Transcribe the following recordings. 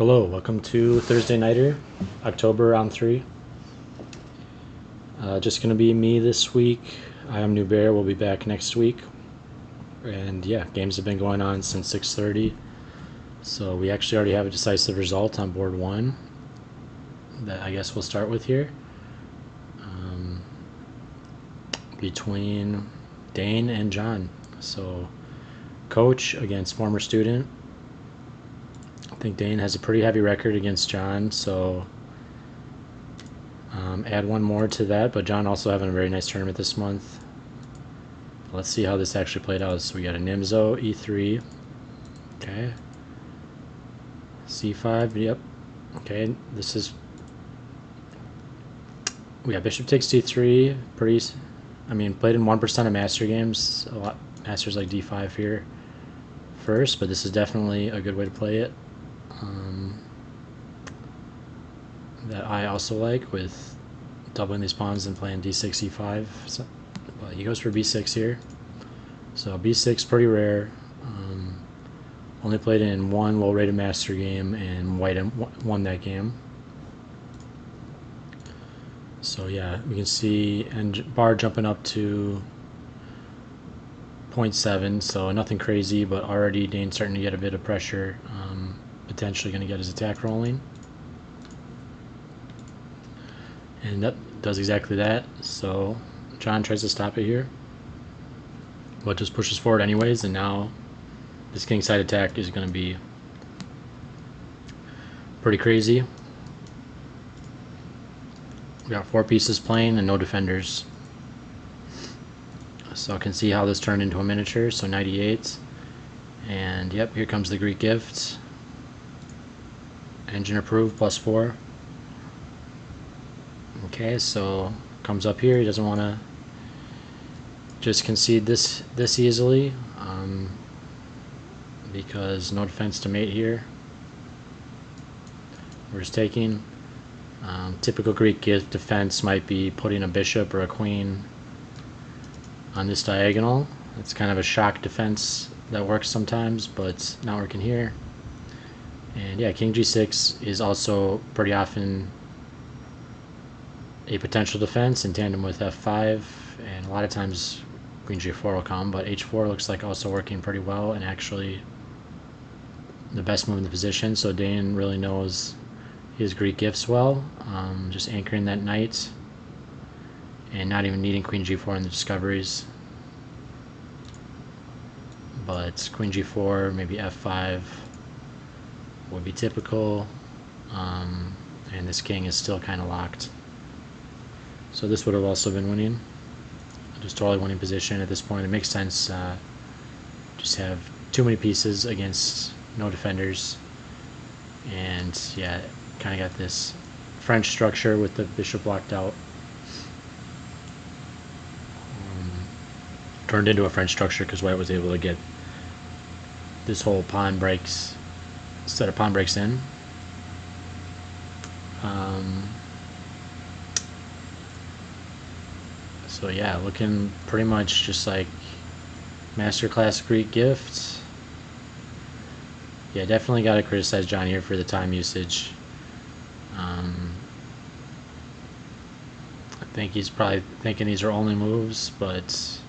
Hello, welcome to Thursday Nighter, October round 3. Just gonna be me this week. I am Nubair, we'll be back next week. And yeah, games have been going on since 6:30. So we actually already have a decisive result on board 1 that I guess we'll start with here. Between Dane and John. So coach against former student. I think Dane has a pretty heavy record against John, so add one more to that. But John also having a very nice tournament this month. Let's see how this actually played out. So we got a Nimzo, E3. Okay. C5, yep. Okay, this is... We got Bishop takes D3. Pretty... played in 1% of Master games. A lot Masters like D5 here first, but this is definitely a good way to play it. That I also like, with doubling these pawns and playing D6, E5. So, well, he goes for B6 here. So B6 pretty rare. Only played in 1 low-rated Master game, and White won that game. So yeah, we can see bar jumping up to 0.7, so nothing crazy, but already Dane's starting to get a bit of pressure. Potentially going to get his attack rolling. And that does exactly that. So John tries to stop it here, but just pushes forward anyways, and now this kingside attack is going to be pretty crazy. We got 4 pieces playing and no defenders. So I can see how this turned into a miniature. So 98. And yep, here comes the Greek gift. Engine approved, +4. Okay, so comes up here. He doesn't want to just concede this easily, because no defense to mate here. We're just taking. Typical Greek gift defense might be putting a bishop or a queen on this diagonal. It's kind of a shock defense that works sometimes, but not working here. And yeah, King G6 is also pretty often a potential defense in tandem with F5, and a lot of times Queen G4 will come, but H4 looks like also working pretty well, and actually the best move in the position. So Dane really knows his Greek gifts well, just anchoring that knight and not even needing Queen G4 in the discoveries. But Queen G4, maybe F5 would be typical, and this king is still kind of locked. So this would have also been winning, just totally winning position at this point. It makes sense. Just have too many pieces against no defenders, and yeah, kind of got this French structure with the bishop blocked out. Turned into a French structure because White was able to get this whole pawn breaks, set of pawn breaks in. So yeah, looking pretty much just like masterclass Greek gifts. Yeah, definitely got to criticize John here for the time usage. I think he's probably thinking these are only moves, but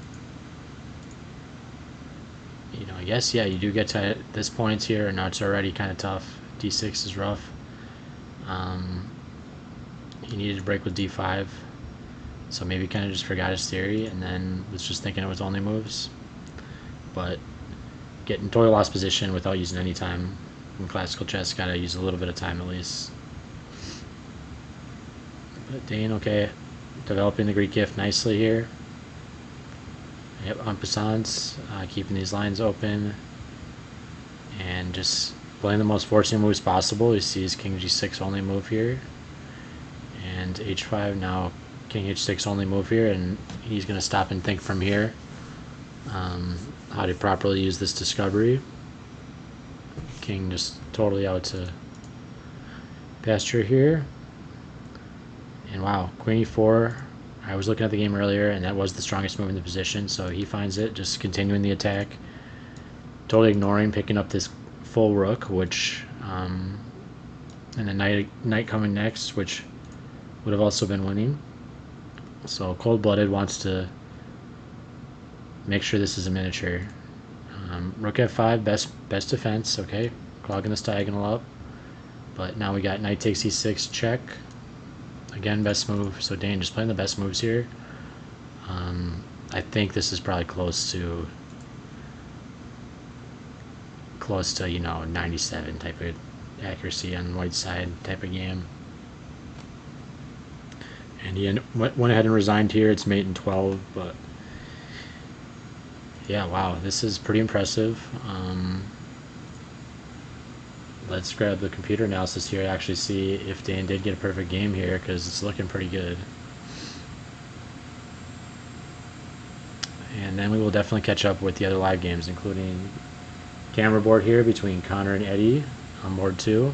you know, I guess yeah, you do get to this point here, and now it's already kind of tough. D6 is rough. He needed to break with D5, so maybe kind of just forgot his theory and then was just thinking it was only moves. But getting totally lost position without using any time in classical chess, gotta use a little bit of time at least. But Dane, okay, developing the Greek gift nicely here. Yep, en passant, keeping these lines open and just playing the most fortunate moves possible. You see his King G6 only move here, and H5, now King H6 only move here, and he's going to stop and think from here how to properly use this discovery. King just totally out to pasture here. And wow, Queen E4, I was looking at the game earlier, and that was the strongest move in the position, so he finds it, just continuing the attack, totally ignoring picking up this full rook, which and then knight coming next, which would have also been winning. So cold-blooded wants to make sure this is a miniature. Rook f5, best defense. Okay, clogging this diagonal up. But now we got knight takes e6 check. Again, best move. So Dane just playing the best moves here. I think this is probably close to you know 97 type of accuracy on white side type of game. And he went ahead and resigned here. It's mate in 12, but yeah, wow, this is pretty impressive. Let's grab the computer analysis here to actually see if Dane did get a perfect game here, because it's looking pretty good. And then we will definitely catch up with the other live games, including camera board here between Connor and Eddie on board 2,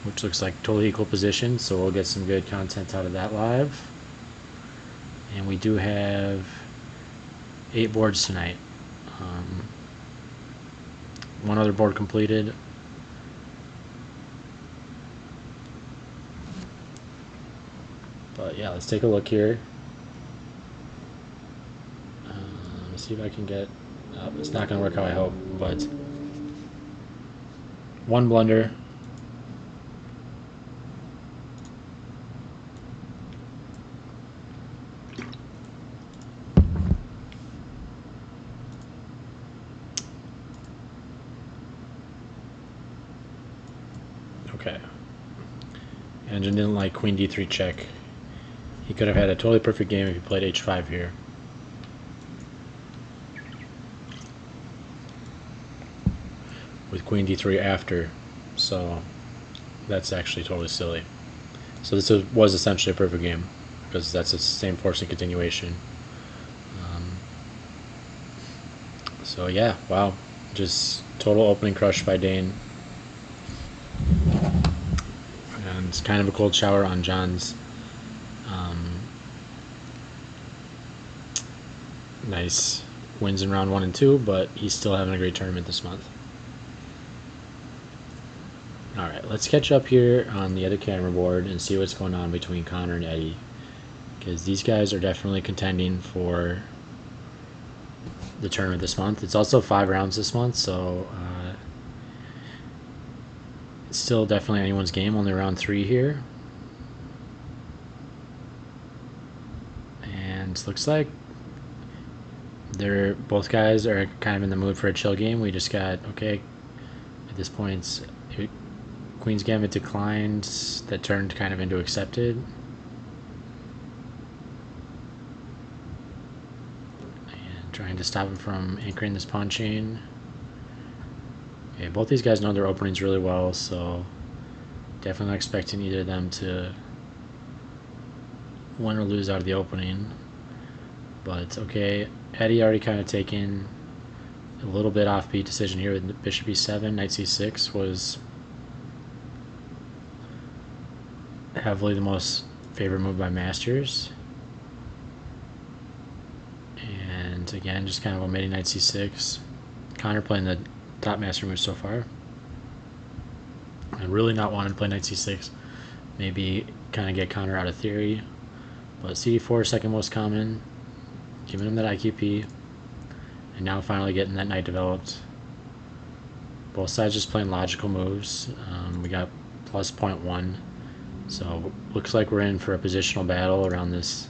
which looks like totally equal position, so we'll get some good content out of that live. And we do have 8 boards tonight. One other board completed. But yeah, let's take a look here. Let's see if I can get... it's not going to work how I hope, but... one blunder. Okay. Engine didn't like queen d3 check. He could have had a totally perfect game if he played h5 here. With queen d3 after, so that's actually totally silly. So this was essentially a perfect game, because that's the same forcing continuation. So yeah, wow, just total opening crush by Dane. And it's kind of a cold shower on John's nice wins in round 1 and 2, but he's still having a great tournament this month. Alright, let's catch up here on the other camera board and see what's going on between Connor and Eddie, because these guys are definitely contending for the tournament this month. It's also 5 rounds this month, so it's still definitely anyone's game, only round 3 here. And looks like both guys are kind of in the mood for a chill game. We just got, okay, at this point, Queen's Gambit declined, that turned kind of into accepted. And trying to stop him from anchoring this pawn chain. Okay, both these guys know their openings really well, so definitely not expecting either of them to win or lose out of the opening. But okay, Eddie already kind of taken a little bit offbeat decision here with bishop e7. Knight c6 was heavily the most favorite move by Masters. And again, just kind of omitting knight c6. Connor playing the top master move so far. And really not wanting to play knight c6. Maybe kind of get Connor out of theory. But cd4 second most common. Giving him that IQP. And now finally getting that knight developed. Both sides just playing logical moves. We got plus 0.1. So looks like we're in for a positional battle around this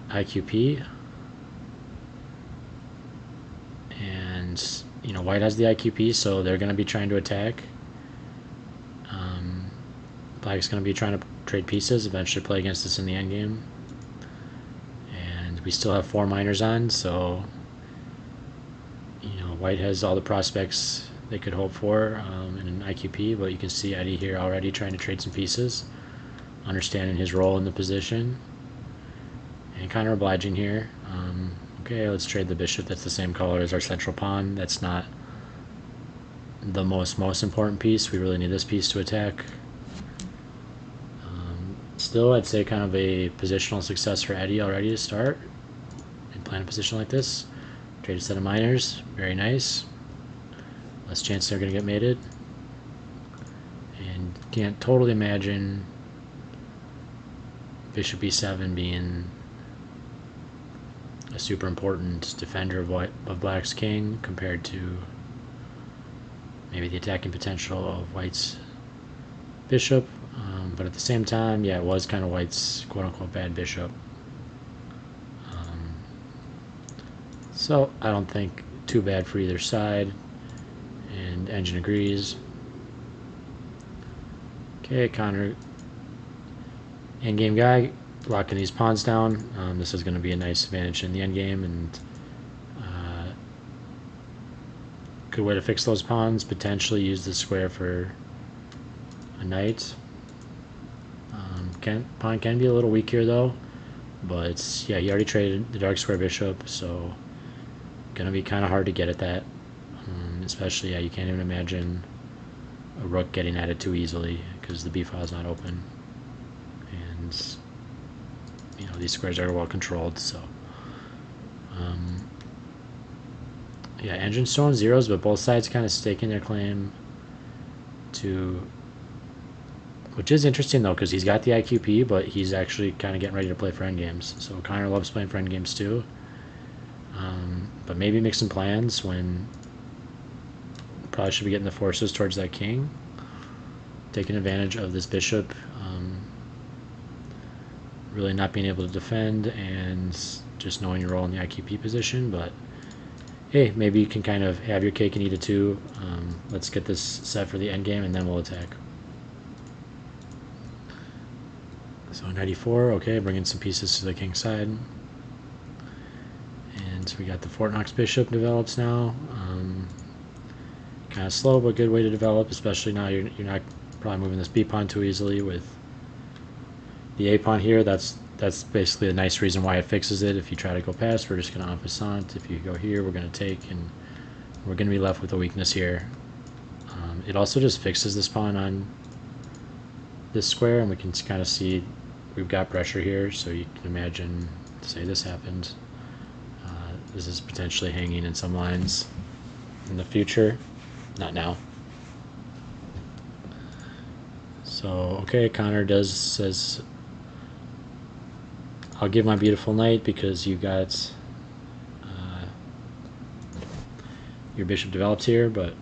IQP. And you know, white has the IQP, so they're going to be trying to attack. Black's going to be trying to trade pieces, eventually play against us in the endgame. And we still have 4 minors on, so you know, white has all the prospects they could hope for in an IQP, but you can see Eddie here already trying to trade some pieces, understanding his role in the position, and kind of obliging here. Okay, let's trade the bishop. That's the same color as our central pawn. That's not the most important piece. We really need this piece to attack. Still, I'd say kind of a positional success for Eddie already to start and plan a position like this. Trade a set of minors, very nice. Less chance they're going to get mated. can't totally imagine bishop e7 being a super important defender of black's king compared to maybe the attacking potential of white's bishop. But at the same time, yeah, it was kind of white's quote-unquote bad bishop. So I don't think too bad for either side, and engine agrees. Okay, Connor, endgame guy, locking these pawns down. This is going to be a nice advantage in the endgame, and good way to fix those pawns. Potentially use the square for a knight. Pawn can be a little weak here though, but yeah, he already traded the dark square bishop, so gonna be kind of hard to get at that. Especially, yeah, you can't even imagine a rook getting at it too easily because the b file is not open, and you know these squares are well controlled. So yeah, engine still on zeros, but both sides kind of staking their claim to, which is interesting though, because he's got the IQP, but he's actually kind of getting ready to play for endgames. So Connor loves playing for endgames too. But maybe make some plans when probably should be getting the forces towards that king, taking advantage of this bishop really not being able to defend and just knowing your role in the IQP position. But hey, maybe you can kind of have your cake and eat it too. Let's get this set for the endgame and then we'll attack. So 94, okay, bringing some pieces to the king side. And we got the Fort Knox bishop develops now. Kind of slow, but good way to develop, especially now you're not probably moving this b pawn too easily with the a pawn here. That's basically a nice reason why it fixes it. If you try to go past, we're just going to en passant. If you go here, we're going to take, and we're going to be left with a weakness here. It also just fixes this pawn on this square, and we can kind of see we've got pressure here, so you can imagine, say this happened, this is potentially hanging in some lines in the future, not now. So okay, Connor says I'll give my beautiful knight because you got your bishop developed here, but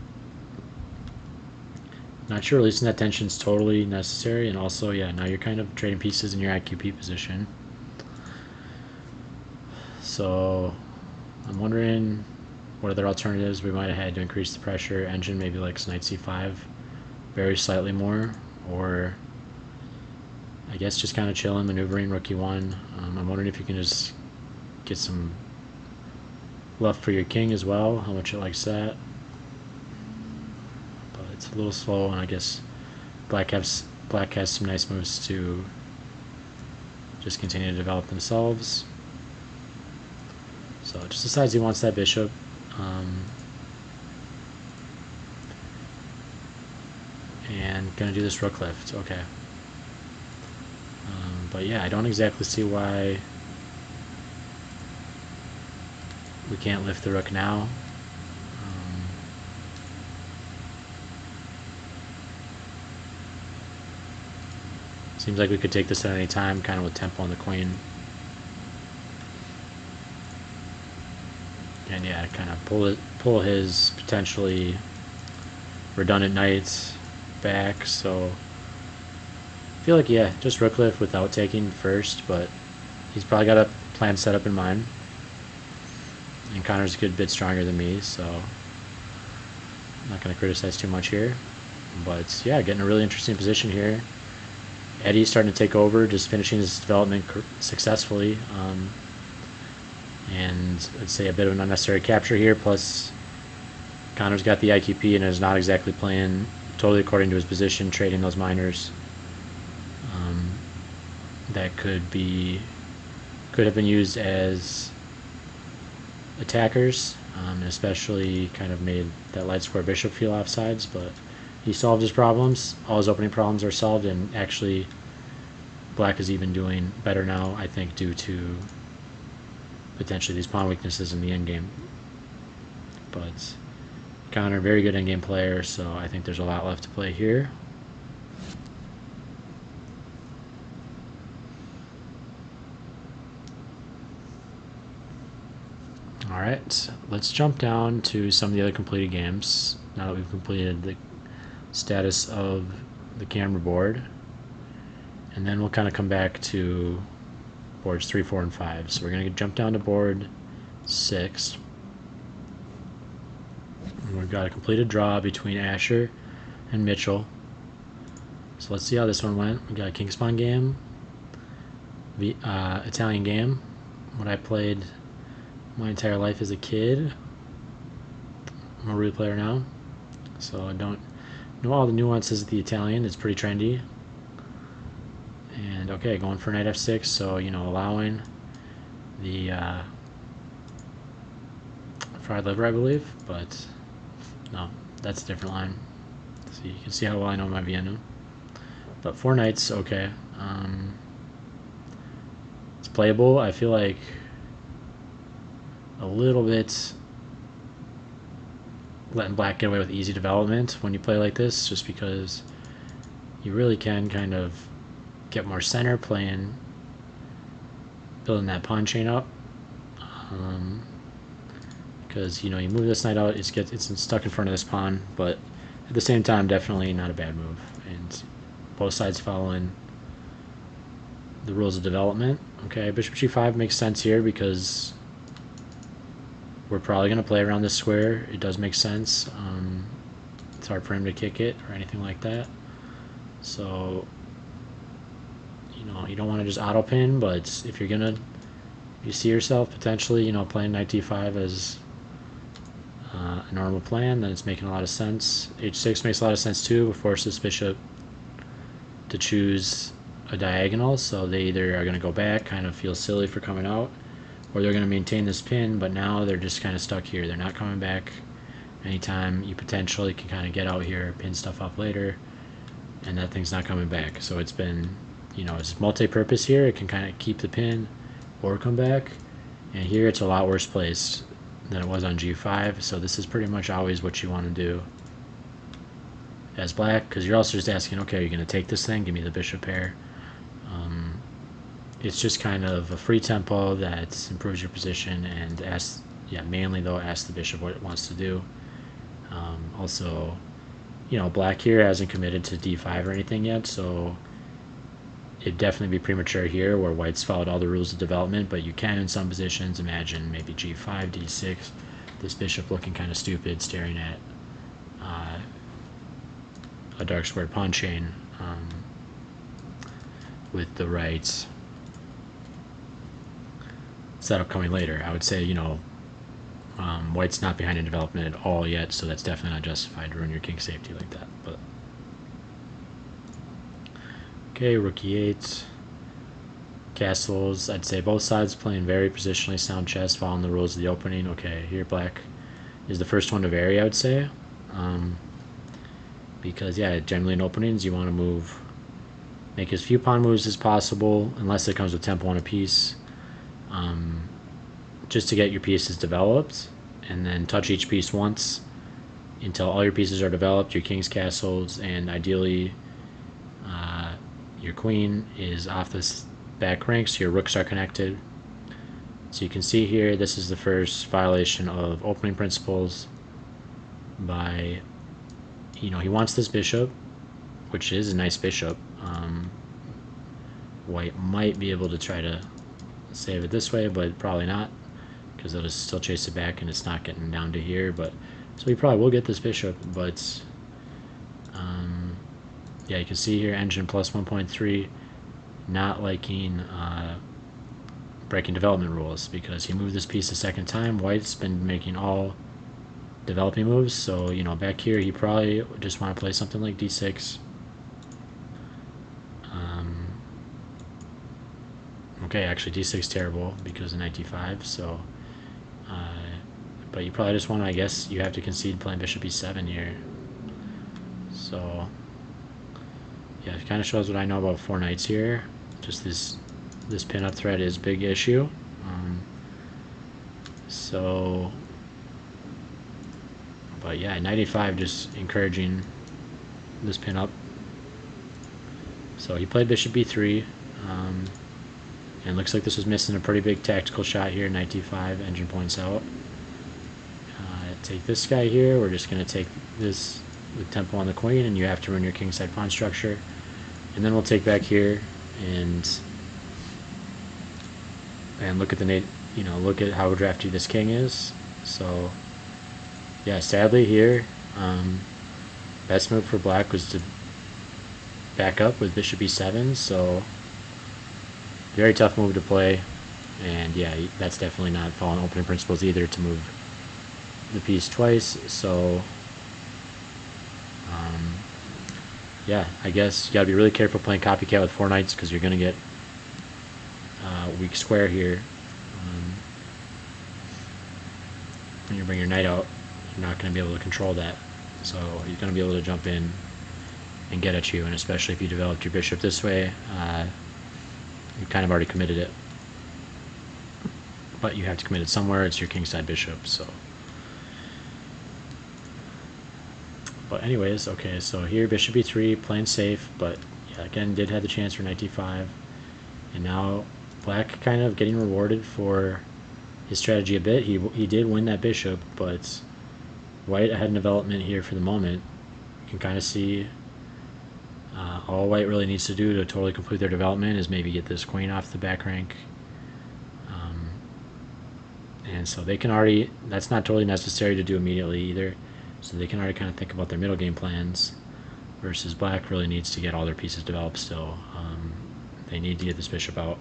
not sure releasing that tension is totally necessary. And also, yeah, now you're kind of trading pieces in your IQP position. So I'm wondering what other alternatives we might have had to increase the pressure. Engine maybe likes knight c5 very slightly more, or I guess just kind of chilling, maneuvering rook e1. I'm wondering if you can just get some left for your king as well, how much it likes that. But it's a little slow, and I guess black has some nice moves to just continue to develop themselves. So it just decides he wants that bishop. And gonna do this rook lift, okay. But yeah, I don't exactly see why we can't lift the rook now. Seems like we could take this at any time, kind of with tempo on the queen. And yeah, kind of pull his potentially redundant knights back. So I feel like, yeah, just rook lift without taking first, but he's probably got a plan set up in mind. And Connor's a good bit stronger than me, so I'm not going to criticize too much here. But yeah, getting a really interesting position here. Eddie's starting to take over, just finishing his development successfully. And I'd say a bit of an unnecessary capture here, plus Connor's got the IQP and is not exactly playing totally according to his position, trading those minors that could have been used as attackers, and especially kind of made that light square bishop feel offsides. But he solved his problems. All his opening problems are solved, and actually black is even doing better now, I think, due to potentially these pawn weaknesses in the endgame. But Connor, very good endgame player, so I think there's a lot left to play here. Alright, let's jump down to some of the other completed games now that we've completed the status of the camera board. And then we'll kind of come back to boards 3, 4, and 5. So we're going to jump down to board 6. And we've got a completed draw between Asher and Mitchell. So let's see how this one went. We got a king spawn game, the Italian game, what I played my entire life as a kid. I'm a root player now, so I don't know all the nuances of the Italian. It's pretty trendy. And okay, going for knight f6, so allowing the fried liver, I believe, but no, that's a different line. So you can see how well I know my Vienna. But 4 knights, okay. It's playable. I feel like a little bit letting black get away with easy development when you play like this, just because you really can kind of get more center building that pawn chain up. Because you move this knight out, it's stuck in front of this pawn, but at the same time, definitely not a bad move. And both sides following the rules of development. Okay, bishop g5 makes sense here because we're probably going to play around this square. It does make sense. It's hard for him to kick it or anything like that. So, you don't want to just auto pin, but if you see yourself potentially, playing knight d5 as a normal plan, then it's making a lot of sense. h6 makes a lot of sense too. It forces this bishop to choose a diagonal, so they either are going to go back, kind of feel silly for coming out, or they're going to maintain this pin, but now they're just kind of stuck here. They're not coming back anytime. You potentially can kind of get out here, pin stuff up later, and that thing's not coming back. So it's been, it's multi-purpose here. It can kind of keep the pin or come back, and here it's a lot worse placed than it was on g5, so this is pretty much always what you want to do as black, because you're also just asking, okay, are you going to take this thing? Give me the bishop pair. It's just kind of a free tempo that improves your position, and mainly though, ask the bishop what it wants to do. Also, black here hasn't committed to d5 or anything yet, so it'd definitely be premature here where white's followed all the rules of development, but you can in some positions imagine maybe g5, d6, this bishop looking kind of stupid, staring at a dark squared pawn chain with the right setup coming later. I would say, white's not behind in development at all yet, so that's definitely not justified to ruin your king safety like that. But okay, rook e8, castles. I'd say both sides playing very positionally sound chess, following the rules of the opening. Okay, here black is the first one to vary, I would say, because generally in openings you want to make as few pawn moves as possible, unless it comes with tempo on a piece, just to get your pieces developed, and then touch each piece once until all your pieces are developed, your king's castles, and ideally your queen is off this back rank, so your rooks are connected. So you can see here, this is the first violation of opening principles by, he wants this bishop, which is a nice bishop. White might be able to try to save it this way, but probably not, because it'll still chase it back and it's not getting down to here. But so he probably will get this bishop, but you can see here engine plus 1.3 not liking breaking development rules, because he moved this piece a second time. White's been making all developing moves, so back here he probably just want to play something like d6. Okay, actually d6 terrible because of knight d5, so but you probably just want to, I guess you have to concede playing bishop e7 here. So it kind of shows what I know about 4 knights here. Just this pin-up threat is a big issue. But knight e5 just encouraging this pin-up. So he played bishop b3, and looks like this was missing a pretty big tactical shot here. Knight d5, engine points out. take this guy here. We're just going to take this with tempo on the queen, and you have to run your kingside pawn structure. And then we'll take back here and look at the look at how drafty this king is. So yeah, sadly here, best move for black was to back up with bishop e7. So very tough move to play, and yeah, that's definitely not following opening principles either, to move the piece twice. So yeah, I guess you gotta be really careful playing copycat with 4 knights, because you're gonna get weak square here. When you bring your knight out, you're not going to be able to control that. So he's going to be able to jump in and get at you, and especially if you developed your bishop this way, you kind of already committed it. But you have to commit it somewhere. It's your kingside bishop. So, but anyways, okay. So here bishop e3, playing safe, but yeah, again did have the chance for knight d5, and now black kind of getting rewarded for his strategy a bit. He did win that bishop, but white had an development here for the moment. You can kind of see all white really needs to do to totally complete their development is maybe get this queen off the back rank. And so they can already, that's not totally necessary to do immediately either, so they can already kind of think about their middle game plans, versus black really needs to get all their pieces developed still. They need to get this bishop out,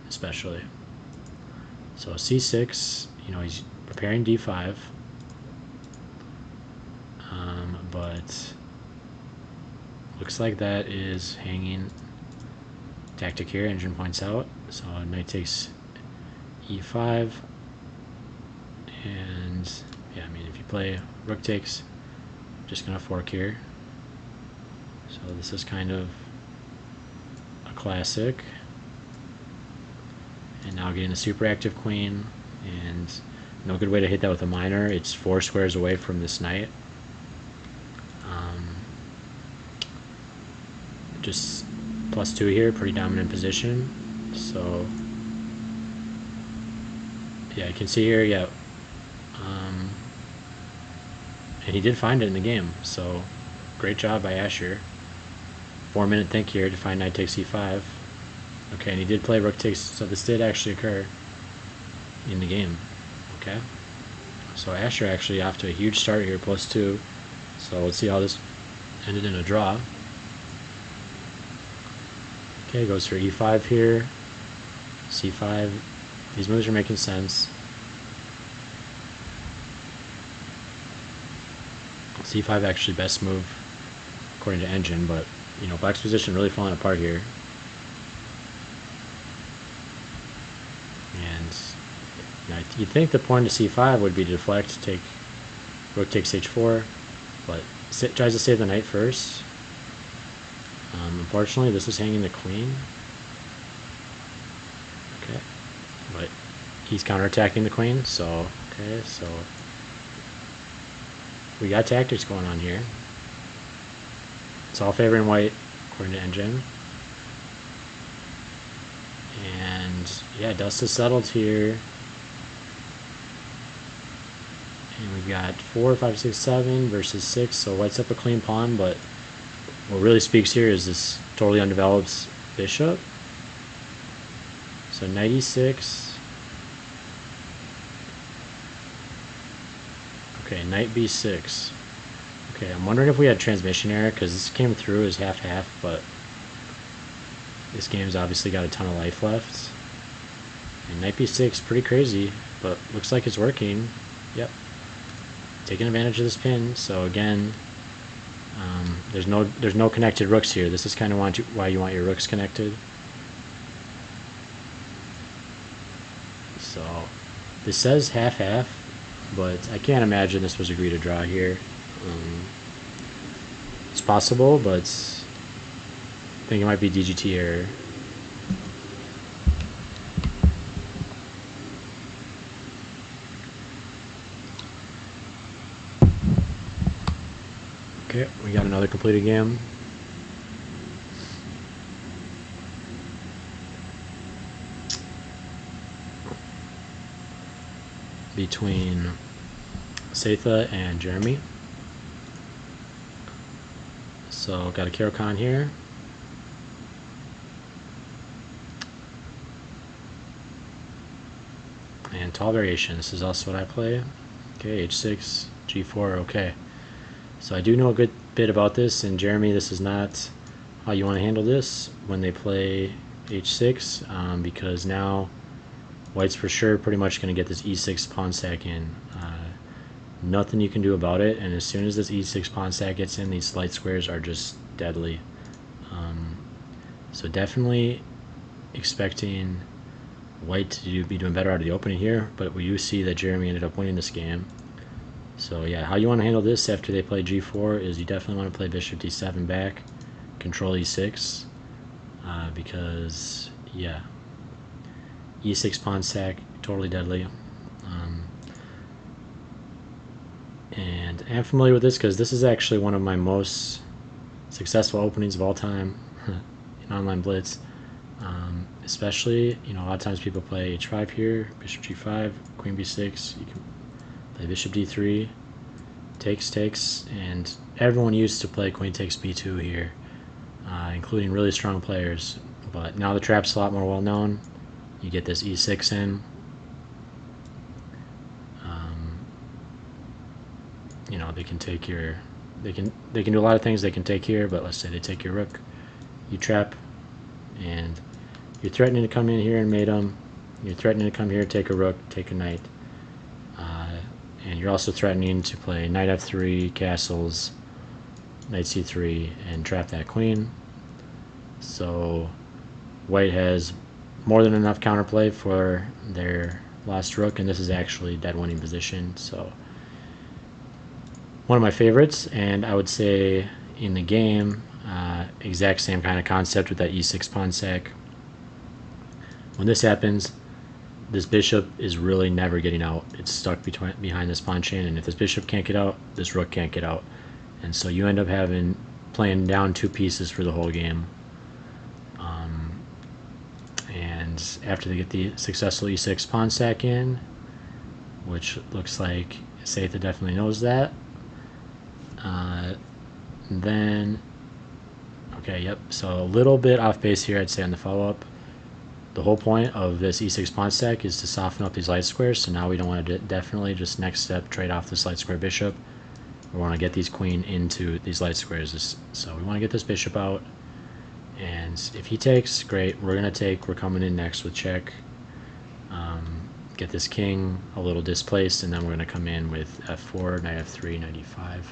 especially. So c6, he's preparing d5, but looks like that is hanging tactic here, engine points out. So knight takes e5, and yeah, I mean, if you play rook takes, just gonna fork here. So this is kind of a classic. And now getting a super active queen, and no good way to hit that with a minor. It's 4 squares away from this knight. Just +2 here, pretty dominant position. So yeah, you can see here, yeah. And he did find it in the game, so great job by Asher. 4-minute think here to find knight takes e5. Okay, and he did play rook takes, so this did actually occur in the game. Okay, so Asher actually off to a huge start here, +2. So let's see how this ended in a draw. Okay, goes for e5 here, c5. These moves are making sense. c5 actually best move according to engine, but black's position really falling apart here. And you'd think the pawn to c5 would be to deflect, take rook takes h4, but tries to save the knight first. Unfortunately, this is hanging the queen. Okay, but he's counterattacking the queen, so okay, so we got tactics going on here. It's all favoring white according to engine. And yeah, dust is settled here. And we've got 4, 5, 6, 7 versus 6, so white's up a clean pawn, but what really speaks here is this totally undeveloped bishop. So knight e6. Okay, knight b6. Okay, I'm wondering if we had transmission error, because this came through as half-half, but this game's obviously got a ton of life left. And knight b6, pretty crazy, but looks like it's working. Yep. Taking advantage of this pin, so again, there's no connected rooks here. This is kind of why you want your rooks connected. So this says half-half, but I can't imagine this was agreed to draw here. It's possible, but I think it might be DGT error. Okay, we got another completed game. Between Satha and Jeremy. So got a Karakan here. And tall variation. This is also what I play. Okay, h6, g4, okay. So I do know a good bit about this, and Jeremy, this is not how you want to handle this when they play h6, because now white's for sure pretty much going to get this e6 pawn stack in. Nothing you can do about it, and as soon as this e6 pawn stack gets in, these light squares are just deadly. So definitely expecting white to be doing better out of the opening here, but we do see that Jeremy ended up winning this game. So yeah, how you want to handle this after they play g4 is you definitely want to play bishop d7 back, control e6, because yeah, e6 pawn stack, totally deadly. And I'm familiar with this because this is actually one of my most successful openings of all time in Online Blitz. Especially, a lot of times people play h5 here, bishop g5, queen b6, you can play bishop d3, takes, and everyone used to play queen takes b2 here, including really strong players. But now the trap's a lot more well known. You get this e6 in. They can take your, they can do a lot of things. They can take here, but let's say they take your rook, you trap, and you're threatening to come in here and mate them. You're threatening to come here, take a rook, take a knight. And you're also threatening to play knight f3, castles, knight c3, and trap that queen. So white has more than enough counterplay for their lost rook, and this is actually dead winning position. So one of my favorites, and I would say in the game, exact same kind of concept with that e6 pawn stack. When this happens, this bishop is really never getting out. It's stuck behind this pawn chain, and if this bishop can't get out, this rook can't get out. And so you end up playing down 2 pieces for the whole game. And after they get the successful e6 pawn stack in, which looks like Satha definitely knows that, then, okay, yep, so a little bit off base here, I'd say, on the follow-up. The whole point of this e6 pawn stack is to soften up these light squares, so now we don't want to definitely just next step trade off this light square bishop. We want to get these queen into these light squares, so we want to get this bishop out, and if he takes, great, we're going to take, we're coming in next with check, get this king a little displaced, and then we're going to come in with f4, knight f3, knight e5.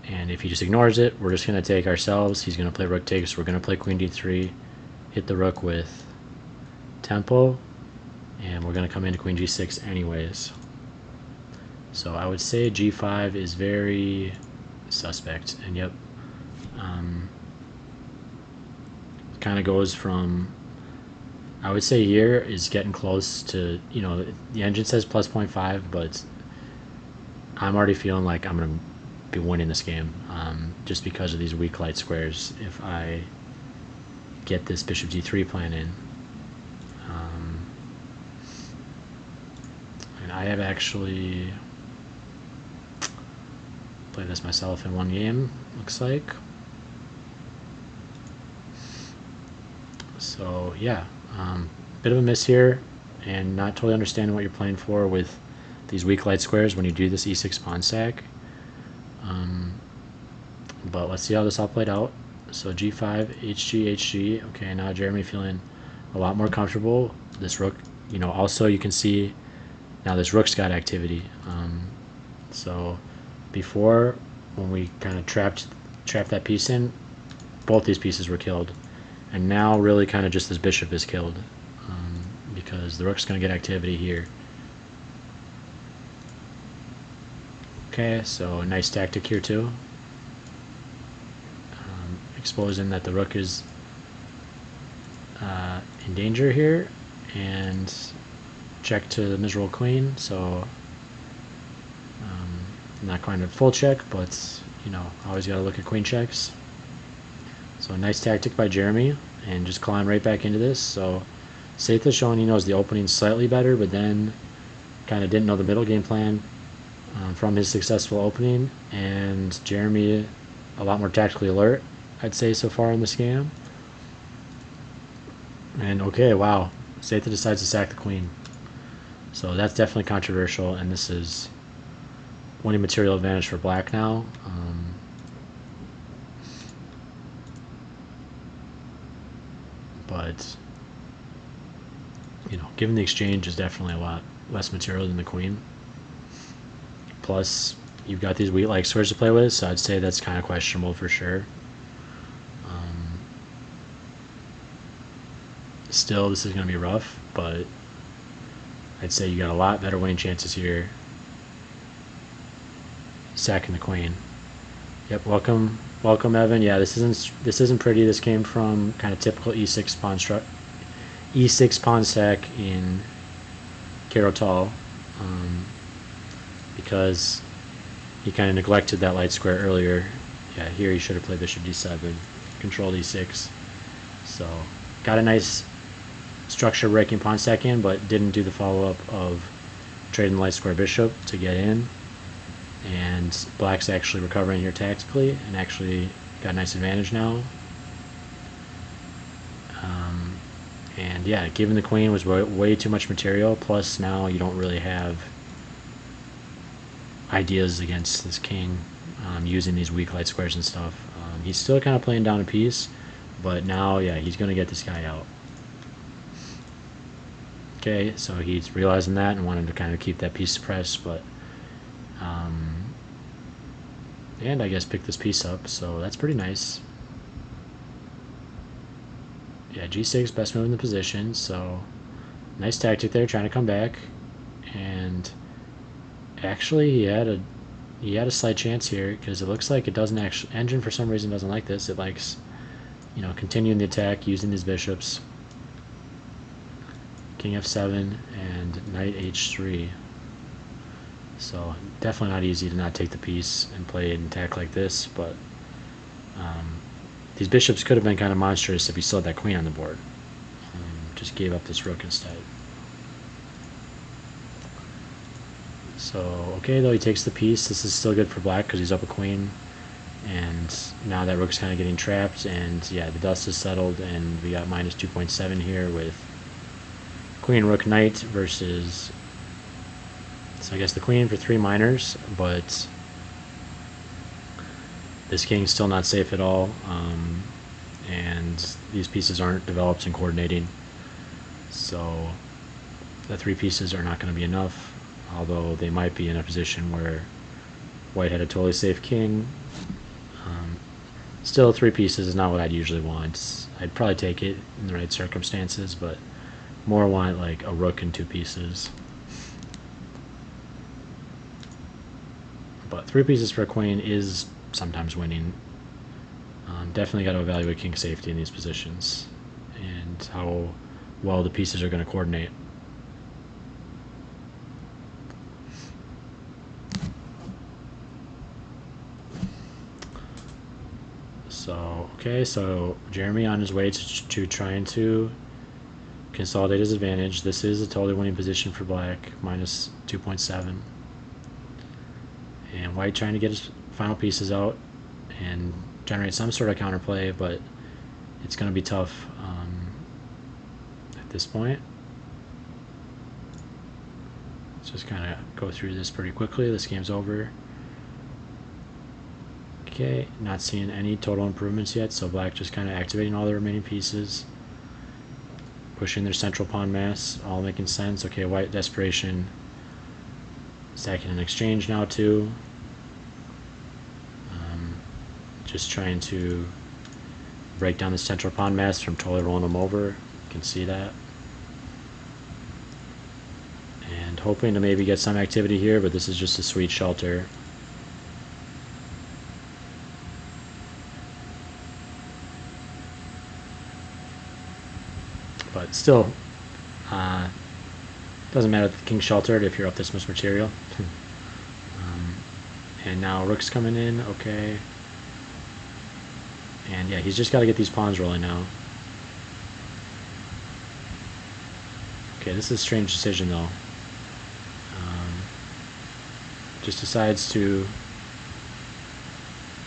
And if he just ignores it, we're just going to take ourselves. He's going to play rook takes, we're going to play queen d3, hit the rook with tempo, and we're going to come into queen g6 anyways. So I would say g5 is very suspect, and yep, kind of goes from, I would say here is getting close to, the engine says plus 0.5, but I'm already feeling like I'm going to be winning this game, just because of these weak light squares if I get this bishop d3 plan in. And I have actually played this myself in one game, looks like. So yeah, bit of a miss here, and not totally understanding what you're playing for with these weak light squares when you do this e6 pawn stack. But let's see how this all played out. So g5, hg. Okay, now Jeremy feeling a lot more comfortable. This rook, also you can see now this rook's got activity. So before, when we kind of trapped that piece in, both these pieces were killed. And now really kind of just this bishop is killed, because the rook's going to get activity here. Okay, so a nice tactic here too. Exposing that the rook is in danger here, and check to the miserable queen. So not quite a full check, but always got to look at queen checks. So a nice tactic by Jeremy, and just climbing right back into this. So Satha's showing he knows the opening slightly better, but then kind of didn't know the middle game plan from his successful opening, and Jeremy a lot more tactically alert, I'd say, so far in this game. And okay, wow, Satha decides to sack the queen. So that's definitely controversial, and this is winning material advantage for black now. But, you know, given the exchange is definitely a lot less material than the queen. Plus, you've got these wheat-like squares to play with, so I'd say that's kind of questionable for sure. Still, this is going to be rough, but I'd say you got a lot better winning chances here. Sacking the queen. Yep, welcome, Evan. Yeah, this isn't pretty. This came from kind of typical e6 pawn sack in Carotal, because he kind of neglected that light square earlier. Yeah, here he should have played bishop d7, controlled e6. So got a nice structure breaking pawn sack in, but didn't do the follow-up of trading the light square bishop to get in. And black's actually recovering here tactically and actually got a nice advantage now. And yeah, giving the queen was way too much material, plus now you don't really have ideas against this king using these weak light squares and stuff. He's still kind of playing down a piece, but now, yeah, he's going to get this guy out. Okay, so he's realizing that and wanting to kind of keep that piece suppressed, but and I guess pick this piece up, so that's pretty nice. Yeah, g6, best move in the position, so nice tactic there, trying to come back. And actually he had a slight chance here, because it looks like it doesn't actually, engine for some reason doesn't like this. It likes, you know, continuing the attack using these bishops. King f7 and knight h3. So definitely not easy to not take the piece and play an attack like this, but these bishops could have been kind of monstrous if he still had that queen on the board. Just gave up this rook instead. So okay, though he takes the piece, this is still good for black because he's up a queen, and now that rook's kind of getting trapped, and yeah, the dust is settled, and we got minus 2.7 here with queen rook knight versus, so I guess the queen for 3 minors, but this king's still not safe at all, and these pieces aren't developed and coordinating, so the 3 pieces are not going to be enough, although they might be in a position where white had a totally safe king. Still, 3 pieces is not what I'd usually want. I'd probably take it in the right circumstances, but more want like a rook and 2 pieces. But 3 pieces for a queen is sometimes winning. Definitely got to evaluate king safety in these positions and how well the pieces are going to coordinate. So okay, so Jeremy on his way to trying to consolidate his advantage. This is a totally winning position for black, minus 2.7. And white trying to get his final pieces out and generate some sort of counterplay, but it's going to be tough at this point. Let's just kind of go through this pretty quickly. This game's over. Okay, not seeing any total improvements yet, so black just kind of activating all the remaining pieces, pushing their central pawn mass, all making sense. Okay, white desperation, stacking an exchange now too. Just trying to break down the central pawn mass from totally rolling them over. You can see that. And hoping to maybe get some activity here, but this is just a sweet shelter. But still, doesn't matter if the king's sheltered if you're up this much material. And now rook's coming in, okay. And yeah, he's just got to get these pawns rolling now. Okay, this is a strange decision though. just decides to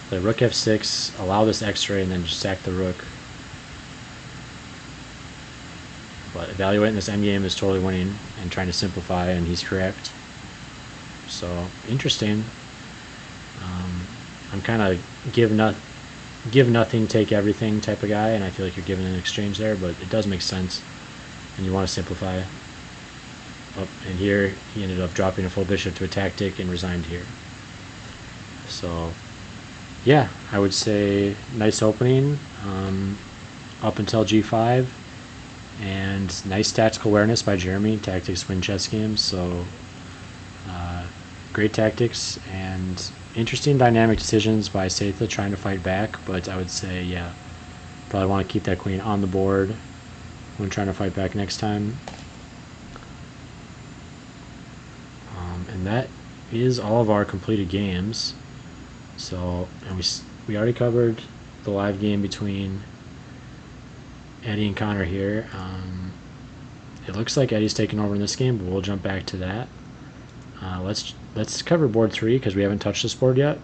play rook f6, allow this x-ray, and then just sack the rook. But evaluating this endgame is totally winning and trying to simplify, and he's correct. So interesting. I'm kind of give nothing, take everything type of guy, and I feel like you're giving an exchange there, but it does make sense, and you want to simplify. Oh, and here he ended up dropping a full bishop to a tactic and resigned here. So yeah, I would say nice opening up until g5, and nice tactical awareness by Jeremy. Tactics win chess games, so great tactics and interesting dynamic decisions by Setha trying to fight back, but I would say, yeah, probably want to keep that queen on the board when trying to fight back next time. And that is all of our completed games. So, and we already covered the live game between Eddie and Connor here. It looks like Eddie's taking over in this game, but we'll jump back to that. Let's cover board 3 because we haven't touched this board yet.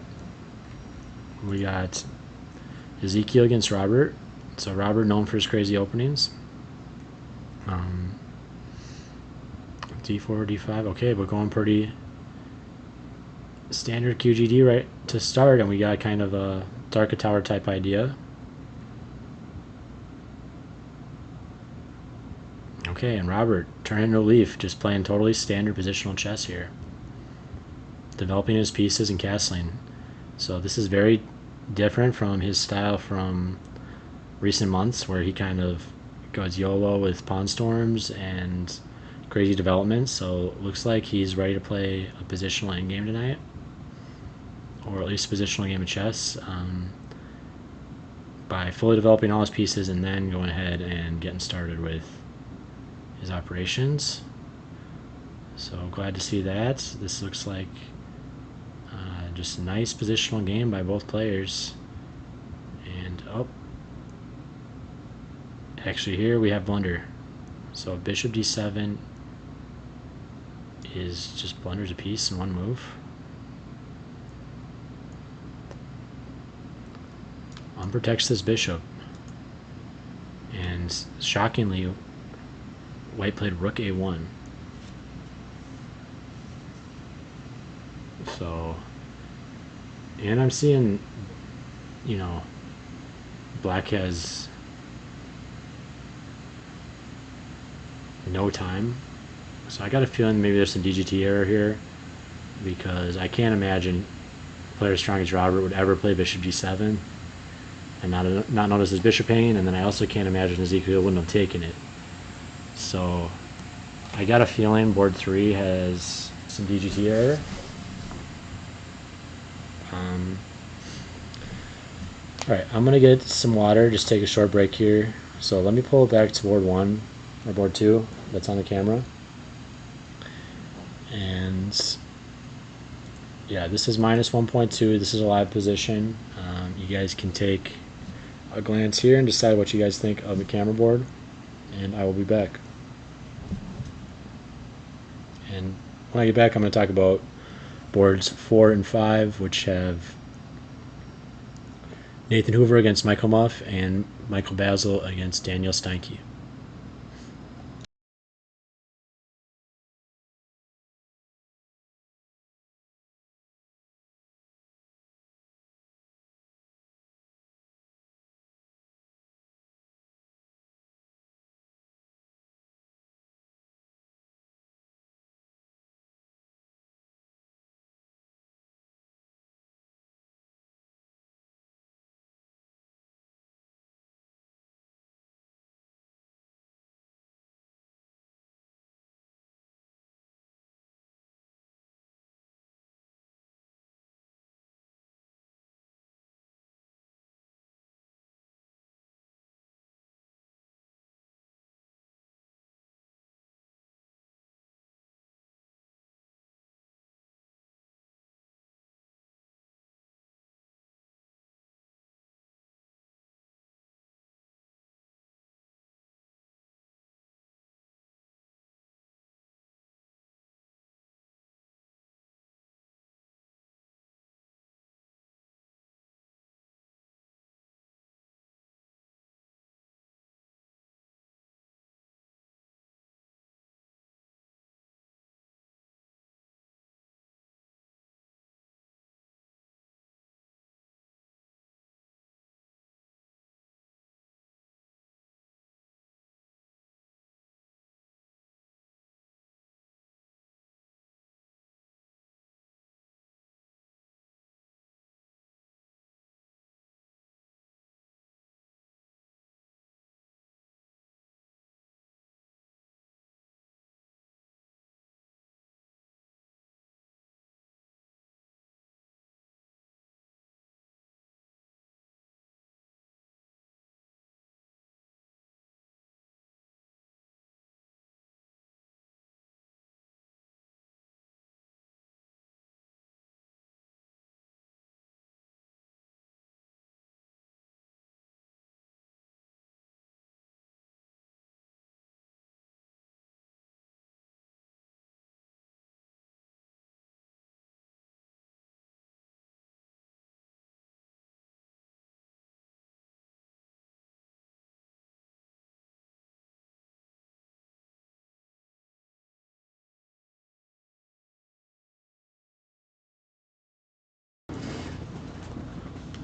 We got Ezekiel against Robert. So Robert known for his crazy openings. D4, D5. Okay, but going pretty standard QGD right to start, and we got kind of a Dark Tower type idea. Okay, and Robert turning into a leaf, just playing totally standard positional chess here, developing his pieces and castling. So this is very different from his style from recent months, where he kind of goes YOLO with pawn storms and crazy developments. So it looks like he's ready to play a positional endgame tonight, or at least a positional game of chess, by fully developing all his pieces and then going ahead and getting started with his operations. So glad to see that. This looks like just a nice positional game by both players. And actually here we have blunder. So bishop d7 is just blunders a piece in one move. Unprotects this bishop. And shockingly, white played rook a1. So, and I'm seeing, black has no time. So I got a feeling maybe there's some DGT error here, because I can't imagine a player as strong as Robert would ever play bishop g7 and not notice his bishop hanging, and then I also can't imagine Ezekiel wouldn't have taken it. So I got a feeling board 3 has some DGT error. Alright, I'm going to get some water, just take a short break here. So let me pull it back to board 1, or board 2, that's on the camera. And yeah, this is minus 1.2, this is a live position. You guys can take a glance here and decide what you guys think of the camera board, and I will be back. And when I get back, I'm going to talk about boards 4 and 5, which have Nathan Hoover against Michael Muff and Michael Basil against Daniel Steinke.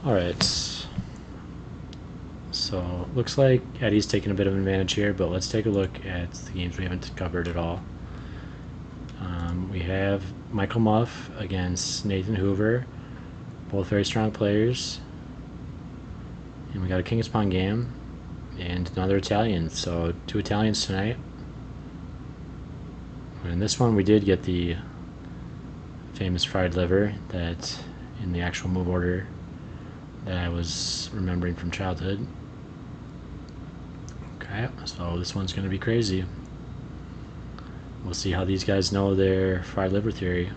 Alright. So, looks like Eddie's taking a bit of an advantage here, but let's take a look at the games we haven't covered at all. We have Michael Muff against Nathan Hoover, both very strong players. And we got a King's Pawn game and another Italian, so 2 Italians tonight. In this one we did get the famous fried liver that in the actual move order that I was remembering from childhood. Okay, so this one's going to be crazy. We'll see how these guys know their fried liver theory.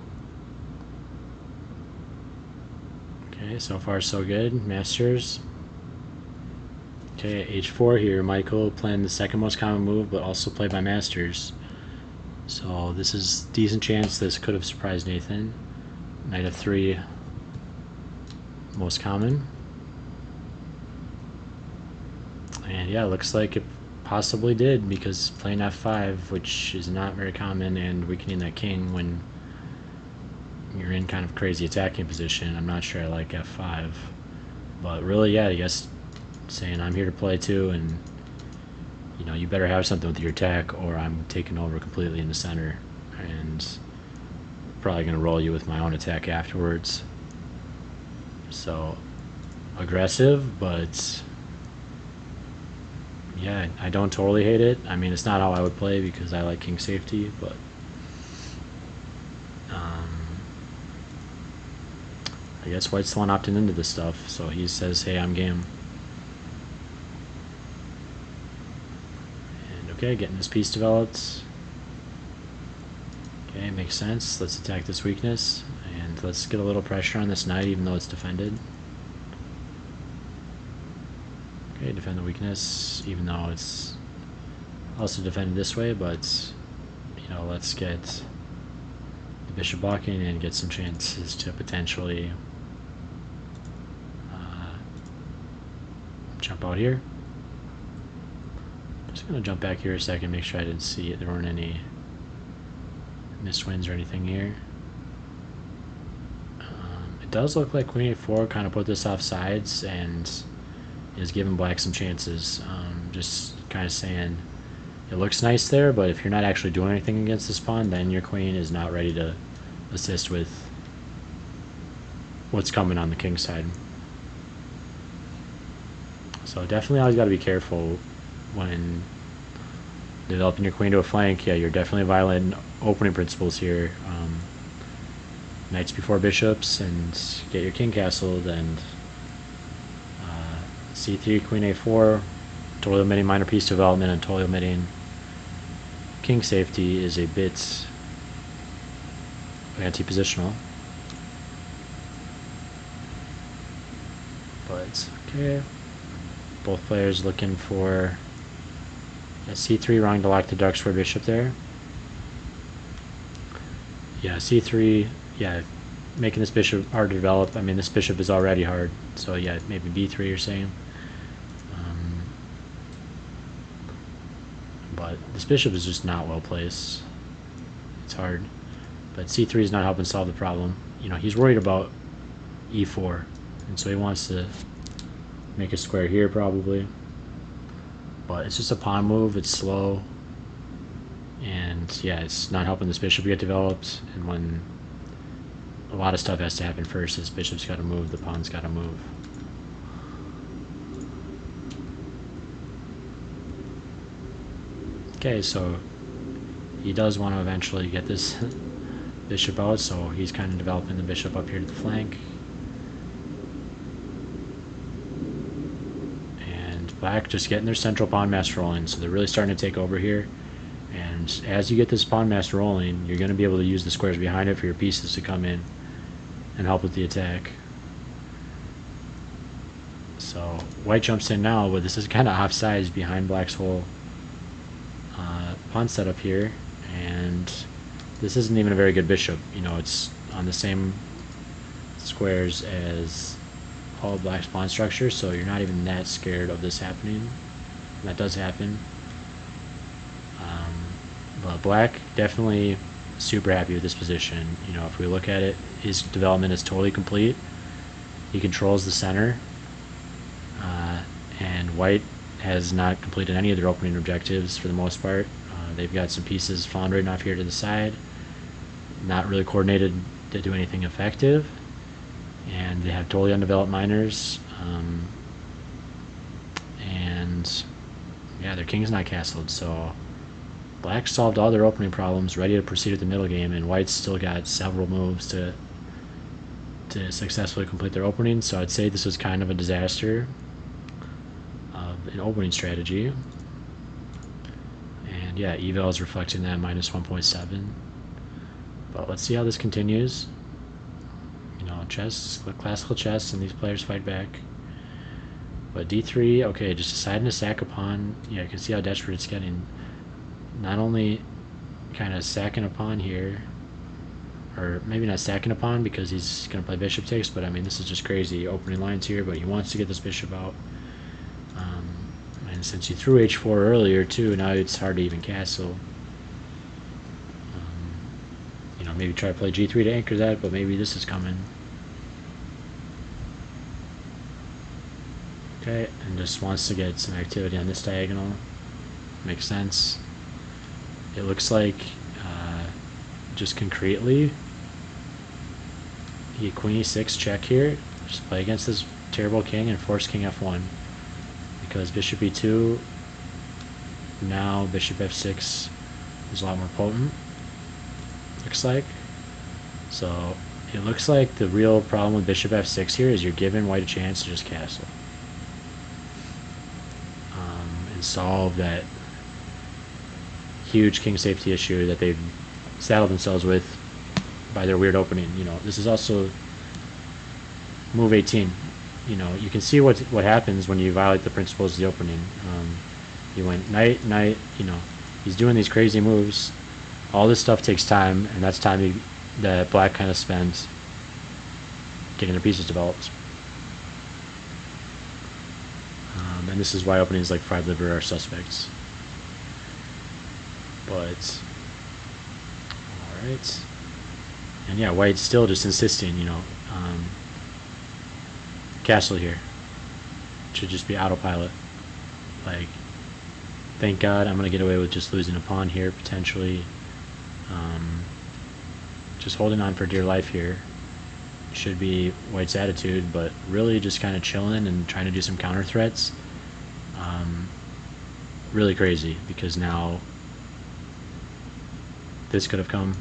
Okay, so far so good. Masters. Okay, H4 here. Michael playing the second most common move, but also played by Masters. So this is decent chance this could have surprised Nathan. Knight f3, most common. And yeah, looks like it possibly did, because playing f5, which is not very common, and weakening that king when you're in kind of crazy attacking position. I'm not sure I like f5, but really, yeah, I guess saying I'm here to play too, and you know, you better have something with your attack or I'm taking over completely in the center and probably going to roll you with my own attack afterwards. So aggressive, but yeah, I don't totally hate it. I mean, it's not how I would play because I like king safety, but I guess White's the one opting into this stuff, so he says, hey, I'm game. And okay, getting this piece developed. Okay, makes sense. Let's attack this weakness, and let's get a little pressure on this knight even though it's defended. Okay, defend the weakness even though it's also defended this way, but you know, let's get the bishop blocking and get some chances to potentially jump out here. Just gonna jump back here a second, make sure I didn't see it. There weren't any missed wins or anything here. It does look like queen a4 kind of put this off sides and is giving black some chances. Just kind of saying it looks nice there, but if you're not actually doing anything against this pawn, then your queen is not ready to assist with what's coming on the king side. So definitely always got to be careful when developing your queen to a flank. Yeah, you're definitely violating opening principles here. Knights before bishops, and get your king castled, and c3, queen a4, totally omitting minor piece development and totally omitting king safety is a bit anti-positional. But okay, both players looking for c3, wrong to lock the dark square bishop there. Yeah, c3, yeah, making this bishop hard to develop. I mean, this bishop is already hard, so yeah, maybe b3 you're saying. But this bishop is just not well placed. It's hard. But c3 is not helping solve the problem. You know, he's worried about e4, and so he wants to make a square here probably. But it's just a pawn move, it's slow, and yeah, it's not helping this bishop get developed, and when a lot of stuff has to happen first, this bishop's got to move, the pawn's got to move. Okay, so he does want to eventually get this bishop out, so he's kind of developing the bishop up here to the flank. And black just getting their central pawn mass rolling, so they're really starting to take over here. And as you get this pawn mass rolling, you're going to be able to use the squares behind it for your pieces to come in and help with the attack. So white jumps in now, but this is kind of offsides behind black's whole pawn setup here, and this isn't even a very good bishop. You know, it's on the same squares as all black's pawn structure, so you're not even that scared of this happening. And that does happen. But black definitely super happy with this position. You know, if we look at it, his development is totally complete. he controls the center, and white has not completed any of their opening objectives for the most part. They've got some pieces floundering off here to the side, not really coordinated to do anything effective, and they have totally undeveloped miners, and yeah, their king's not castled, so black solved all their opening problems, ready to proceed with the middle game, and white's still got several moves to successfully complete their opening. So I'd say this was kind of a disaster of an opening strategy. And yeah, eval is reflecting that minus 1.7. But let's see how this continues. You know, chess, classical chess, and these players fight back. But d3, okay, just deciding to sack a pawn. Yeah, you can see how desperate it's getting. Not only kind of sacking a pawn here, or maybe not sacking a pawn because he's going to play bishop takes, but I mean, this is just crazy opening lines here, but he wants to get this bishop out. And since he threw h4 earlier too, now it's hard to even castle. You know, maybe try to play g3 to anchor that, but maybe this is coming. Okay, and just wants to get some activity on this diagonal. Makes sense. It looks like just concretely he queen e6 check here, just play against this terrible king and force king f1, because bishop e2, now bishop f6 is a lot more potent, looks like. So it looks like the real problem with bishop f6 here is you're giving white a chance to just castle and solve that huge king safety issue that they've saddled themselves with by their weird opening. You know, this is also move 18. You know, you can see what happens when you violate the principles of the opening. You went knight, knight, you know, he's doing these crazy moves. All this stuff takes time, and that's time that black kind of spends getting their pieces developed. And this is why openings like fried liver are suspects. But alright. And yeah, white's still just insisting, you know, castle here. Should just be autopilot. Like, thank God I'm going to get away with just losing a pawn here, potentially. Just holding on for dear life here should be white's attitude, but really just kind of chilling and trying to do some counter threats. Really crazy, because now this could have come,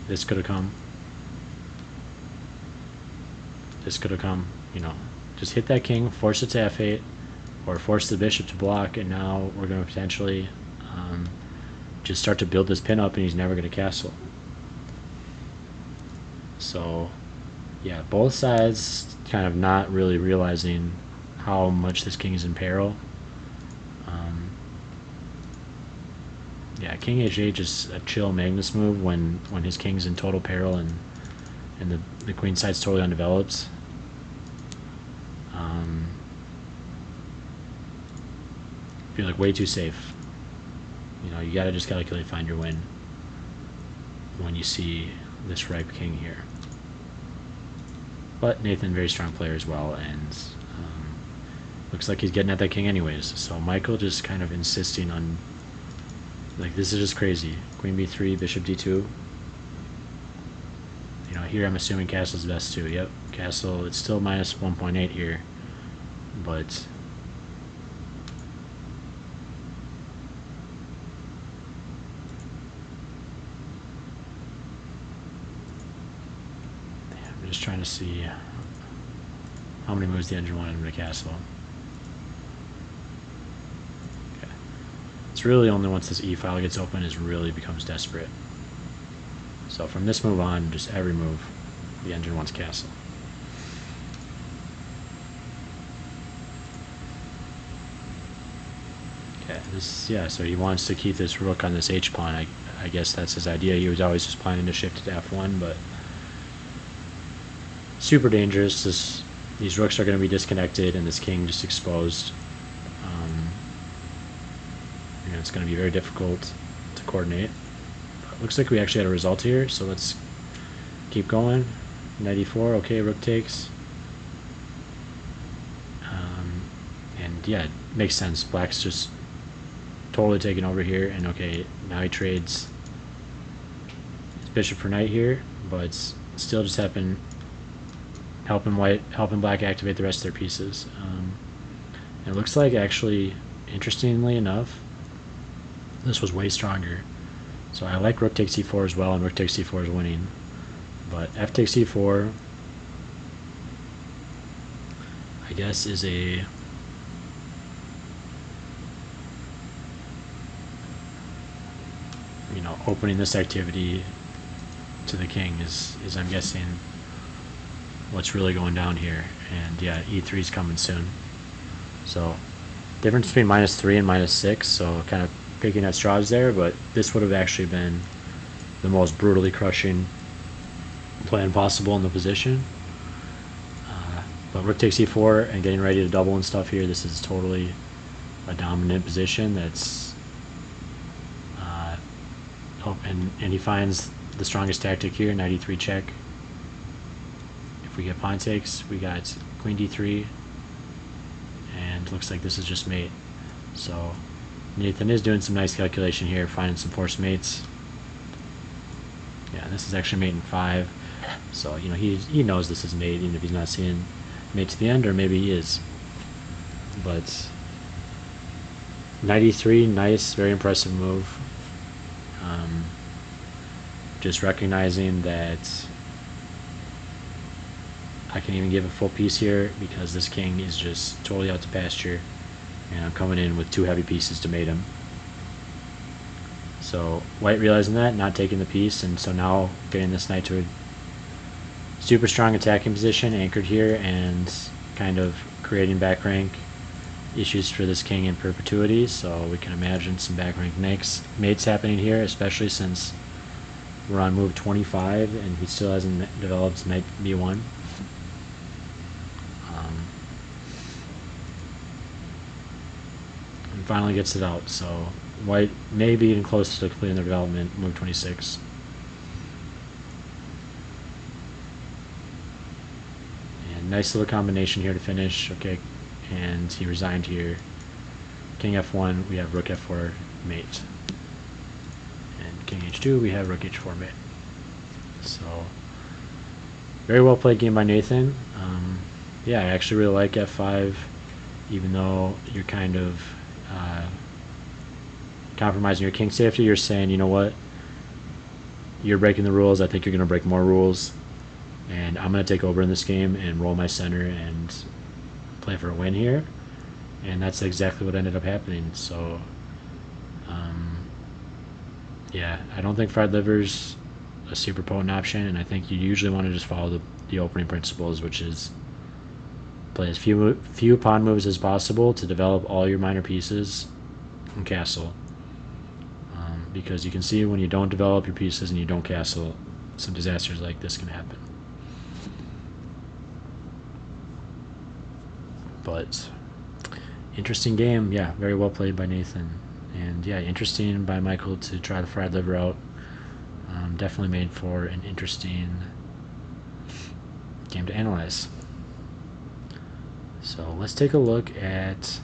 this could have come, this could have come, you know. Just hit that king, force it to f8, or force the bishop to block, and now we're going to potentially just start to build this pin up, and he's never going to castle. So yeah, both sides kind of not really realizing how much this king is in peril. Yeah, king h8 is a chill Magnus move when his king's in total peril and the queen side's totally undeveloped. Feel like way too safe. You know, you gotta just calculate, find your win when you see this ripe king here. But Nathan, very strong player as well, and looks like he's getting at that king anyways. So Michael just kind of insisting on, like, this is just crazy. Queen b3, bishop d2. You know, here I'm assuming castle's best too. Yep, castle. It's still minus 1.8 here, but I'm just trying to see how many moves the engine wanted him to castle. Okay. It's really only once this E file gets open is really becomes desperate. So from this move on, just every move, the engine wants castle. Okay, this, yeah, so he wants to keep this rook on this H pawn. I guess that's his idea. He was always just planning to shift it to F1, but super dangerous. These rooks are going to be disconnected and this king just exposed. You know, it's going to be very difficult to coordinate. But looks like we actually had a result here, so let's keep going. Knight e4, okay, rook takes. And yeah, it makes sense. Black's just totally taking over here, and okay, now he trades his bishop for knight here, but it's still just helping black activate the rest of their pieces. It looks like, actually, interestingly enough, this was way stronger. So I like rook takes c4 as well, and rook takes c4 is winning. But f takes c4, I guess, is a opening this activity to the king is I'm guessing what's really going down here. And yeah, e3 is coming soon. So difference between -3 and -6, so kind of picking at straws there, but this would have actually been the most brutally crushing plan possible in the position. But rook takes e4 and getting ready to double and stuff here, this is totally a dominant position. That's and he finds the strongest tactic here, knight e3 check. If we get pawn takes, we got queen d3, and looks like this is just mate. So Nathan is doing some nice calculation here, finding some forced mates. Yeah, this is actually mate in 5, so he knows this is mate, even if he's not seeing mate to the end, or maybe he is. But knight e3, nice, very impressive move. Just recognizing that I can even give a full piece here because this king is just totally out to pasture, and I'm coming in with 2 heavy pieces to mate him. So white realizing that, not taking the piece, and so now getting this knight to a super strong attacking position, anchored here, and kind of creating back rank issues for this king in perpetuity. So we can imagine some back rank mates happening here, especially since we're on move 25 and he still hasn't developed knight b1. And finally gets it out, so white may be even close to completing their development, move 26. And nice little combination here to finish. Okay, and he resigned here. King f1, we have rook f4 mate. And king h2, we have rook h4 mate. So very well played game by Nathan. Yeah, I actually really like f5, even though you're kind of compromising your king safety. You're saying, you know what, you're breaking the rules, I think you're going to break more rules, and I'm going to take over in this game and roll my center and play for a win here. And that's exactly what ended up happening. So yeah, I don't think fried liver's a super potent option, and I think you usually want to just follow the opening principles, which is play as few pawn moves as possible to develop all your minor pieces and castle. Because you can see when you don't develop your pieces and you don't castle, some disasters like this can happen. But interesting game. Yeah, very well played by Nathan. And yeah, interesting by Michael to try the fried liver out. Definitely made for an interesting game to analyze. So let's take a look at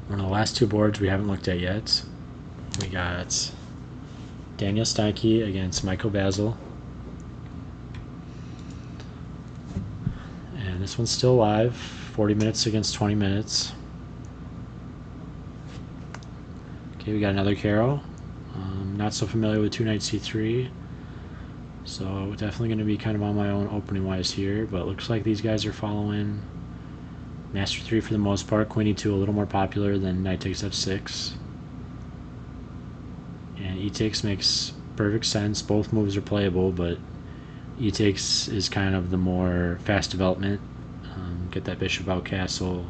one of the last 2 boards we haven't looked at yet. We got Daniel Steinke against Michael Basil. And this one's still live, 40 minutes against 20 minutes. Okay, we got another Caro. Not so familiar with 2 knight c3, so definitely going to be kind of on my own opening wise here, but looks like these guys are following master 3 for the most part. Queen e2 a little more popular than knight takes f6, and e takes makes perfect sense. Both moves are playable, but e takes is kind of the more fast development. Get that bishop out castle,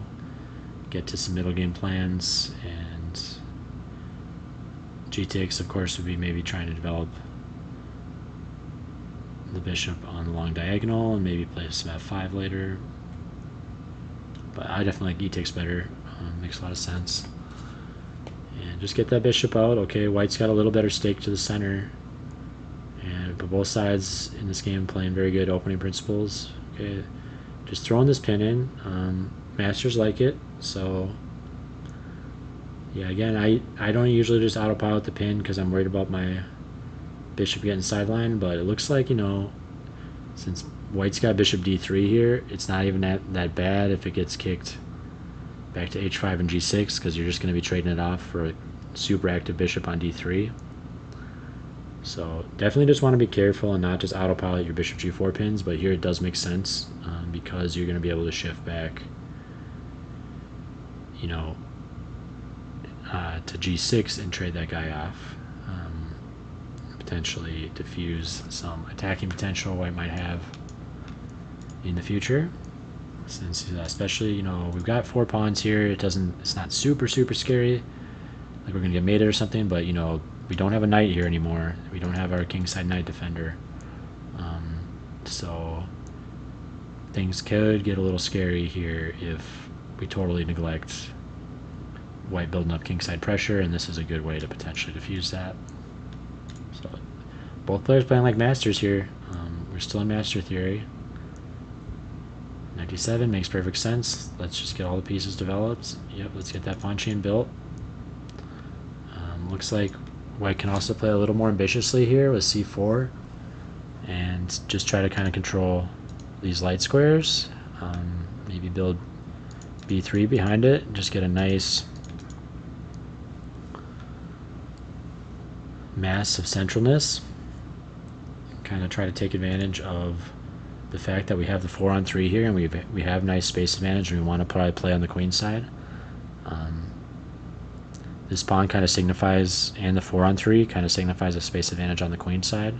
get to some middle game plans, and g takes, of course, would be maybe trying to develop the bishop on the long diagonal and maybe play some f5 later. But I definitely like e takes better. Makes a lot of sense. And just get that bishop out. Okay, white's got a little better stake to the center, but both sides in this game playing very good opening principles. Okay, just throwing this pin in. Masters like it, so yeah, again, I don't usually just autopilot the pin because I'm worried about my bishop getting sidelined, but it looks like, you know, since white's got bishop d3 here, it's not even that bad if it gets kicked back to h5 and g6, because you're just going to be trading it off for a super active bishop on d3. So definitely just want to be careful and not just autopilot your bishop g4 pins, but here it does make sense because you're going to be able to shift back, you know, to g6 and trade that guy off. Potentially diffuse some attacking potential white might have in the future, since especially, you know, we've got 4 pawns here. It's not super scary like we're gonna get mated or something, but you know, we don't have a knight here anymore. We don't have our kingside knight defender, so things could get a little scary here if we totally neglect white building up kingside pressure, and this is a good way to potentially diffuse that. So both players playing like masters here. We're still in master theory. 97 makes perfect sense. Let's just get all the pieces developed. Yep, let's get that pawn chain built. Looks like white can also play a little more ambitiously here with c4 and just try to kind of control these light squares. Maybe build b3 behind it and just get a nice mass of centralness. Kind of try to take advantage of the fact that we have the 4-on-3 here, and we have nice space advantage, and we want to probably play on the queen side. This pawn kind of signifies, and the 4-on-3 kind of signifies a space advantage on the queen side,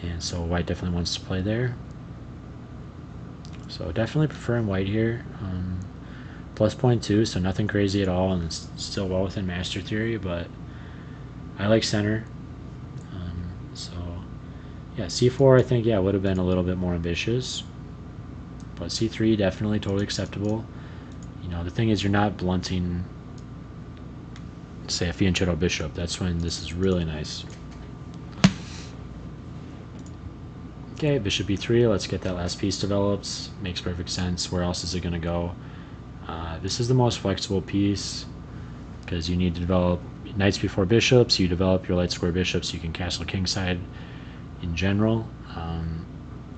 and so white definitely wants to play there. So definitely preferring white here. Plus 0.2, so nothing crazy at all, and it's still well within master theory, but I like center. So yeah, c4 I think, yeah, would have been a little bit more ambitious, but c3 definitely totally acceptable. You know, the thing is, you're not blunting, say, a fianchetto bishop. That's when this is really nice. Okay, bishop b3, let's get that last piece developed. Makes perfect sense. Where else is it going to go? This is the most flexible piece because you need to develop knights before bishops. You develop your light square bishops, you can castle kingside in general.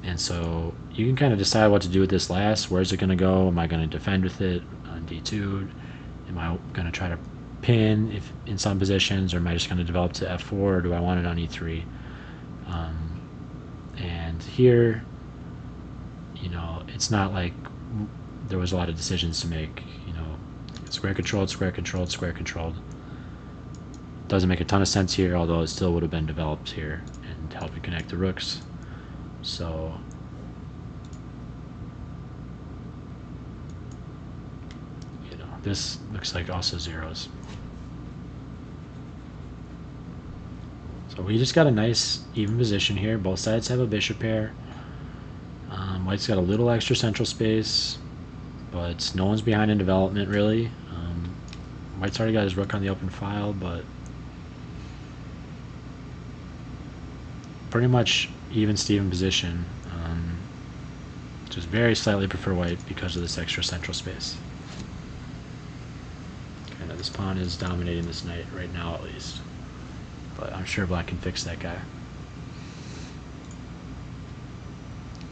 And so you can kind of decide what to do with this last. Where's it going to go? Am I going to defend with it on d2? Am I going to try to pin if in some positions, or am I just going to develop to f4, or do I want it on e3? And here, you know, it's not like there was a lot of decisions to make. You know, square controlled, square controlled, square controlled. Doesn't make a ton of sense here, although it still would have been developed here and helping connect the rooks. So you know, this looks like also zeros. So we just got a nice even position here. Both sides have a bishop pair. White's got a little extra central space, but no one's behind in development really. White's already got his rook on the open file, but pretty much even Steven position. Just very slightly prefer white because of this extra central space. Kind of this pawn is dominating this knight right now at least, but I'm sure black can fix that guy.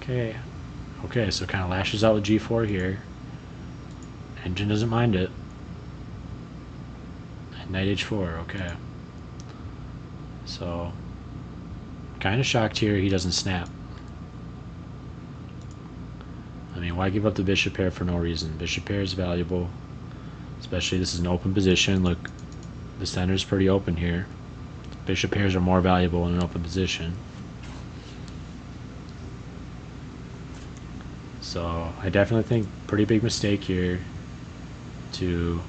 Okay, so kind of lashes out with g4 here. Engine doesn't mind it. And knight h4, okay. So kind of shocked here he doesn't snap. I mean, why give up the bishop pair for no reason? Bishop pair is valuable, especially this is an open position. Look, the center is pretty open here. Bishop pairs are more valuable in an open position. So I definitely think pretty big mistake here to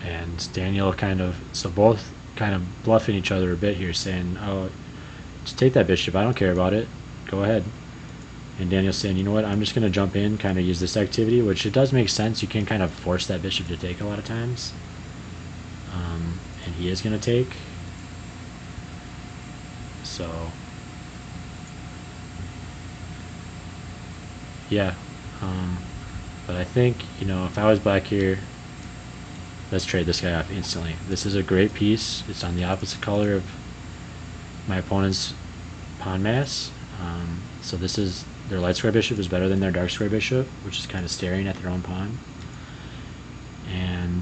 and Daniel kind of, so both kind of bluffing each other a bit here, saying, oh, just take that bishop, I don't care about it, go ahead. And Daniel's saying, you know what, I'm just going to jump in, kind of use this activity, which it does make sense. You can kind of force that bishop to take a lot of times. And he is going to take. So yeah, but I think, you know, if I was black here, let's trade this guy off instantly. This is a great piece. It's on the opposite color of my opponent's pawn mass. So this is, their light square bishop is better than their dark square bishop, which is kind of staring at their own pawn. And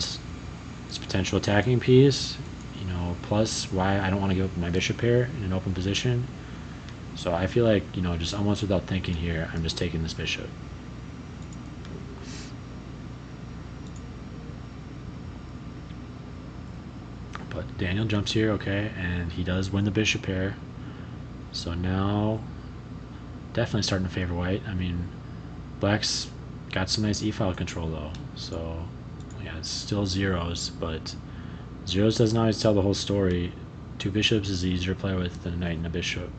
this potential attacking piece, you know, plus why I don't want to give up my bishop here in an open position. So I feel like, you know, just almost without thinking here, I'm just taking this bishop. But Daniel jumps here, okay, and he does win the bishop pair. So now, definitely starting to favor white. I mean, black's got some nice e-file control though. So yeah, it's still zeros, but zeros doesn't always tell the whole story. Two bishops is easier to play with than a knight and a bishop.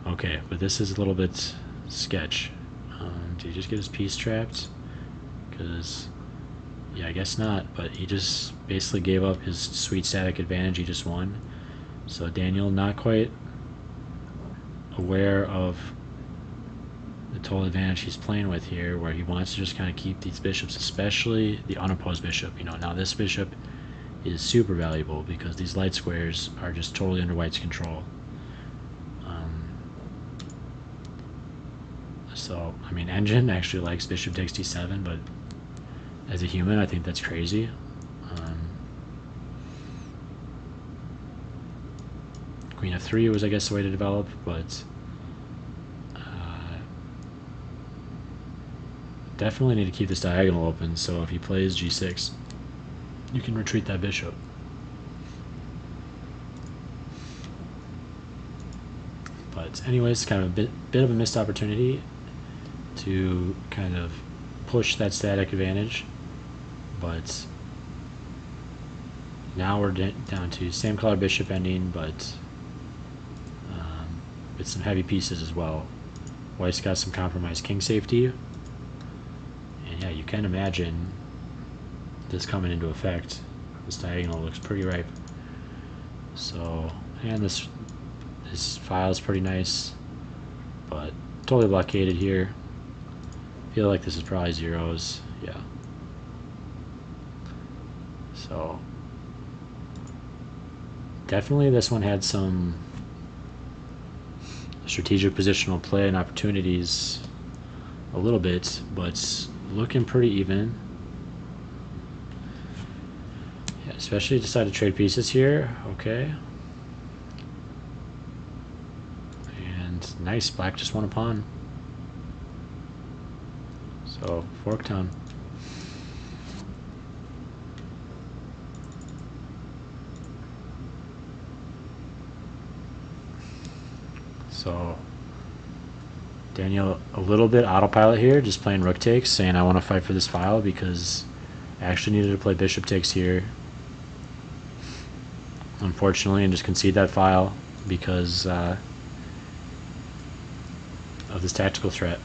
Okay, but this is a little bit sketch. Did he just get his piece trapped? Because, yeah, I guess not, but he just basically gave up his sweet static advantage he just won. So Daniel not quite aware of the total advantage he's playing with here, where he wants to just kind of keep these bishops, especially the unopposed bishop. You know, now this bishop is super valuable because these light squares are just totally under white's control. So, I mean, Engine actually likes bishop takes d7, but as a human, I think that's crazy. Queen f3 was, I guess, the way to develop, but definitely need to keep this diagonal open, so if he plays g6, you can retreat that bishop. But anyways, kind of a bit of a missed opportunity to kind of push that static advantage, but now we're down to same color bishop ending, but with some heavy pieces as well. White's got some compromised king safety, and yeah, you can imagine this coming into effect. This diagonal looks pretty ripe. So, and this file is pretty nice, but totally blockaded here. Feel like this is probably zeros, yeah. So definitely this one had some strategic positional play and opportunities a little bit, but looking pretty even. Yeah, especially decide to trade pieces here, okay. And nice, black just won a pawn. So, Forktown. So, Daniel a little bit autopilot here, just playing rook takes, saying I want to fight for this file because I actually needed to play bishop takes here, unfortunately, and just concede that file because of this tactical threat.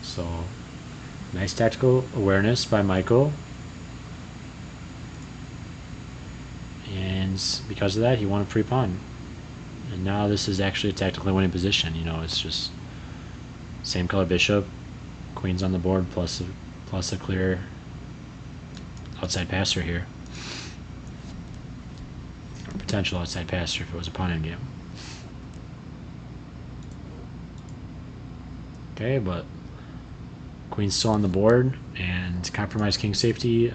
So, nice tactical awareness by Michael. And because of that, he won a free pawn. And now this is actually a tactically winning position. You know, it's just same color bishop, queen's on the board, plus a clear outside passer here. Or potential outside passer if it was a pawn endgame. Okay, but queen's still on the board, and compromised king safety.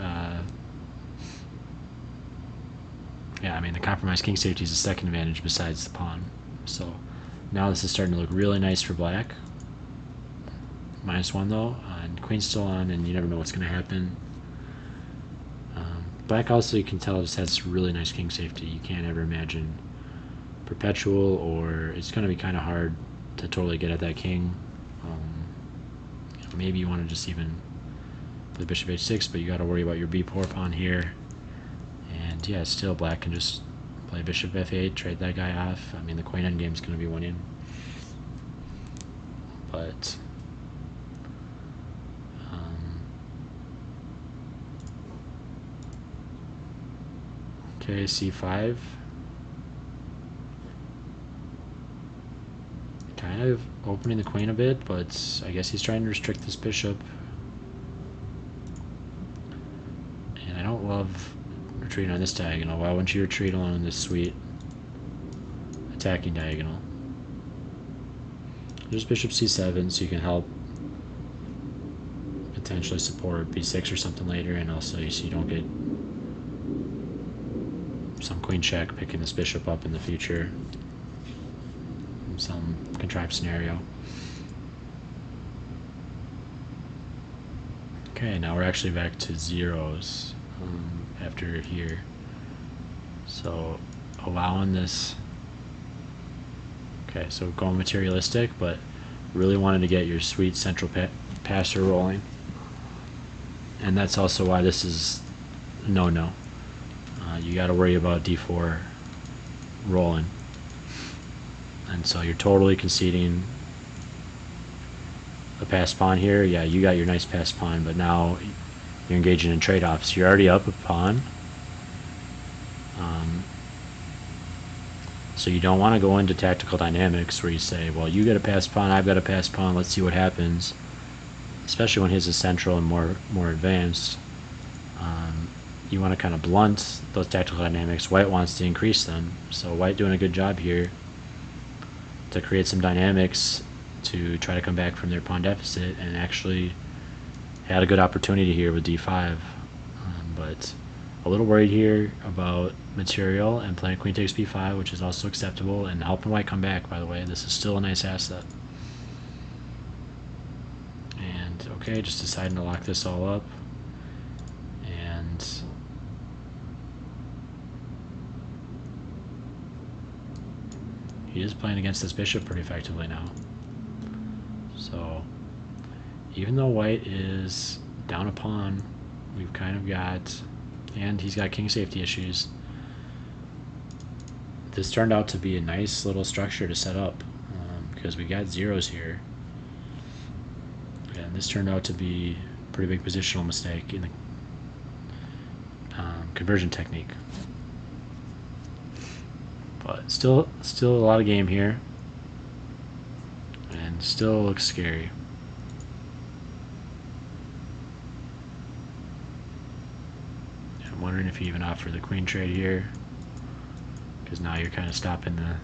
Yeah, I mean, the compromised king safety is the second advantage besides the pawn. So now this is starting to look really nice for black. -1 though, and queen's still on, and you never know what's going to happen. Black also, you can tell, just has really nice king safety. You can't ever imagine perpetual, or it's going to be kind of hard to totally get at that king. Maybe you want to just even play bishop h6, but you got to worry about your b4 pawn here. And yeah, still black can just play bishop f8, trade that guy off. I mean, the queen endgame is going to be winning. But Okay, c5. Kind of opening the queen a bit, but I guess he's trying to restrict this bishop. And I don't love retreating on this diagonal. Why wouldn't you retreat along this sweet attacking diagonal? There's bishop c7, so you can help potentially support b6 or something later, and also so you don't get some queen check picking this bishop up in the future in some contrived scenario. Okay, now we're actually back to zeros after here. So allowing this. Okay, so going materialistic, but really wanted to get your sweet central passer rolling. And that's also why this is no-no. You got to worry about d4 rolling. And so you're totally conceding a passed pawn here. Yeah, you got your nice passed pawn, but now you're engaging in trade-offs. You're already up a pawn. So you don't want to go into tactical dynamics where you say, well, you get a passed pawn, I've got a passed pawn, let's see what happens. Especially when his is central and more advanced. You want to kind of blunt those tactical dynamics. White wants to increase them. So White doing a good job here to create some dynamics to try to come back from their pawn deficit, and actually had a good opportunity here with d5. But a little worried here about material and playing queen takes b5, which is also acceptable, and helping White come back, by the way. This is still a nice asset. And okay, just deciding to lock this all up. And he is playing against this bishop pretty effectively now. So even though White is down a pawn, we've kind of got, and he's got king safety issues. This turned out to be a nice little structure to set up because we got zeros here. And this turned out to be a pretty big positional mistake in the conversion technique. But still a lot of game here, and still looks scary. I'm wondering if you even offer the queen trade here, because now you're kind of stopping the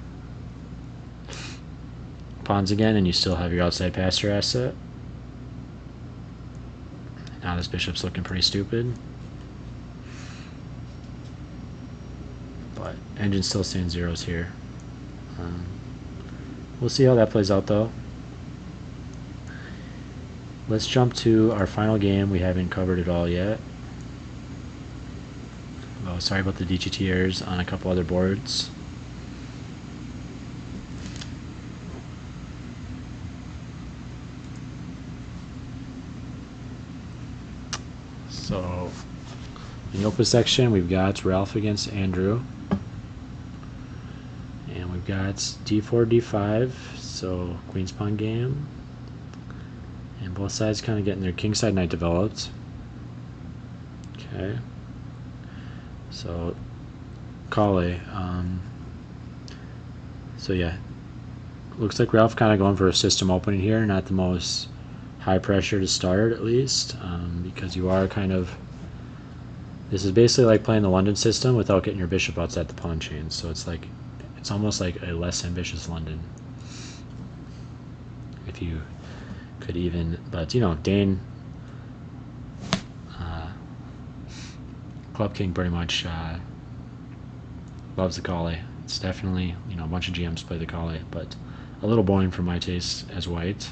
pawns again, and you still have your outside passer asset. Now this bishop's looking pretty stupid. But engine's still saying zeros here. We'll see how that plays out though. Let's jump to our final game. We haven't covered it all yet. Oh, sorry about the DGT errors on a couple other boards. So in the open section, we've got Ralph against Andrew. And we've got d4, d5, so queen's pawn game. And both sides kind of getting their kingside knight developed. Okay. So, Kale. So yeah, looks like Ralph kind of going for a system opening here, not the most high pressure to start at least, because you are kind of, this is basically like playing the London system without getting your bishop outside the pawn chain. So it's like, it's almost like a less ambitious London, if you could even, but you know, Dane, Club King pretty much loves the Kale. It's definitely, you know, a bunch of GMs play the Kale, but a little boring for my taste as White.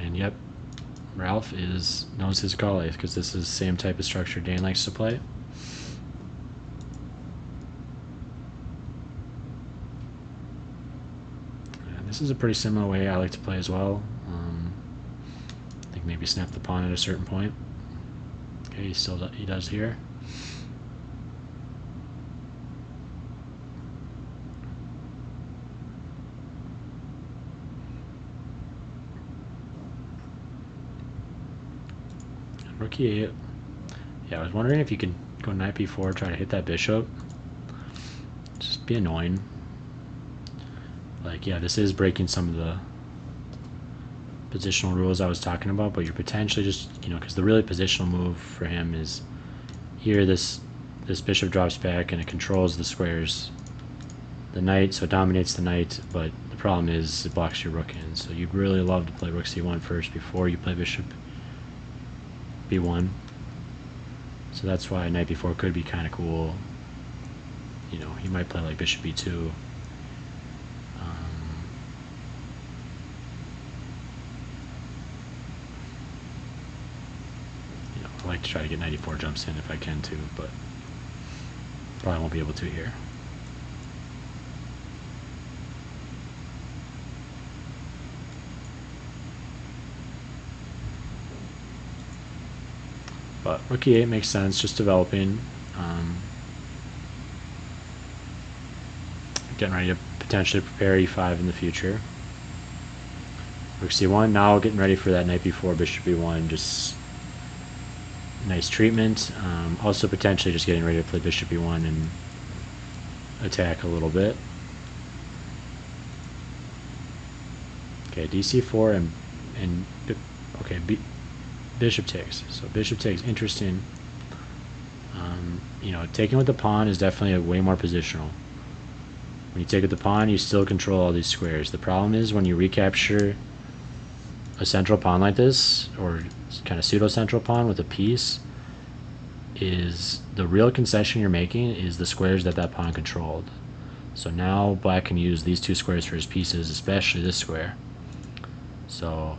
And yep, Ralph knows his Kale, because this is the same type of structure Dane likes to play. And this is a pretty similar way I like to play as well. I think maybe snap the pawn at a certain point. Okay, he does here. Rook e8. Yeah, I was wondering if you could go knight b4, try to hit that bishop. Just be annoying. Like, yeah, this is breaking some of the positional rules I was talking about, but you're potentially just, you know, because the really positional move for him is here, this bishop drops back and it controls the squares. The knight, so it dominates the knight, but the problem is it blocks your rook in. So you'd really love to play rook c1 first before you play bishop b1. So that's why knight b4 could be kind of cool. You know, he might play like bishop b2. I like to try to get 94 jumps in if I can too, but probably won't be able to here. But rook e8 makes sense, just developing. Getting ready to potentially prepare e5 in the future. Rook c1, now getting ready for that knight b4, bishop b1, just nice treatment. Also potentially just getting ready to play bishop b1 and attack a little bit. Okay, dc4 and okay, bishop takes. So bishop takes, interesting. You know, taking with the pawn is definitely way more positional. When you take with the pawn, you still control all these squares. The problem is when you recapture a central pawn like this, or kind of pseudo-central pawn with a piece, is the real concession you're making is the squares that pawn controlled. So now black can use these two squares for his pieces, especially this square. So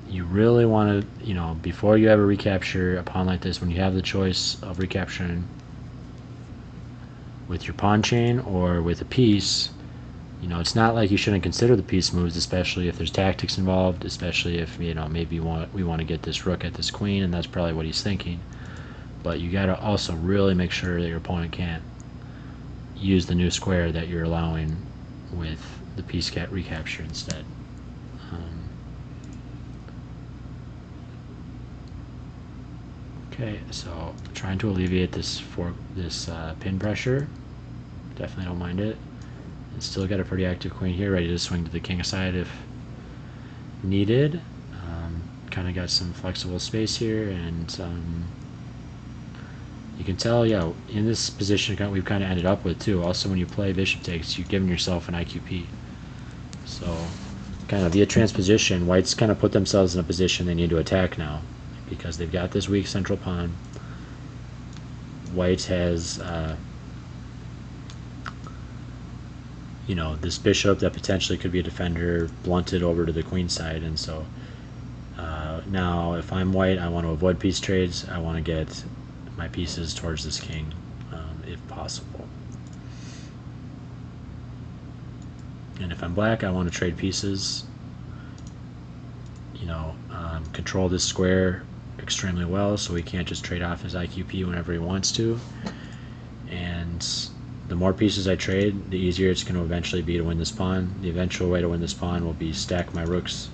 you really want to, you know, before you ever recapture a pawn like this, when you have the choice of recapturing with your pawn chain or with a piece, you know, it's not like you shouldn't consider the piece moves, especially if there's tactics involved, especially if, you know, maybe we want to get this rook at this queen, and that's probably what he's thinking. But you got to also really make sure that your opponent can't use the new square that you're allowing with the piece recapture instead. Okay, so trying to alleviate this pin pressure. Definitely don't mind it. And still got a pretty active queen here, ready to swing to the king side if needed. Kind of got some flexible space here, and you can tell, yeah, in this position we've kind of ended up with too. Also, when you play bishop takes, you've given yourself an IQP. So, kind of via transposition, white's kind of put themselves in a position they need to attack now, because they've got this weak central pawn. White has, you know, this bishop that potentially could be a defender blunted over to the queen side, and so now if I'm white, I want to avoid piece trades. I want to get my pieces towards this king, if possible. And if I'm black, I want to trade pieces, you know, control this square extremely well so he can't just trade off his IQP whenever he wants to. And the more pieces I trade, the easier it's going to eventually be to win this pawn. The eventual way to win this pawn will be stack my rooks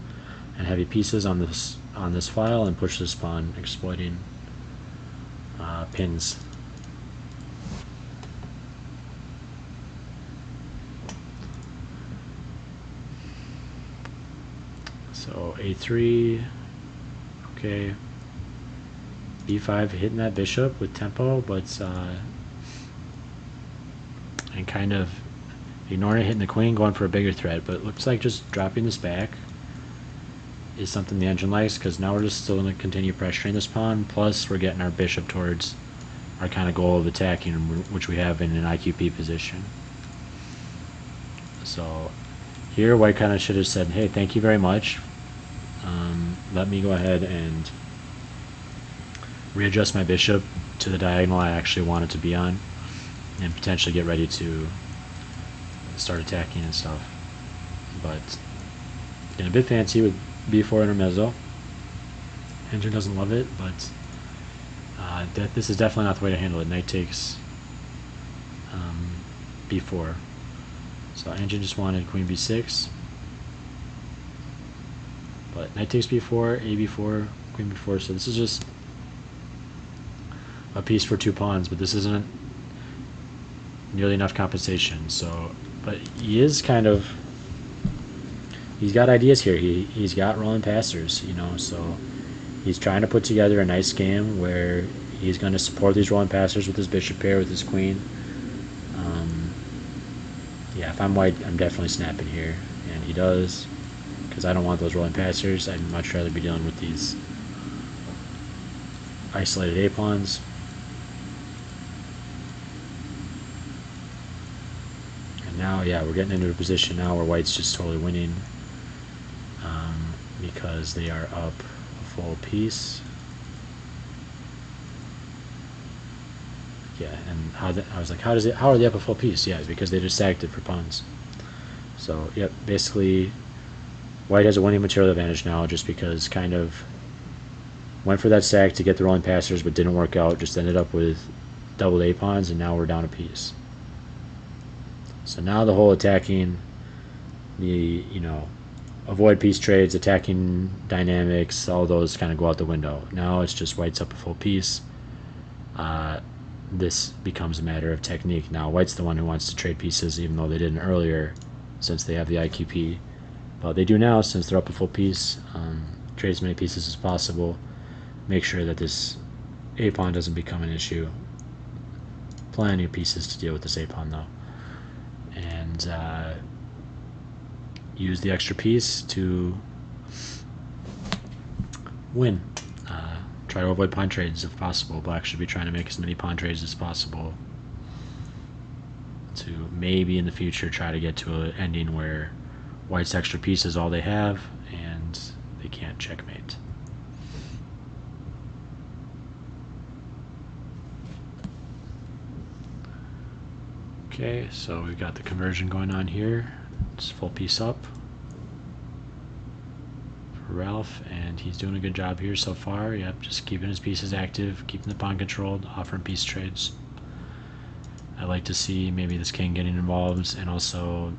and heavy pieces on this file and push this pawn, exploiting pins. So a3, okay, b5 hitting that bishop with tempo, but and kind of ignoring it, hitting the queen, going for a bigger threat. But it looks like just dropping this back is something the engine likes, because now we're just still going to continue pressuring this pawn, plus we're getting our bishop towards our kind of goal of attacking, which we have in an IQP position. So here white kind of should have said, hey, thank you very much, let me go ahead and readjust my bishop to the diagonal I actually want it to be on, and potentially get ready to start attacking and stuff. But getting a bit fancy with b4 intermezzo. Engine doesn't love it, but this is definitely not the way to handle it. Knight takes b4. So engine just wanted queen b6, but knight takes b4, a b4, queen b4. So this is just a piece for 2 pawns, but this isn't nearly enough compensation. So, but he is kind of, he's got ideas here. He's got rolling passers, you know, so he's trying to put together a nice game where he's going to support these rolling passers with his bishop pair, with his queen. Yeah, if I'm white, I'm definitely snapping here, and he does, because I don't want those rolling passers. I'd much rather be dealing with these isolated A-pawns. And now, yeah, we're getting into a position now where white's just totally winning, because they are up a full piece. Yeah, and I was like, how are they up a full piece? Yeah, because they just sagged it for pawns. So, yep, basically, white has a winning material advantage now, just because kind of went for that sag to get the rolling passers, but didn't work out. Just ended up with doubled A pawns, and now we're down a piece. So now the whole attacking, the avoid piece trades, attacking dynamics, all those kind of go out the window. Now it's just white's up a full piece. This becomes a matter of technique. Now white's the one who wants to trade pieces, even though they didn't earlier, since they have the IQP. But they do now, since they're up a full piece. Trade as many pieces as possible. Make sure that this A-pawn doesn't become an issue. Plenty of pieces to deal with this A-pawn, though. And use the extra piece to win. Try to avoid pawn trades if possible. Black should be trying to make as many pawn trades as possible to maybe in the future try to get to an ending where white's extra piece is all they have and they can't checkmate. Okay, so we've got the conversion going on here. It's full piece up for Ralph, and he's doing a good job here so far. Yep, just keeping his pieces active, keeping the pawn controlled, offering piece trades. I'd like to see maybe this king getting involved and also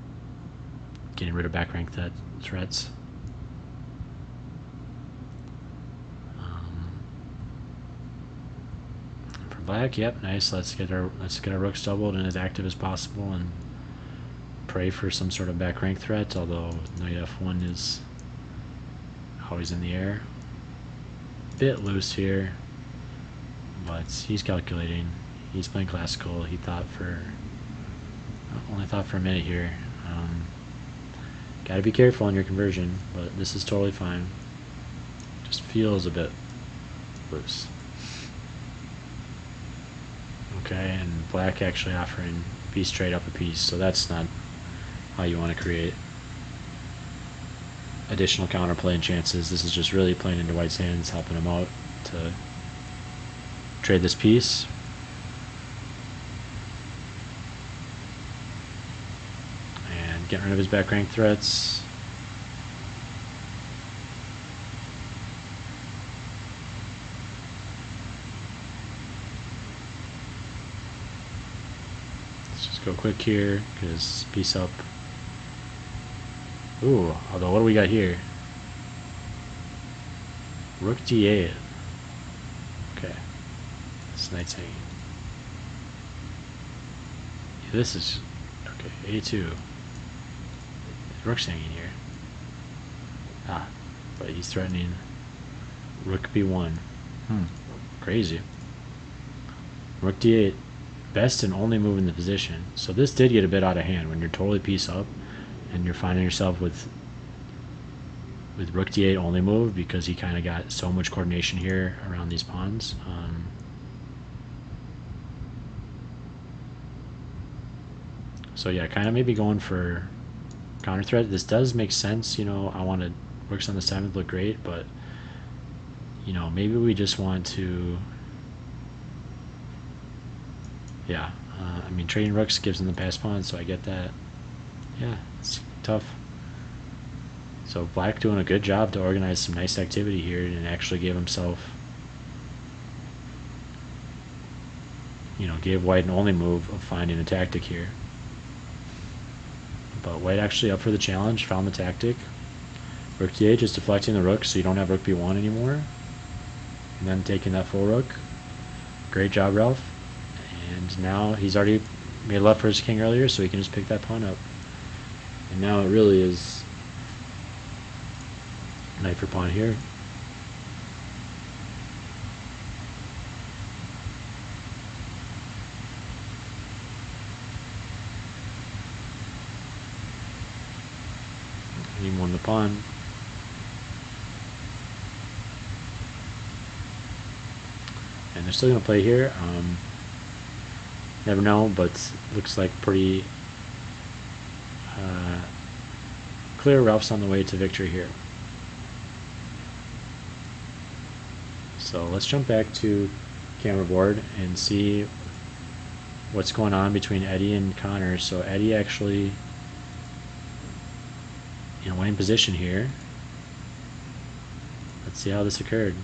getting rid of back rank threats. For black, yep, nice. Let's get our rooks doubled and as active as possible, and pray for some sort of back rank threat. Although knight f1 is always in the air. Bit loose here, but he's calculating. He's playing classical. He only thought for a minute here. Got to be careful on your conversion, but this is totally fine. Just feels a bit loose. Okay, and black actually offering piece trade up a piece, so that's not how you want to create additional counterplay and chances. This is just really playing into white's hands, helping him out to trade this piece. And getting rid of his back rank threats. Let's just go quick here, because piece up. Ooh, although what do we got here? Rook d8. Okay. This knight's hanging. Yeah, this is... Okay, a2. Rook's hanging here. Ah, but he's threatening rook b1. Crazy. Rook d8. Best and only move in the position. So this did get a bit out of hand when you're totally piece up. And you're finding yourself with rook d8 only move, because he kind of got so much coordination here around these pawns. So yeah, kind of maybe going for counter threat. This does make sense, I wanted rooks on the 7th look great, but maybe we just want to, yeah. I mean, trading rooks gives him the pass pawn, so I get that. Yeah, it's tough. So black doing a good job to organize some nice activity here and actually gave himself, gave white an only move of finding a tactic here. But white actually up for the challenge, found the tactic. Rook d8 just deflecting the rook so you don't have rook b1 anymore. And then taking that full rook. Great job, Ralph. And now he's already made a left for his king earlier, so he can just pick that pawn up. And now it really is knight for pawn here. He won the pawn. And they're still going to play here. Never know, but looks like pretty clear. Ralph's on the way to victory here. So let's jump back to camera board and see what's going on between Eddie and Connor. So Eddie actually in a winning position here. Let's see how this occurred.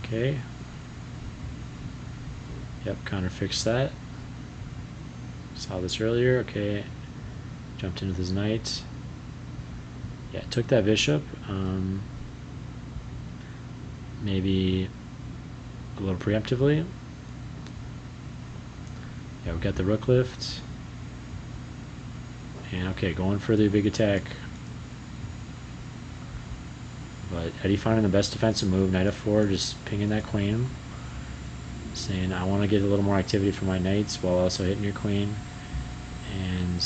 Okay. Yep, Connor fixed that. Saw this earlier. Okay. Jumped in with his knight. Yeah, took that bishop. Maybe a little preemptively. Yeah, we got the rook lift. And okay, going for the big attack. But Eddie finding the best defensive move, knight f4, just pinging that queen. Saying, I want to get a little more activity for my knights while also hitting your queen. And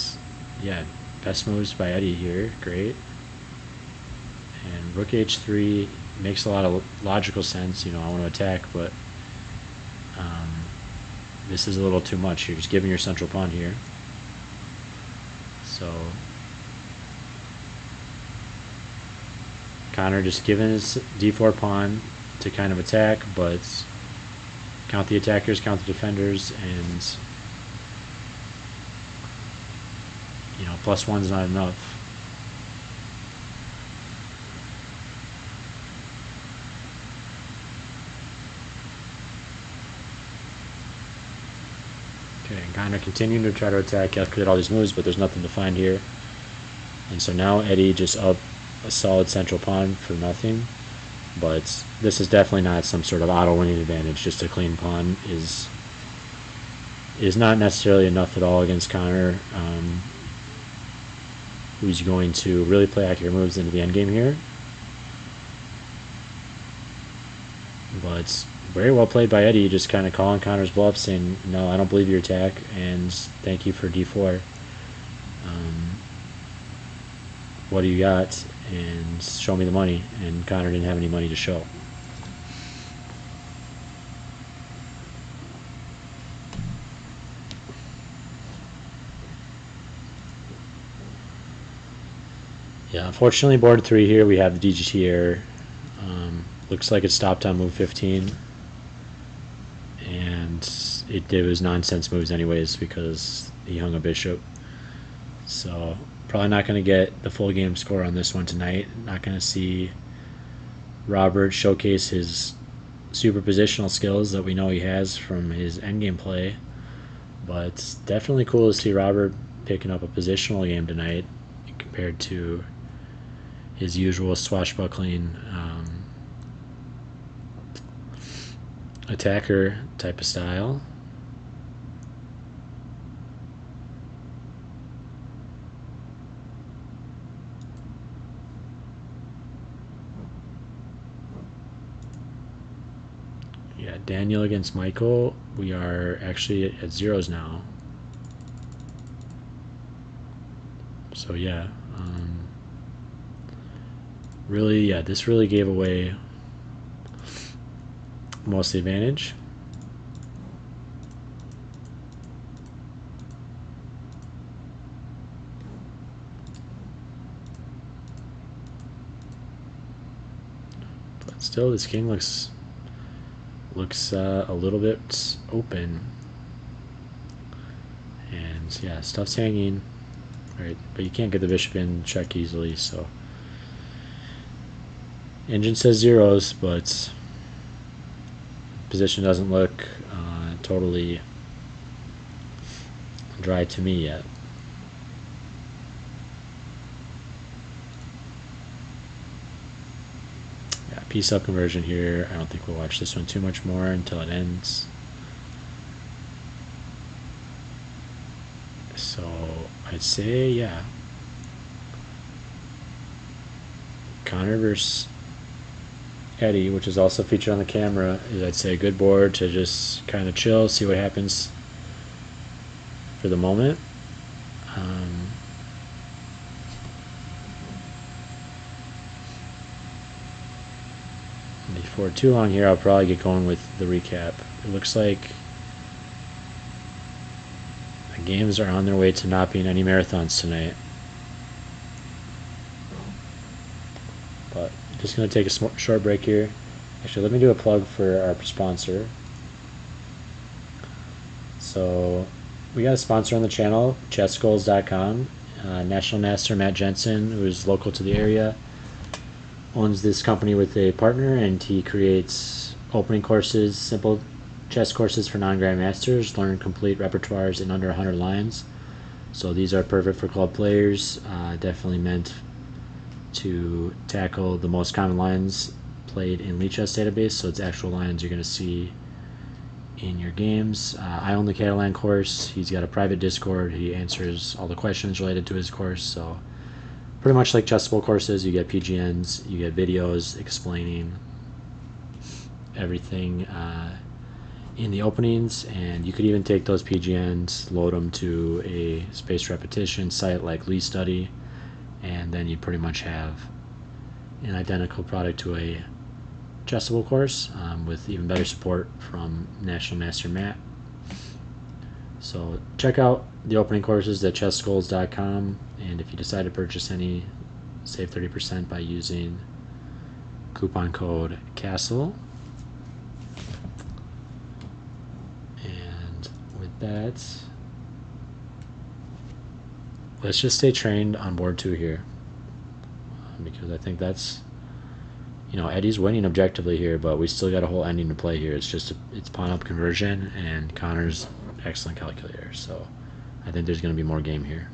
yeah, best moves by Eddie here, great. And rook h3 makes a lot of logical sense, you know, I want to attack, but this is a little too much. You're just giving your central pawn here. So Connor just giving his d4 pawn to kind of attack, but count the attackers, count the defenders, and you know, +1's not enough. Okay, and Connor continuing to try to attack, calculate all these moves, but there's nothing to find here. And so now Eddie just up a solid central pawn for nothing. But this is definitely not some sort of auto winning advantage. Just a clean pawn is not necessarily enough at all against Connor, who's going to really play accurate moves into the endgame here. But very well played by Eddie, just kind of calling Connor's bluff, saying, no, I don't believe your attack, and thank you for d4. What do you got? And show me the money. And Connor didn't have any money to show. Yeah, unfortunately, board 3 here, we have the DGT error. Looks like it stopped on move 15. And it was nonsense moves anyways because he hung a bishop. So probably not going to get the full game score on this one tonight. Not going to see Robert showcase his superpositional skills that we know he has from his endgame play. But definitely cool to see Robert picking up a positional game tonight compared to his usual swashbuckling attacker type of style. Yeah, Daniel against Michael. We are actually at zeros now. So yeah, really, yeah, this really gave away most of the advantage. But still, this king looks a little bit open, and yeah, stuff's hanging, right? But you can't get the bishop in check easily, so engine says zeros, but position doesn't look totally dry to me yet. piece up conversion here. I don't think we'll watch this one too much more until it ends. So I'd say, yeah, Connor versus Eddie, which is also featured on the camera, is, I'd say, a good board to just kind of chill, see what happens for the moment. Before too long here, I'll probably get going with the recap. It looks like the games are on their way to not being any marathons tonight. But just going to take a short break here. Actually, let me do a plug for our sponsor. So we got a sponsor on the channel, chessgoals.com. National Master Matt Jensen, who is local to the area, owns this company with a partner, and he creates opening courses, simple chess courses for non-grandmasters, learn complete repertoires in under 100 lines. So these are perfect for club players, definitely meant to tackle the most common lines played in Lichess database, so it's actual lines you're going to see in your games. I own the Catalan course. He's got a private Discord. He answers all the questions related to his course, so pretty much like Chessable courses, you get PGNs, you get videos explaining everything in the openings, and you could even take those PGNs, load them to a spaced repetition site like Lee Study, and then you pretty much have an identical product to a Chessable course with even better support from National Master Matt. So check out the opening courses at chessgoals.com, and if you decide to purchase any, save 30% by using coupon code CASTLE. And with that, let's just stay trained on board 2 here, because I think that's, Eddie's winning objectively here, but we still got a whole ending to play here. It's just it's pawn up conversion, and Connor's excellent calculator, so I think there's going to be more game here.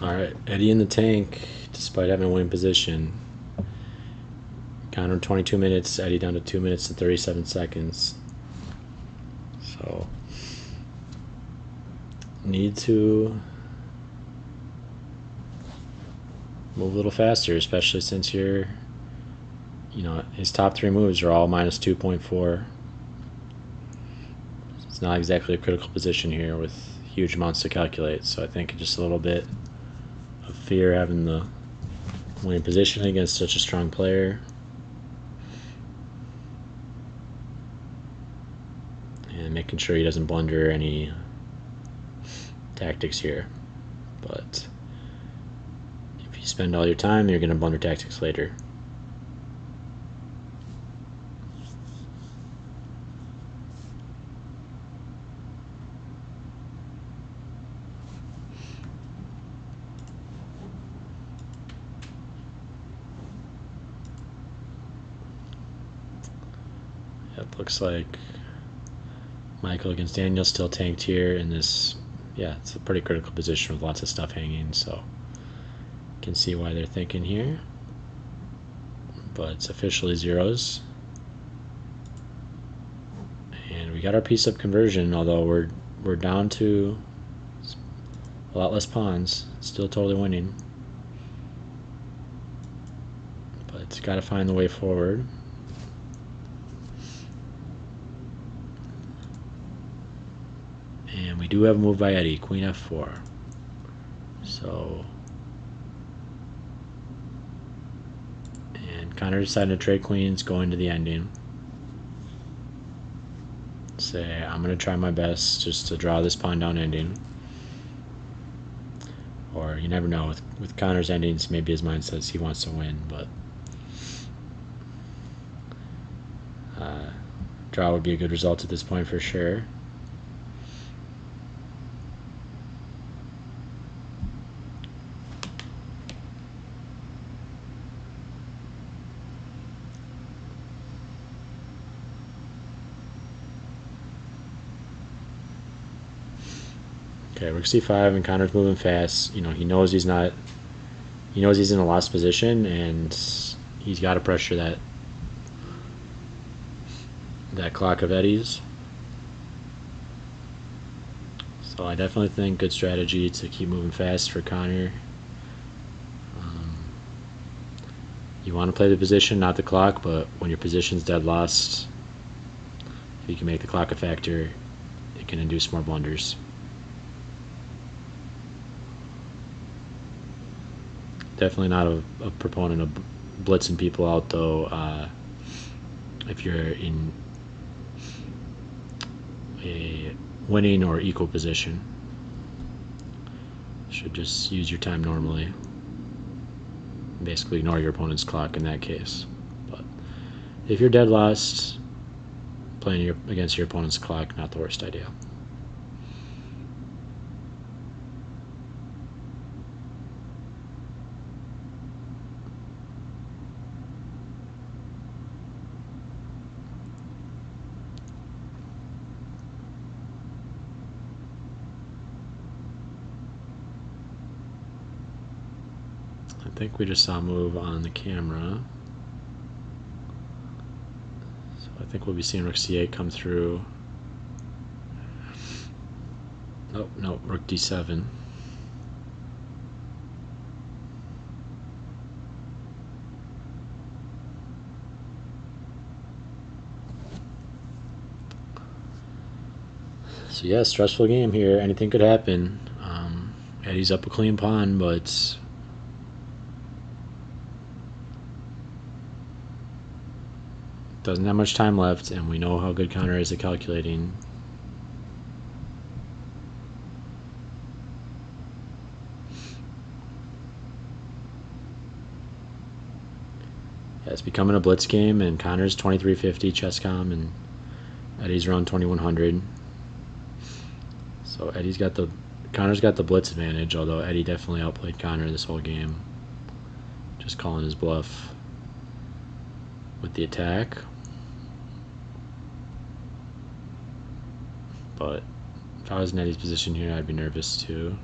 Alright, Eddie in the tank, despite having a win position. Connor 22 minutes, Eddie down to 2 minutes and 37 seconds. So, need to move a little faster, especially since his top 3 moves are all minus 2.4. It's not exactly a critical position here with huge amounts to calculate, so I think just a little bit of fear having the winning position against such a strong player. And making sure he doesn't blunder any tactics here. But if you spend all your time, you're going to blunder tactics later. It looks like Michael against Daniel still tanked here in this. Yeah, it's a pretty critical position with lots of stuff hanging, so you can see why they're thinking here. But it's officially zeros. And we got our piece up conversion, although we're down to a lot less pawns. Still totally winning. But it's got to find the way forward. And we do have a move by Eddie, Queen F4. So, and Connor decided to trade queens, going to the ending. Say, I'm going to try my best just to draw this pawn down ending. Or you never know, with Connor's endings, maybe his mind says he wants to win, but draw would be a good result at this point for sure. Okay, rook c5, and Connor's moving fast. You know, he knows he's not. He knows he's in a lost position, and he's got to pressure that clock of Eddie's. So I definitely think good strategy to keep moving fast for Connor. You want to play the position, not the clock, but when your position's dead lost, if you can make the clock a factor, it can induce more blunders. Definitely not a proponent of blitzing people out, though. If you're in a winning or equal position, you should just use your time normally. Basically ignore your opponent's clock in that case. But if you're dead lost, playing against your opponent's clock, not the worst idea. I think we just saw a move on the camera. So I think we'll be seeing rook c8 come through. Oh, no, rook d7. So yeah, stressful game here. Anything could happen. Eddie's up a clean pawn, but doesn't have much time left, and we know how good Connor is at calculating. Yeah, it's becoming a blitz game, and Connor's 2350 chess.com, and Eddie's around 2100. So Connor's got the blitz advantage, although Eddie definitely outplayed Connor this whole game. Just calling his bluff with the attack. But if I was in Eddie's position here, I'd be nervous too.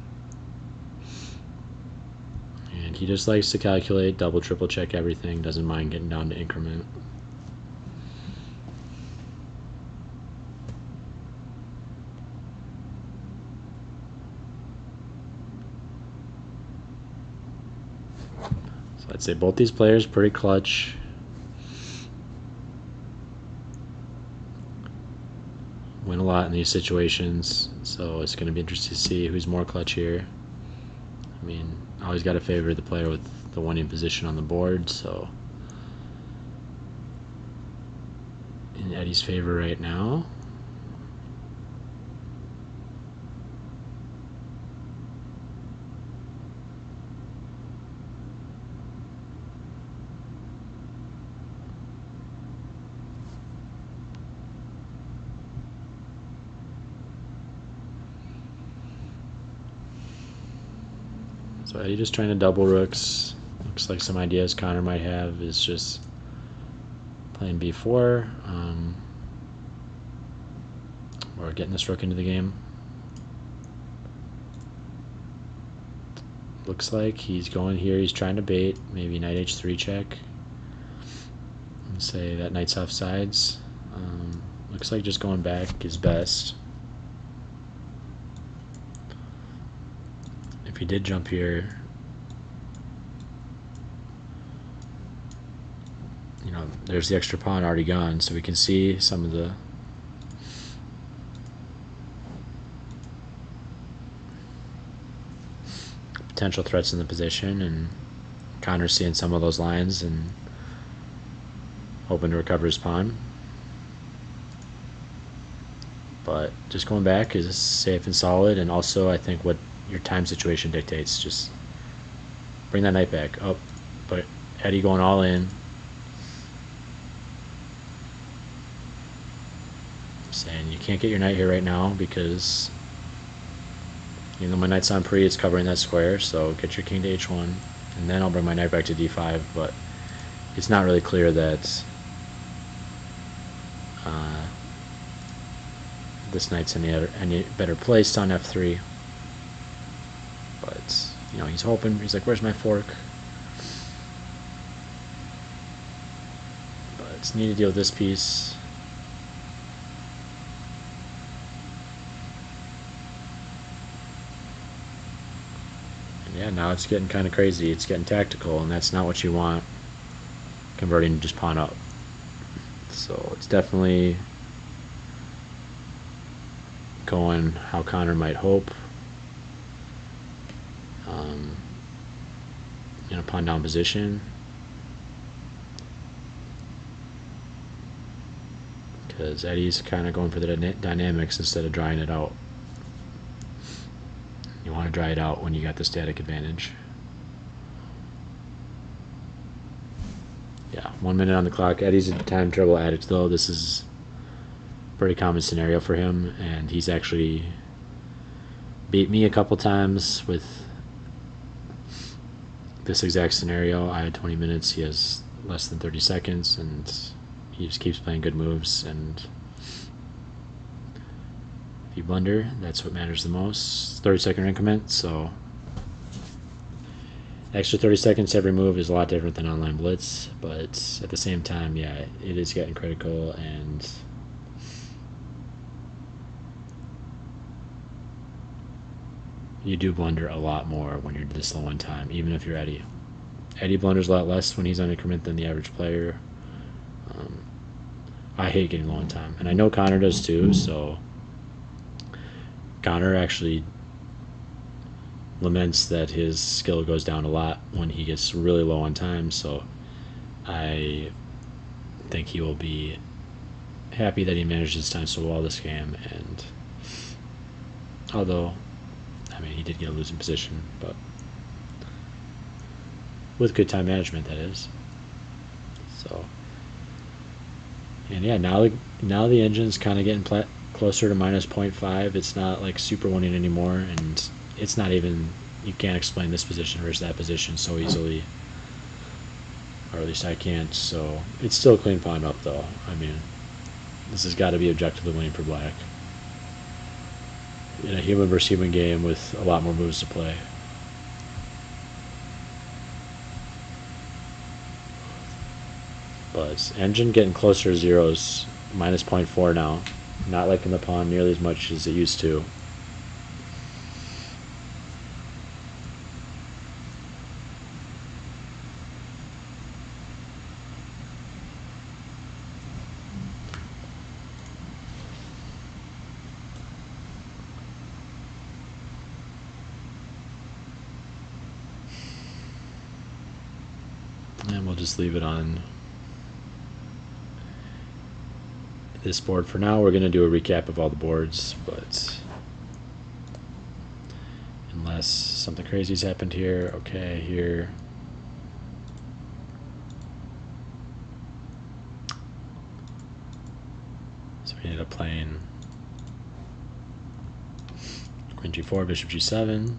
And he just likes to calculate, double, triple check everything, doesn't mind getting down to increment. So I'd say both these players pretty clutch. Win a lot in these situations, so it's going to be interesting to see who's more clutch here. I mean, always got to favor the player with the winning position on the board, so in Eddie's favor right now. So Eddie just trying to double rooks. Looks like some ideas Connor might have is just playing b4 or getting this rook into the game. Looks like he's going here. He's trying to bait. Maybe knight h3 check. And say that knight's off sides. Looks like just going back is best. If he did jump here, you know, there's the extra pawn already gone, so we can see some of the potential threats in the position, and Connor's seeing some of those lines and hoping to recover his pawn. But just going back is safe and solid, and also I think what your time situation dictates, just bring that knight back up. But Eddie going all in, saying you can't get your knight here right now because even though my knight's on pre, it's covering that square, so get your king to h1, and then I'll bring my knight back to d5, but it's not really clear that this knight's any better placed on f3. But, you know, he's hoping, he's like, where's my fork? But it's neat to deal with this piece. And yeah, now it's getting kind of crazy. It's getting tactical, and that's not what you want, converting just pawn up. So it's definitely going how Connor might hope. In a pawn down position, because Eddie's kind of going for the dynamics instead of drying it out. You want to dry it out when you got the static advantage. Yeah, 1 minute on the clock. Eddie's a time trouble addict, though. This is a pretty common scenario for him, and he's actually beat me a couple times with this exact scenario. I had 20 minutes, he has less than 30 seconds, and he just keeps playing good moves. And if you blunder, that's what matters the most. 30-second increment, so extra 30 seconds every move is a lot different than online blitz, but at the same time, yeah, it is getting critical, and you do blunder a lot more when you're this low on time, even if you're Eddie. Eddie blunders a lot less when he's on increment than the average player. I hate getting low on time, and I know Connor does too, so Connor actually laments that his skill goes down a lot when he gets really low on time, so I think he will be happy that he managed his time so well this game. And although, I mean, he did get a losing position, but with good time management, that is. So, and yeah, now the engine's kind of getting closer to minus 0.5. It's not like super winning anymore, and it's not even, you can't explain this position versus that position so easily, or at least I can't. So it's still a clean pawn up, though. I mean, this has got to be objectively winning for black in a human versus human game with a lot more moves to play. But engine getting closer to zeros, minus 0.4 now. Not liking the pawn nearly as much as it used to. we'll just leave it on this board for now. We're going to do a recap of all the boards, but unless something crazy's happened here. Okay, here. So we ended up playing Queen G4, Bishop G7,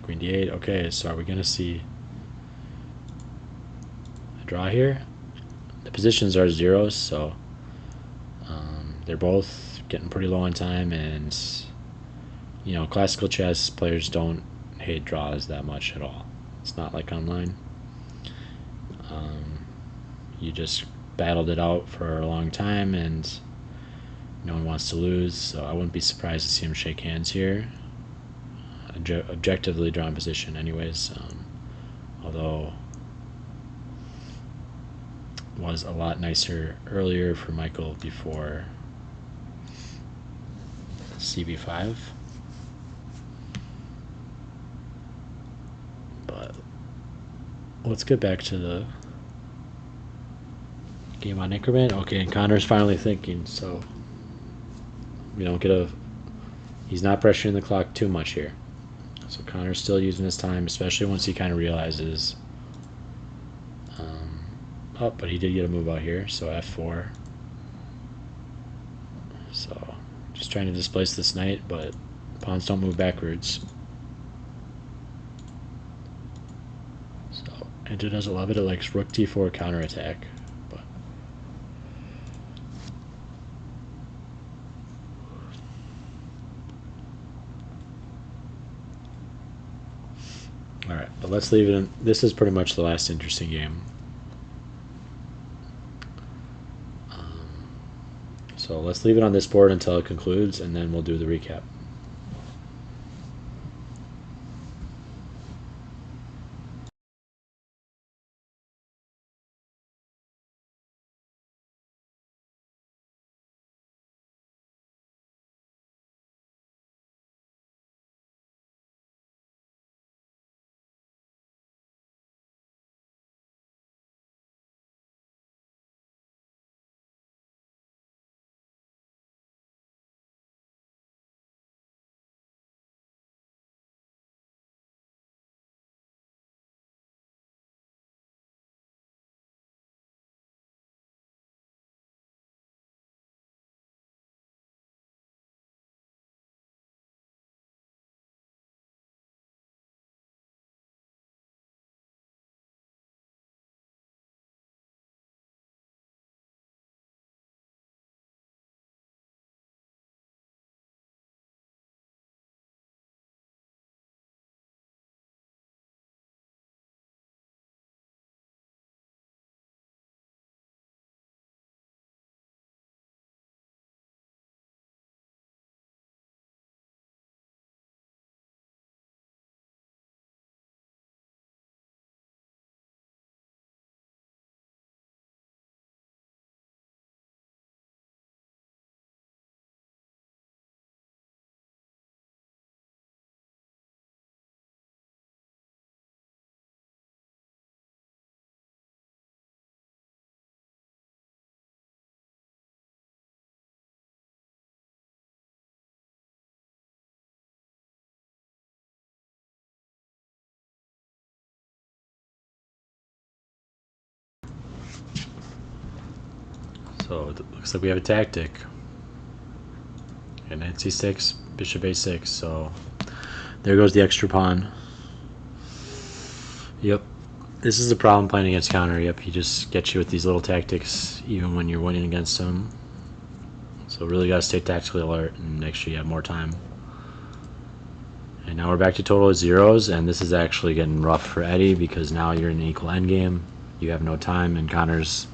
Queen D8. Okay, so are we going to see a draw here? The positions are zeros, so they're both getting pretty low on time, and you know, classical chess players don't hate draws that much at all. It's not like online. You just battled it out for a long time, and no one wants to lose, so I wouldn't be surprised to see him shake hands here. Objectively drawn position anyways, although was a lot nicer earlier for Michael before CB5. But let's get back to the game on increment. Okay, and Connor's finally thinking, so we don't get a... He's not pressuring the clock too much here. So Connor's still using his time, especially once he kind of realizes... oh, but he did get a move out here, so F4. So just trying to displace this knight, but pawns don't move backwards. So Enter doesn't love it. It likes rook d4 counterattack. But all right, but let's leave it in. This is pretty much the last interesting game. So let's leave it on this board until it concludes, and then we'll do the recap. So it looks like we have a tactic. And knight c6, bishop a6. So there goes the extra pawn. Yep. This is the problem playing against counter. Yep, he just gets you with these little tactics even when you're winning against him. So really got to stay tactically alert and make sure you have more time. And now we're back to total zeros, and this is actually getting rough for Eddie because now you're in an equal endgame. You have no time, and Connor's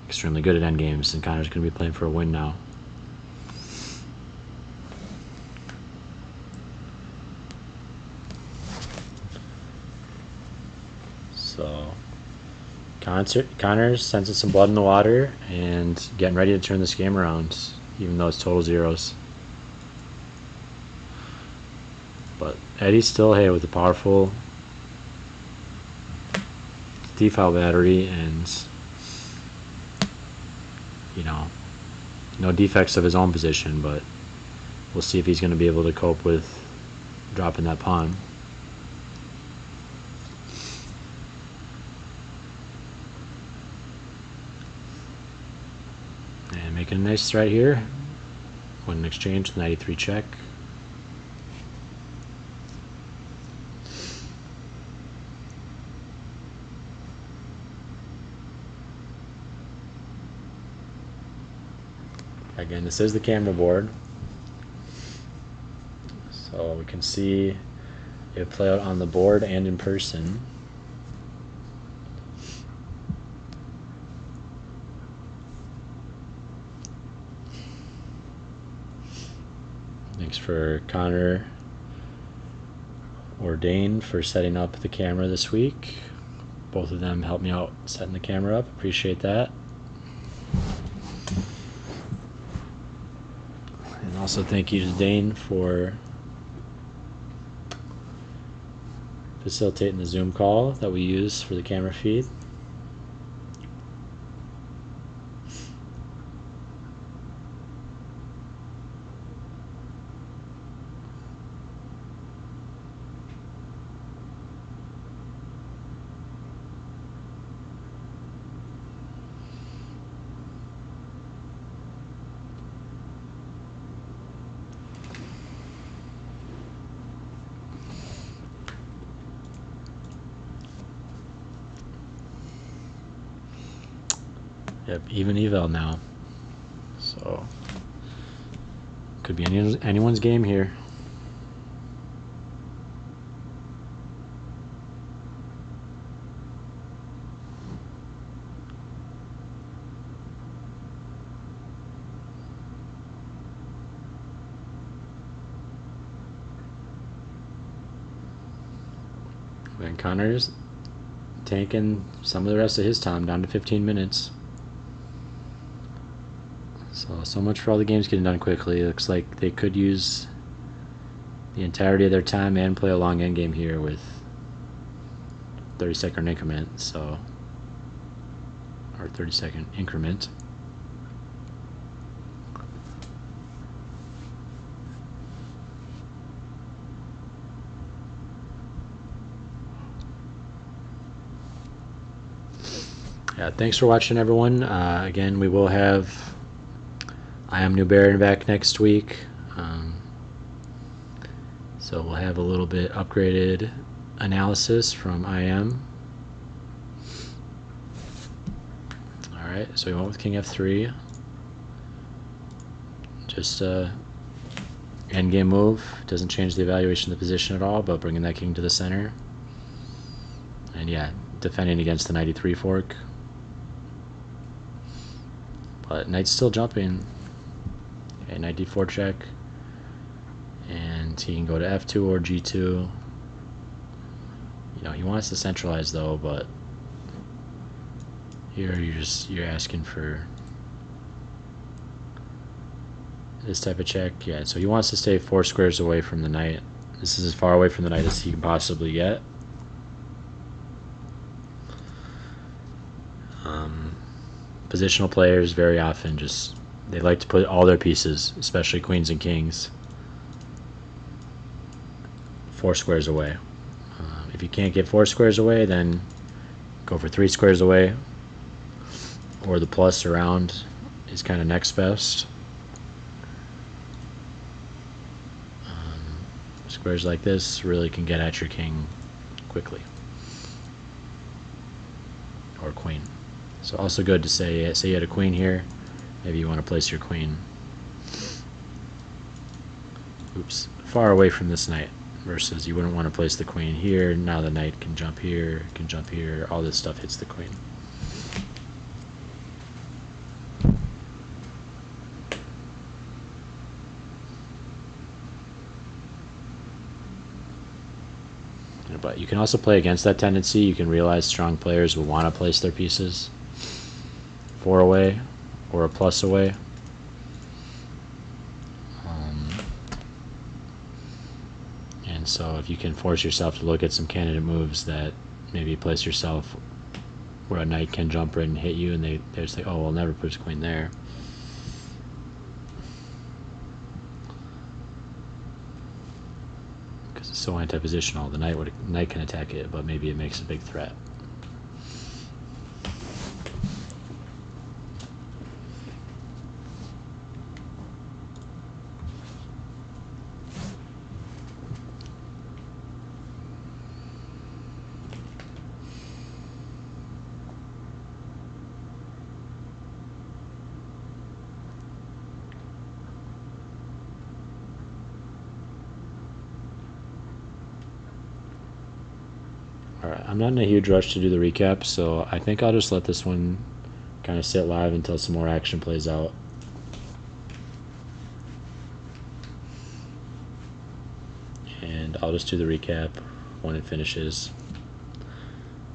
extremely good at endgames, and Connor's going to be playing for a win now. So Connor's sensing some blood in the water and getting ready to turn this game around, even though it's total zeros. But Eddie's still, hey, with the powerful default battery and, you know, no defects of his own position, but we'll see if he's going to be able to cope with dropping that pawn. And making a nice threat here. Win an exchange, 93 check. Again, this is the camera board, so we can see it play out on the board and in person. Thanks for Connor or Dane for setting up the camera this week. Both of them helped me out setting the camera up. Appreciate that. And also thank you to Dane for facilitating the Zoom call that we use for the camera feed. Yep, even eval now. So could be anyone's game here. And Connor's tanking some of the rest of his time down to 15 minutes. So much for all the games getting done quickly. It looks like they could use the entirety of their time and play a long endgame here with 30-second increment, so, or 30-second increment. Yeah, thanks for watching, everyone. Again, we will have I Am Nubair back next week. So we'll have a little bit upgraded analysis from I Am. Alright, so we went with King F3. Just endgame move. Doesn't change the evaluation of the position at all, but bringing that king to the center. And yeah, defending against the 93 fork. But knight's still jumping. Okay, knight d4 check. And he can go to f2 or g2. You know, he wants to centralize though, but here you're asking for this type of check. Yeah, so he wants to stay 4 squares away from the knight. This is as far away from the knight as he can possibly get. Positional players very often they like to put all their pieces, especially queens and kings, 4 squares away. If you can't get 4 squares away, then go for 3 squares away, or the plus around is kind of next best. Squares like this really can get at your king quickly, or queen. So also good to say you had a queen here, maybe you want to place your queen, oops, far away from this knight, versus you wouldn't want to place the queen here. Now the knight can jump here, all this stuff hits the queen. But you can also play against that tendency. You can realize strong players will want to place their pieces 4 away or a plus away. And so if you can force yourself to look at some candidate moves that maybe place yourself where a knight can jump right and hit you, and they're just like, oh, we'll never put his queen there. Because it's so anti-positional. The knight can attack it, but maybe it makes a big threat. Alright, I'm not in a huge rush to do the recap, so I think I'll just let this one kind of sit live until some more action plays out. And I'll just do the recap when it finishes.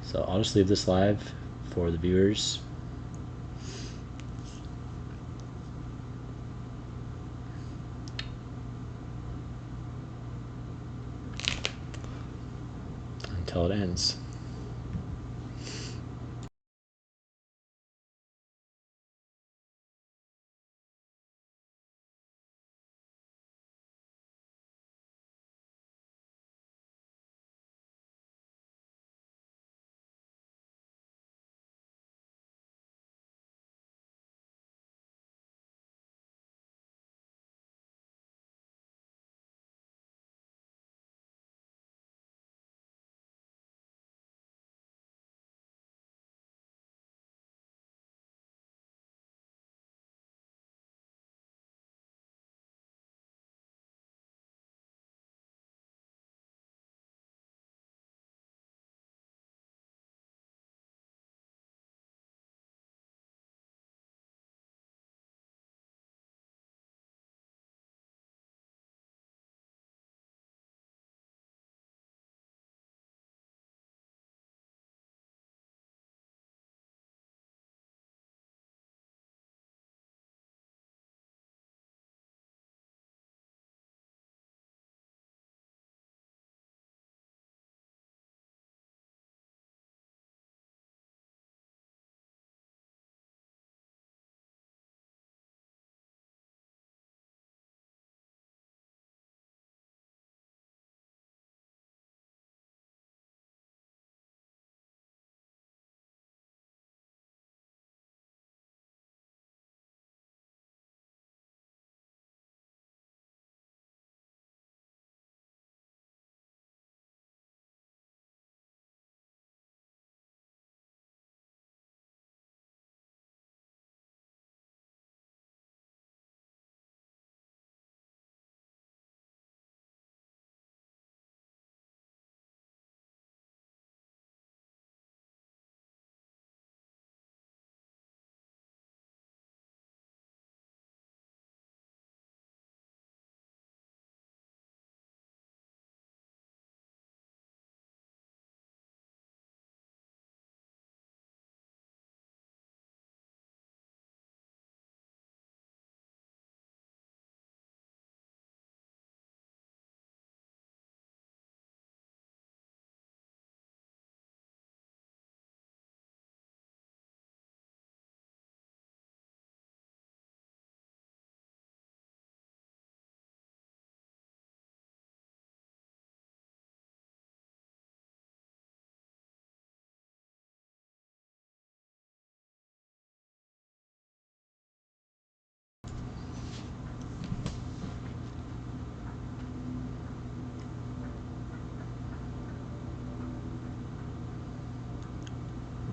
So I'll just leave this live for the viewers. Until it ends.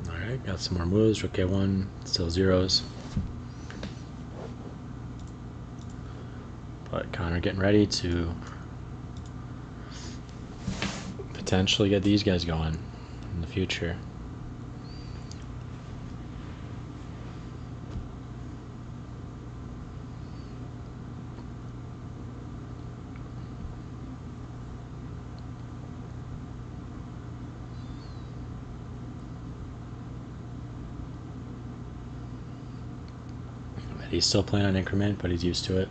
Alright, got some more moves. Rook A1, still zeros. But Connor getting ready to potentially get these guys going in the future. He's still playing on increment, but he's used to it.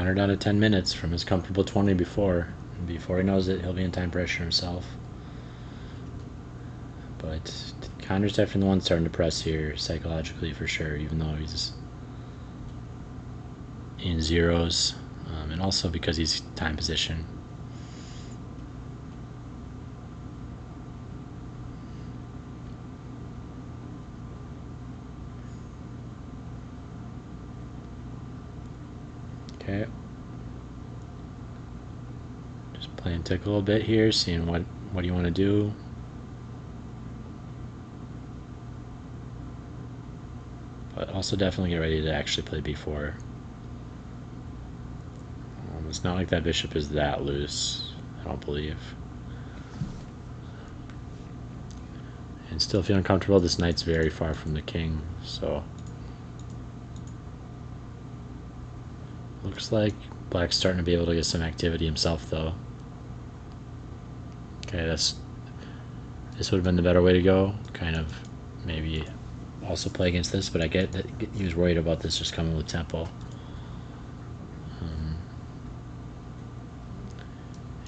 Connor down to 10 minutes from his comfortable 20 before. And before he knows it, he'll be in time pressure himself. But Connor's definitely the one starting to press here psychologically for sure, even though he's in zeros, and also because he's time position. Okay. Just playing tick a little bit here, seeing what do you want to do. But also definitely get ready to actually play b4. It's not like that bishop is that loose, I don't believe. And still feeling comfortable. This knight's very far from the king, so looks like black's starting to be able to get some activity himself though. Okay, this would have been the better way to go. Kind of maybe also play against this, but I get that he was worried about this just coming with tempo.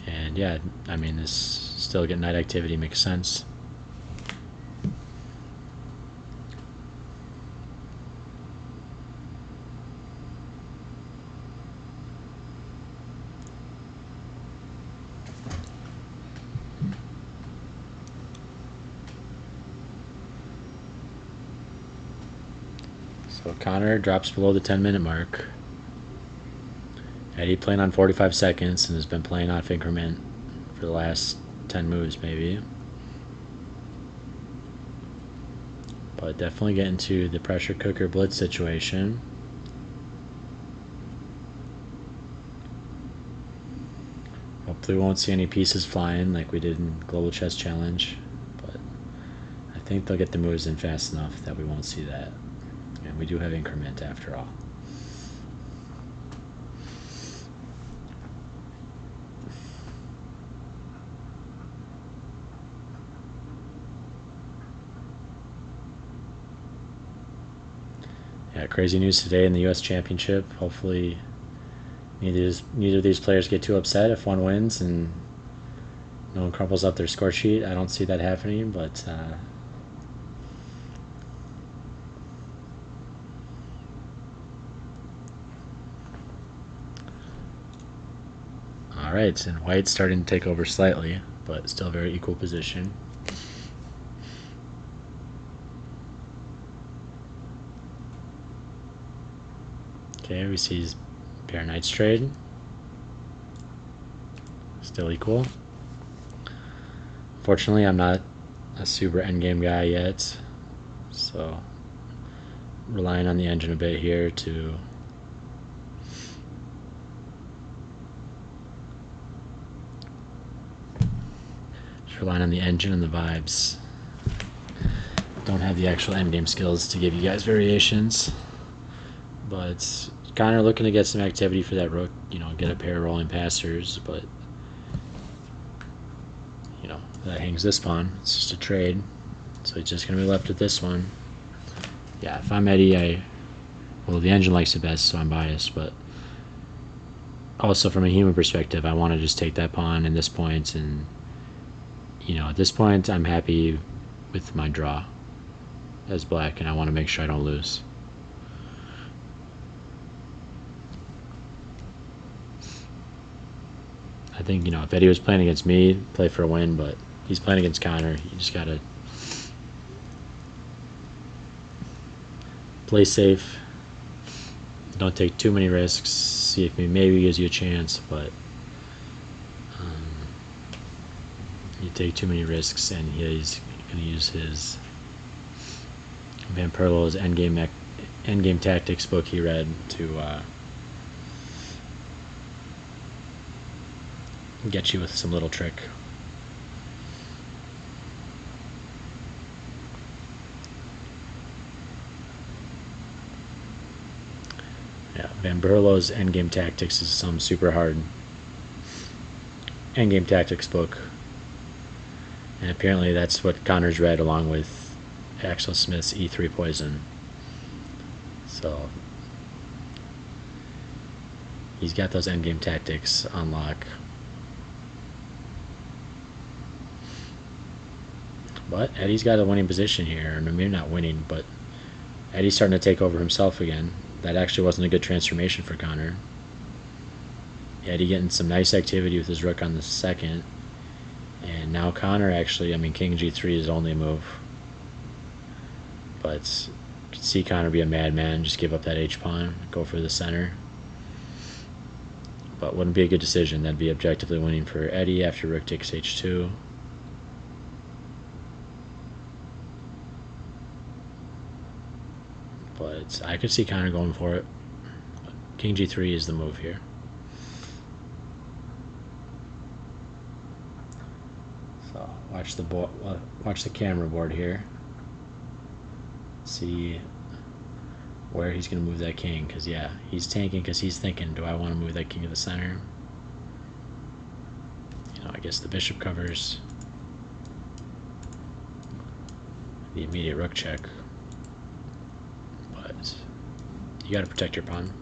And yeah, I mean, this still get knight activity makes sense. So Connor drops below the 10-minute mark. Eddie playing on 45 seconds and has been playing off increment for the last 10 moves maybe. But definitely getting to the pressure cooker blitz situation. Hopefully we won't see any pieces flying like we did in Global Chess Challenge. But I think they'll get the moves in fast enough that we won't see that. And we do have increment after all. Yeah, crazy news today in the U.S. Championship. Hopefully neither of these players get too upset if one wins and no one crumples up their score sheet. I don't see that happening, but all right, and white's starting to take over slightly, but still very equal position. Okay, we see pair knights trade. Still equal. Fortunately, I'm not a super endgame guy yet, so relying on the engine a bit here to relying on the engine and the vibes. Don't have the actual endgame skills to give you guys variations, but kind of looking to get some activity for that rook, get a pair of rolling passers, but that hangs this pawn. It's just a trade, so it's just gonna be left with this one. Yeah, if I'm Eddie, well, the engine likes it best, so I'm biased, but also from a human perspective, I want to just take that pawn in this point, and at this point I'm happy with my draw as black, and I want to make sure I don't lose. I think if Eddie was playing against me, play for a win, but he's playing against Connor. You just gotta play safe, don't take too many risks, see if he maybe gives you a chance, but you take too many risks and he's going to use his Van Perlo's endgame tactics book he read to get you with some little trick. Yeah, Van Berlo's endgame tactics is some super hard endgame tactics book, and apparently that's what Connor's read along with Axel Smith's E3 Poison. So He's got those endgame tactics on lock. But Eddie's got a winning position here. I mean, maybe not winning, but Eddie's starting to take over himself again. That actually wasn't a good transformation for Connor. Eddie getting some nice activity with his rook on the second. And now Connor actually, I mean, king g3 is only a move. But you can see Connor be a madman, just give up that h-pawn, go for the center. But wouldn't be a good decision. That'd be objectively winning for Eddie after rook takes h2. But I could see Connor going for it. King g3 is the move here. So watch the camera board here. See where he's going to move that king, because yeah, he's tanking because he's thinking, do I want to move that king to the center? You know, I guess the bishop covers the immediate rook check, but you got to protect your pawn.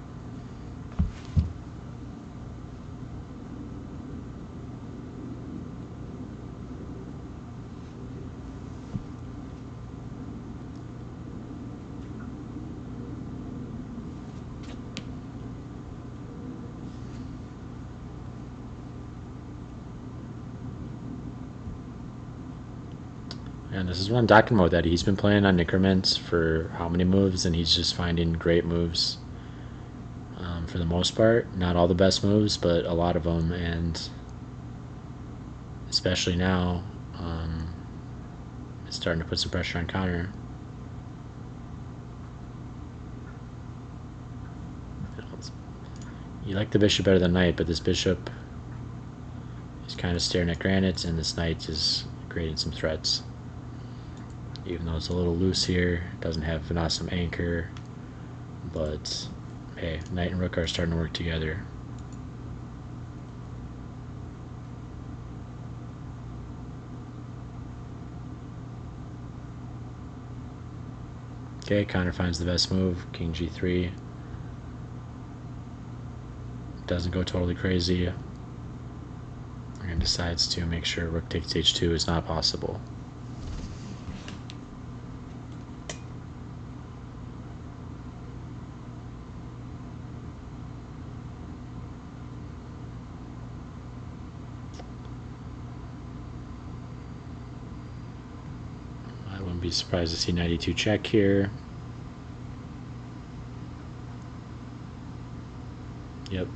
And this is what I'm talking about, that he's been playing on increments for how many moves, and he's just finding great moves for the most part. Not all the best moves, but a lot of them, and especially now, it's starting to put some pressure on Connor. You like the bishop better than knight, but this bishop is kind of staring at granite, and this knight is creating some threats. Even though it's a little loose here, it doesn't have an awesome anchor, but hey, knight and rook are starting to work together. Okay, Connor finds the best move, king g3. Doesn't go totally crazy, and decides to make sure rook takes h2 is not possible. Be surprised to see knight e2 check here. Yep,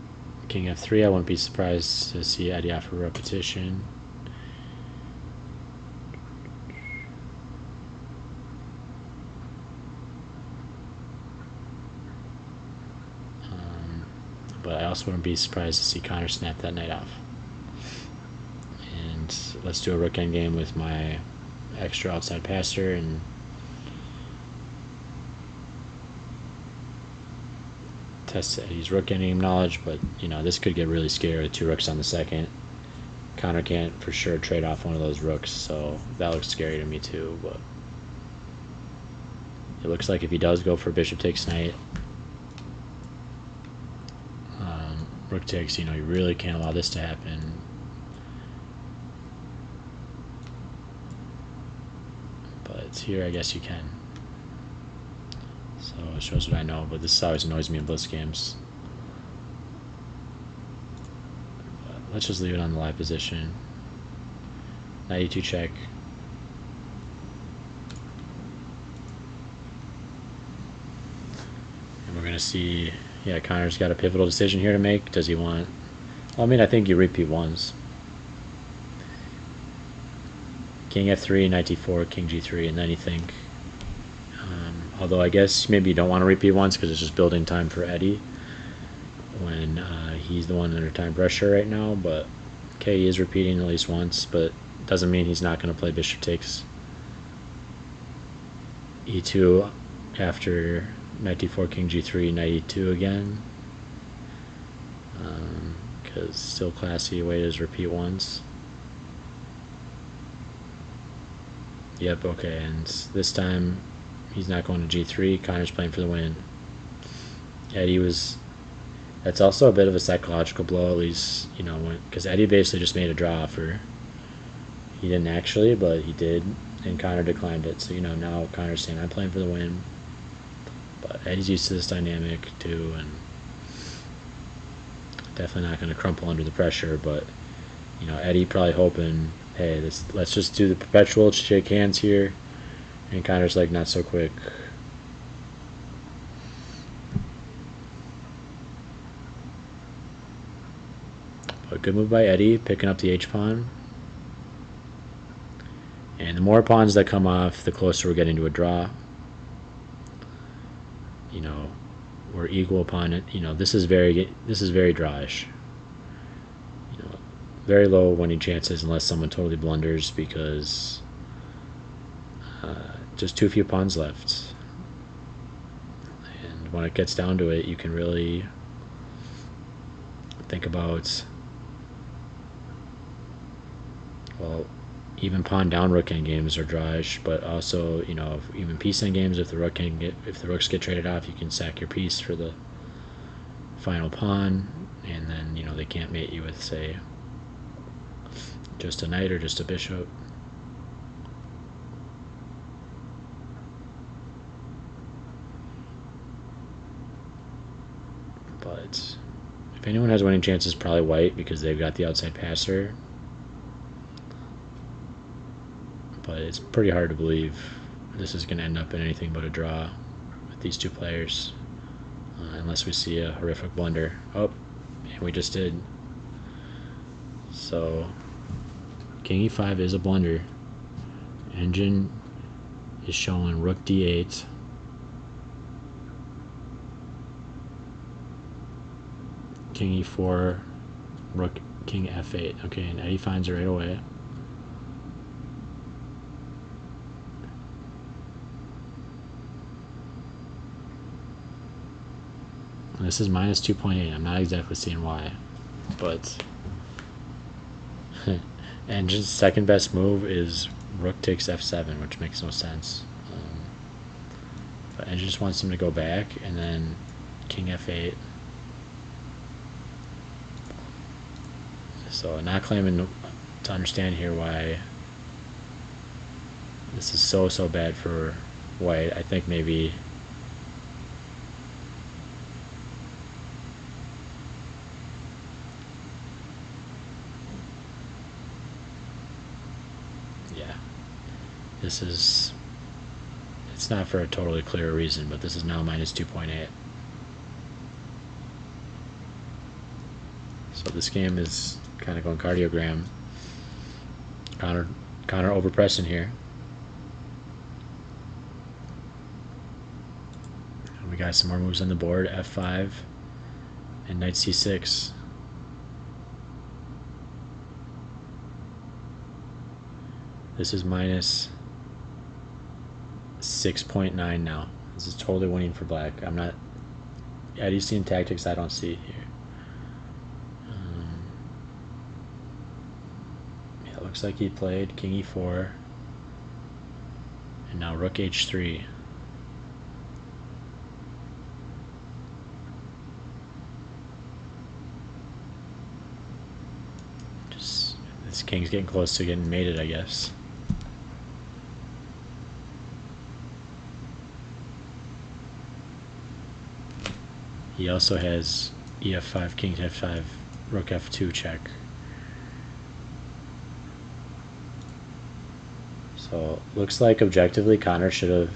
king f3. I wouldn't be surprised to see Eddie offer repetition. But I also wouldn't be surprised to see Connor snap that knight off. And let's do a rook endgame with my extra outside passer and test Eddie's rook endgame knowledge. But you know, this could get really scary with two rooks on the second. Connor can't for sure trade off one of those rooks, so that looks scary to me too. But it looks like if he does go for bishop takes knight, rook takes, you know, you really can't allow this to happen. But here I guess you can. So it shows what I know, but this always annoys me in blitz games. But let's just leave it on the live position. Knight e2 check. And we're gonna see, yeah, Connor's got a pivotal decision here to make. Does he want, well, I mean, I think you repeat ones. King f3, knight d4, king g3, and then you think, although I guess maybe you don't want to repeat once because it's just building time for Eddie when he's the one under time pressure right now. But okay, he is repeating at least once, but doesn't mean he's not going to play bishop takes e2 after knight d4, king g3, knight e2 again, because still classy way to repeat once. Yep, okay, and this time he's not going to g3. Connor's playing for the win. Eddie was That's also a bit of a psychological blow, at least, you know, because Eddie basically just made a draw offer. He didn't actually, but he did, and Connor declined it. So, you know, now Connor's saying, I'm playing for the win. But Eddie's used to this dynamic, too, and definitely not going to crumple under the pressure. But, you know, Eddie probably hoping, hey, let's just do the perpetual shake hands here. And Connor's like, not so quick. But good move by Eddie, picking up the H-pawn. And the more pawns that come off, the closer we're getting to a draw. You know, we're equal opponent. You know, this is very drawish. You know, very low winning chances unless someone totally blunders because just too few pawns left. And when it gets down to it, you can really think about, well, even pawn down rook end games are drawish, but also, you know, even piece end games, if the rooks get traded off, you can sack your piece for the final pawn, and then, you know, they can't mate you with, say, just a knight or just a bishop. But if anyone has winning chances, probably white because they've got the outside passer. But it's pretty hard to believe this is going to end up in anything but a draw with these two players, unless we see a horrific blunder. Oh, and we just did. So King E5 is a blunder. Engine is showing Rook D8. King E4, Rook, King F8. Okay, and Eddie finds it right away. This is minus 2.8. I'm not exactly seeing why, but Engine's second best move is Rook takes F7, which makes no sense. But Engine just wants him to go back, and then King F8. So not claiming to understand here why this is so bad for white. I think maybe it's not for a totally clear reason, but this is now minus 2.8. So this game is kind of going cardiogram. Connor overpressing here. And we got some more moves on the board, F5 and Knight C6. This is minus 6.9 now. This is totally winning for black. I'm not... Eddie's seeing tactics I don't see here. Yeah, it looks like he played King E4. And now Rook H3. Just... This king's getting close to getting mated, I guess. He also has EF5, King to F5, Rook F2 check. So looks like objectively Connor should have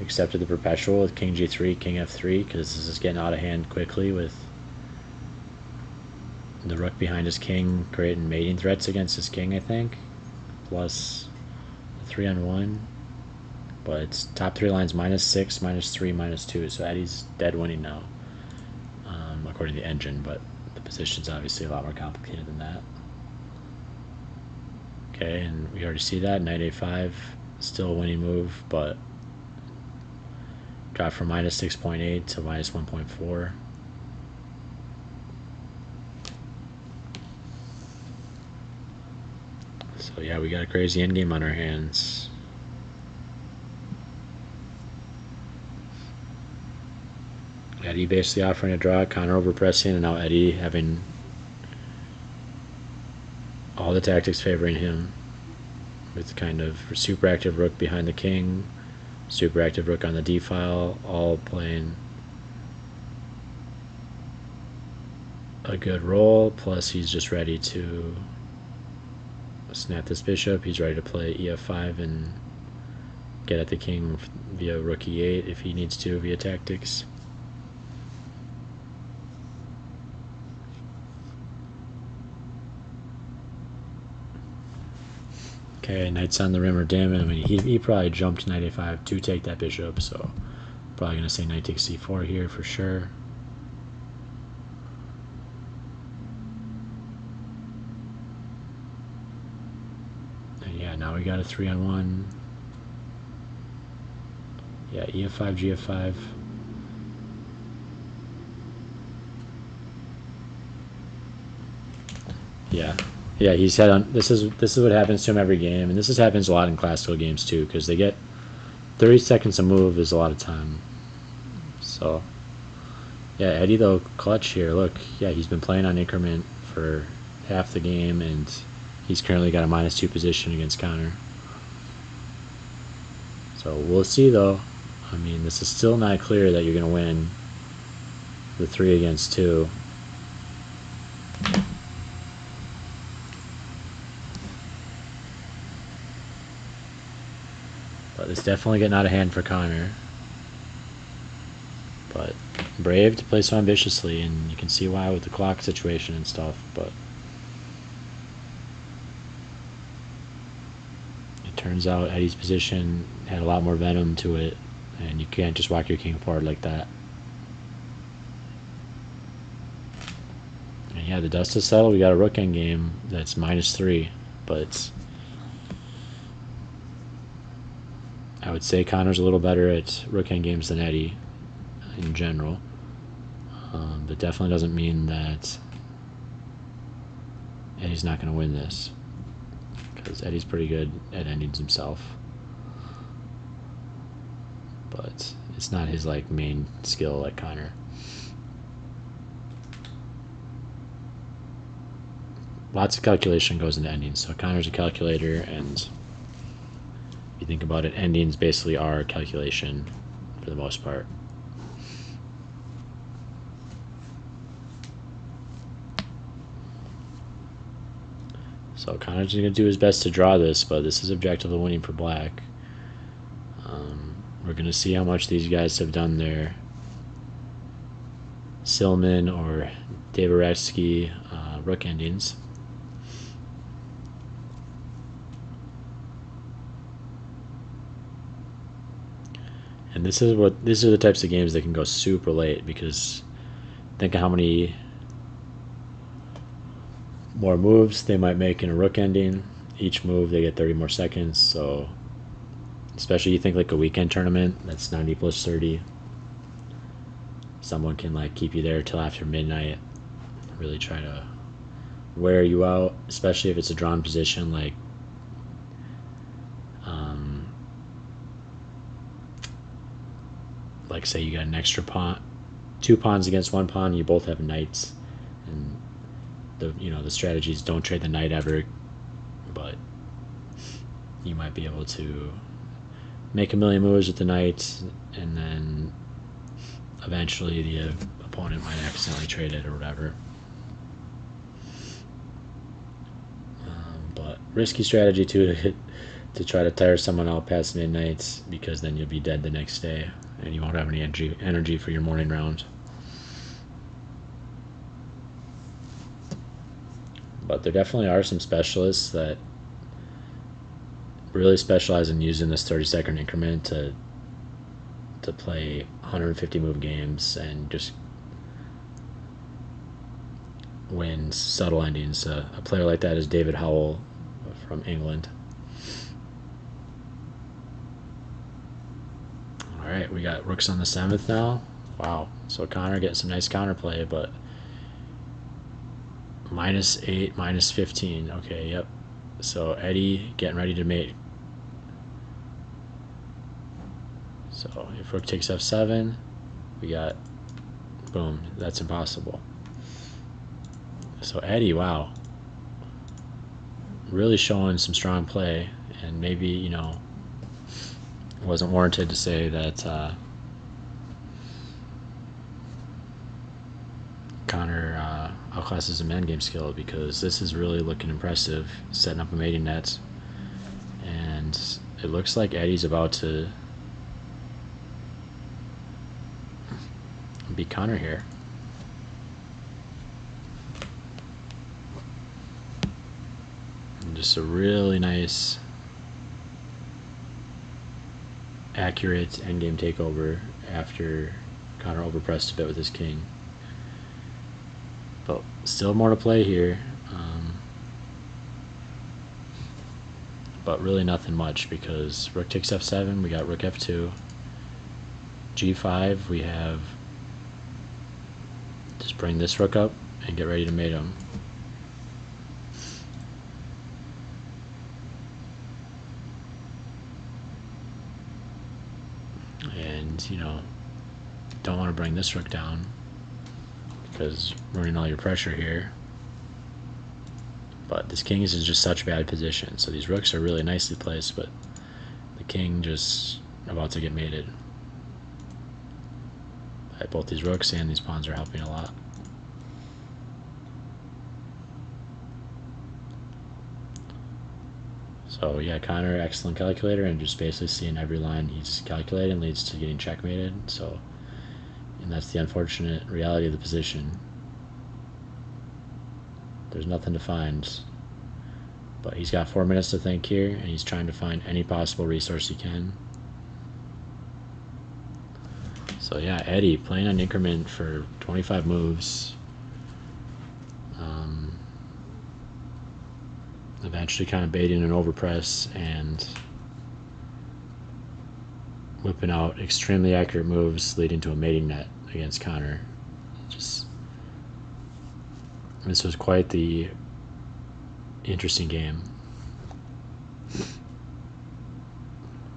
accepted the perpetual with King G3, King F3, because this is getting out of hand quickly with the rook behind his king creating mating threats against his king, I think. Plus 3-on-1. But it's top three lines minus 6, minus 3, minus 2. So Eddie's dead winning now, according to the engine. But the position's obviously a lot more complicated than that. Okay, and we already see that. Knight A5, still a winning move, but dropped from minus 6.8 to minus 1.4. So yeah, we got a crazy endgame on our hands. Eddie basically offering a draw, Connor overpressing, and now Eddie having all the tactics favoring him with kind of super active rook behind the king, super active rook on the d file, all playing a good role. Plus he's just ready to snap this bishop. He's ready to play ef5 and get at the king via rook e8 if he needs to via tactics. Okay, knight's on the rim or dim. I mean, he probably jumped knight a5 to take that bishop, so probably going to say knight takes c4 here for sure. And yeah, now we got a 3-on-1. Yeah, ef5, gf5. Yeah, he's had on. This is what happens to him every game, and this happens a lot in classical games too, because they get 30 seconds a move is a lot of time. So yeah, Eddie though clutch here. Look, yeah, he's been playing on increment for half the game, and he's currently got a -2 position against Connor. So we'll see though. I mean, this is still not clear that you're going to win the 3 against 2. But it's definitely getting out of hand for Connor. But brave to play so ambitiously, and you can see why with the clock situation and stuff. But it turns out Eddie's position had a lot more venom to it, and you can't just walk your king forward like that. And yeah, the dust is settled. We got a rook endgame that's -3, but I would say Connor's a little better at rook endgames than Eddie in general, but definitely doesn't mean that Eddie's not going to win this, because Eddie's pretty good at endings himself, but it's not his like main skill like Connor. Lots of calculation goes into endings, so Connor's a calculator, and if you think about it, endings basically are calculation for the most part. So Connor's going to do his best to draw this, but this is objectively winning for black. We're going to see how much these guys have done their Silman or Davoretsky rook endings. And these are the types of games that can go super late, because think of how many more moves they might make in a rook ending. Each move they get 30 more seconds, so especially you think like a weekend tournament that's 90 plus 30, someone can like keep you there till after midnight, really try to wear you out, especially if it's a drawn position like say you got an extra pawn, 2 pawns against 1 pawn, you both have knights, and the strategies don't trade the knight ever, but you might be able to make a million moves with the knight, and then eventually the opponent might accidentally trade it or whatever. But risky strategy too to try to tire someone out past midnight, because then you'll be dead the next day and you won't have any energy for your morning round. But there definitely are some specialists that really specialize in using this 30-second increment to play 150 move games and just win subtle endings. A player like that is David Howell from England. Alright, we got rooks on the 7th now. Wow, so Connor getting some nice counterplay, but -8, -15. Okay, yep. So Eddie getting ready to mate. So if rook takes f7, we got Boom. That's impossible. So Eddie, wow. Really showing some strong play. And maybe, you know, it wasn't warranted to say that Connor outclasses him endgame skill, because this is really looking impressive, setting up a mating net. And it looks like Eddie's about to beat Connor here. And just a really nice, accurate endgame takeover after Connor overpressed a bit with his king. But still more to play here. But really nothing much, because rook takes f7, we got rook f2. g5, we have just bring this rook up and get ready to mate him. And, you know, don't want to bring this rook down because ruining all your pressure here. But this king is in just such bad position. So these rooks are really nicely placed, but the king just about to get mated. Both these rooks and these pawns are helping a lot. So yeah, Connor, excellent calculator, and just basically seeing every line he's calculating leads to getting checkmated. So, and that's the unfortunate reality of the position. There's nothing to find, but he's got 4 minutes to think here, and he's trying to find any possible resource he can. So yeah, Eddie playing on increment for 25 moves. Eventually kind of baiting an overpress and whipping out extremely accurate moves, leading to a mating net against Connor. Just, this was quite the interesting game.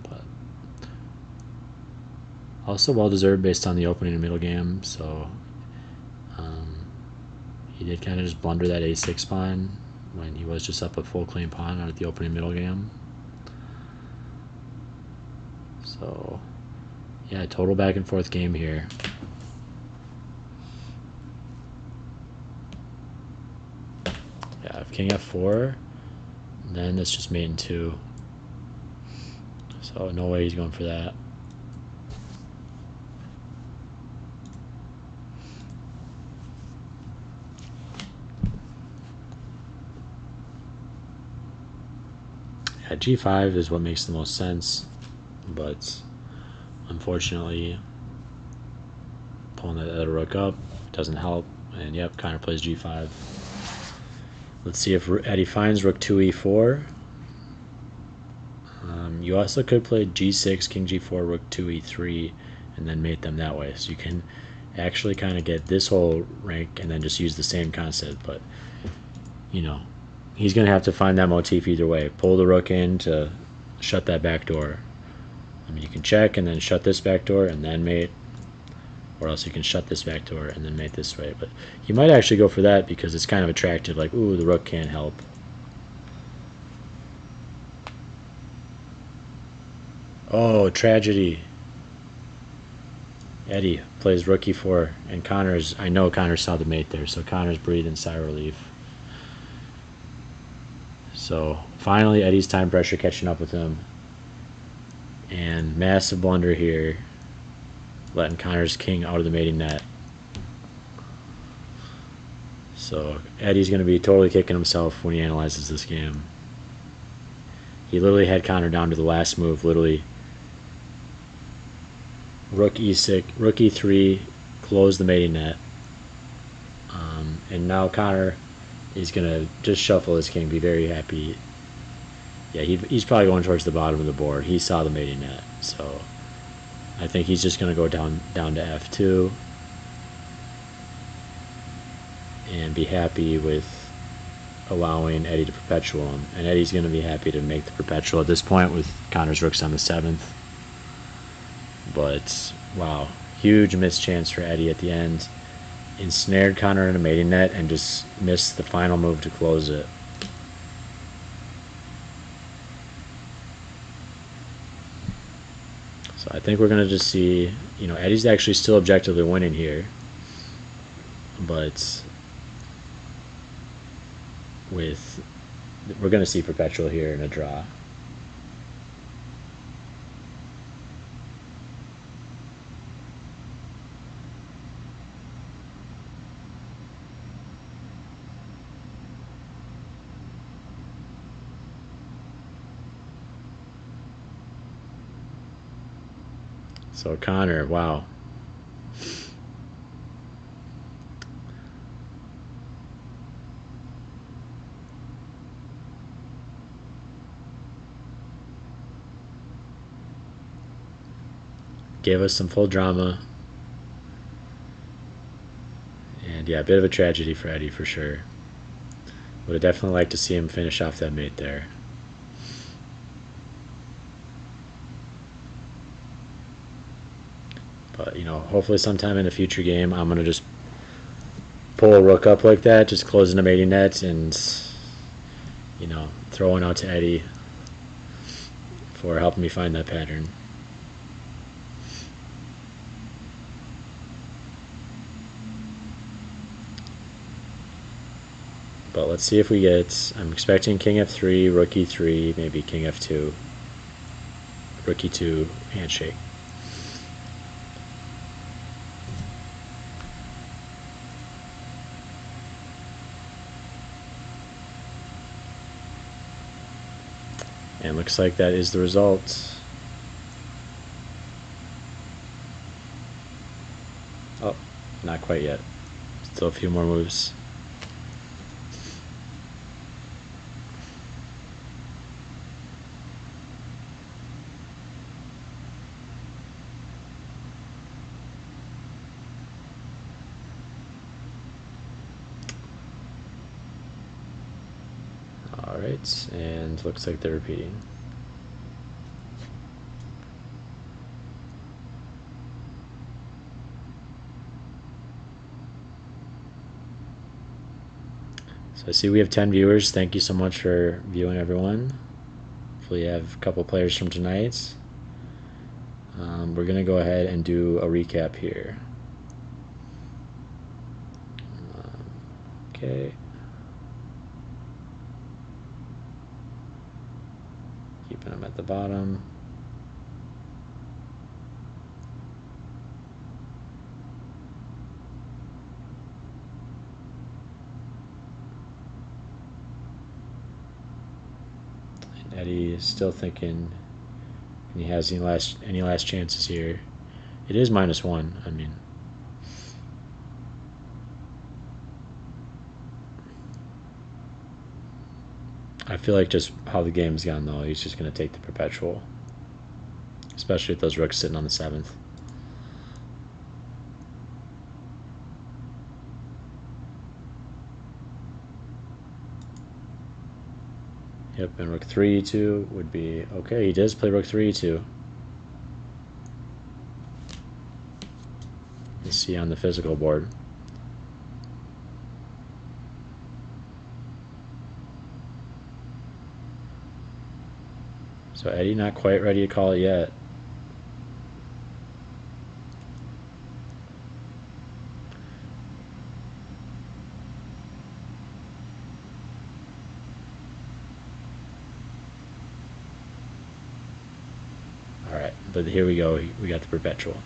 But also well deserved based on the opening and middle game. So he did kind of just blunder that a6 pawn when he was just up a full clean pawn out at the opening middle game. So yeah, total back and forth game here. Yeah, if king f4, then it's just mate in 2. So no way he's going for that. Yeah, g5 is what makes the most sense, but unfortunately pulling that other rook up doesn't help. And yep, Connor plays g5. Let's see if Eddie finds rook 2e4. You also could play g6, king g4, rook 2e3, and then mate them that way. So you can actually kind of get this whole rank and then just use the same concept. But, you know, he's going to have to find that motif either way. Pull the rook in to shut that back door. I mean, you can check and then shut this back door and then mate. Or else you can shut this back door and then mate this way. But you might actually go for that because it's kind of attractive. Like, ooh, the rook can't help. Oh, tragedy. Eddie plays rook e4, and Connor's, I know Connor saw the mate there, so Connor's breathing sigh of relief. So finally Eddie's time pressure catching up with him. And massive blunder here, letting Connor's king out of the mating net. So Eddie's going to be totally kicking himself when he analyzes this game. He literally had Connor down to the last move, literally. Rook e6, rook e3, close the mating net. And now Connor is going to just shuffle his king, be very happy. Yeah, he's probably going towards the bottom of the board. He saw the mating net, so I think he's just going to go down to f2 and be happy with allowing Eddie to perpetual him. And Eddie's going to be happy to make the perpetual at this point with Connor's rooks on the 7th. But wow, huge missed chance for Eddie at the end. ensnared Connor in a mating net and just missed the final move to close it. So I think we're going to just see, you know, Eddie's actually still objectively winning here. But we're going to see perpetual here in a draw. So Connor, wow. Gave us some full drama. And yeah, a bit of a tragedy for Eddie for sure. Would have definitely liked to see him finish off that mate there. But, you know, hopefully sometime in a future game, I'm going to just pull a rook up like that, just closing the mating net and, you know, throwing out to Eddie for helping me find that pattern. But let's see if we get, I'm expecting king f3, rook e3, maybe king f2, rook e2, handshake. And looks like that is the result. Oh, not quite yet. Still a few more moves. Alright, and looks like they're repeating. So I see we have 10 viewers. Thank you so much for viewing, everyone. Hopefully you have a couple players from tonight. We're going to go ahead and do a recap here. Okay. Keeping them at the bottom. And Eddie is still thinking he has any last chances here. It is -1. I mean, I feel like just how the game's gone though, he's just going to take the perpetual, especially with those rooks sitting on the 7th. Yep, and rook 3 e2 would be okay. He does play rook 3 e2. You see on the physical board. So Eddie not quite ready to call it yet. Alright, but here we go. We got the perpetual.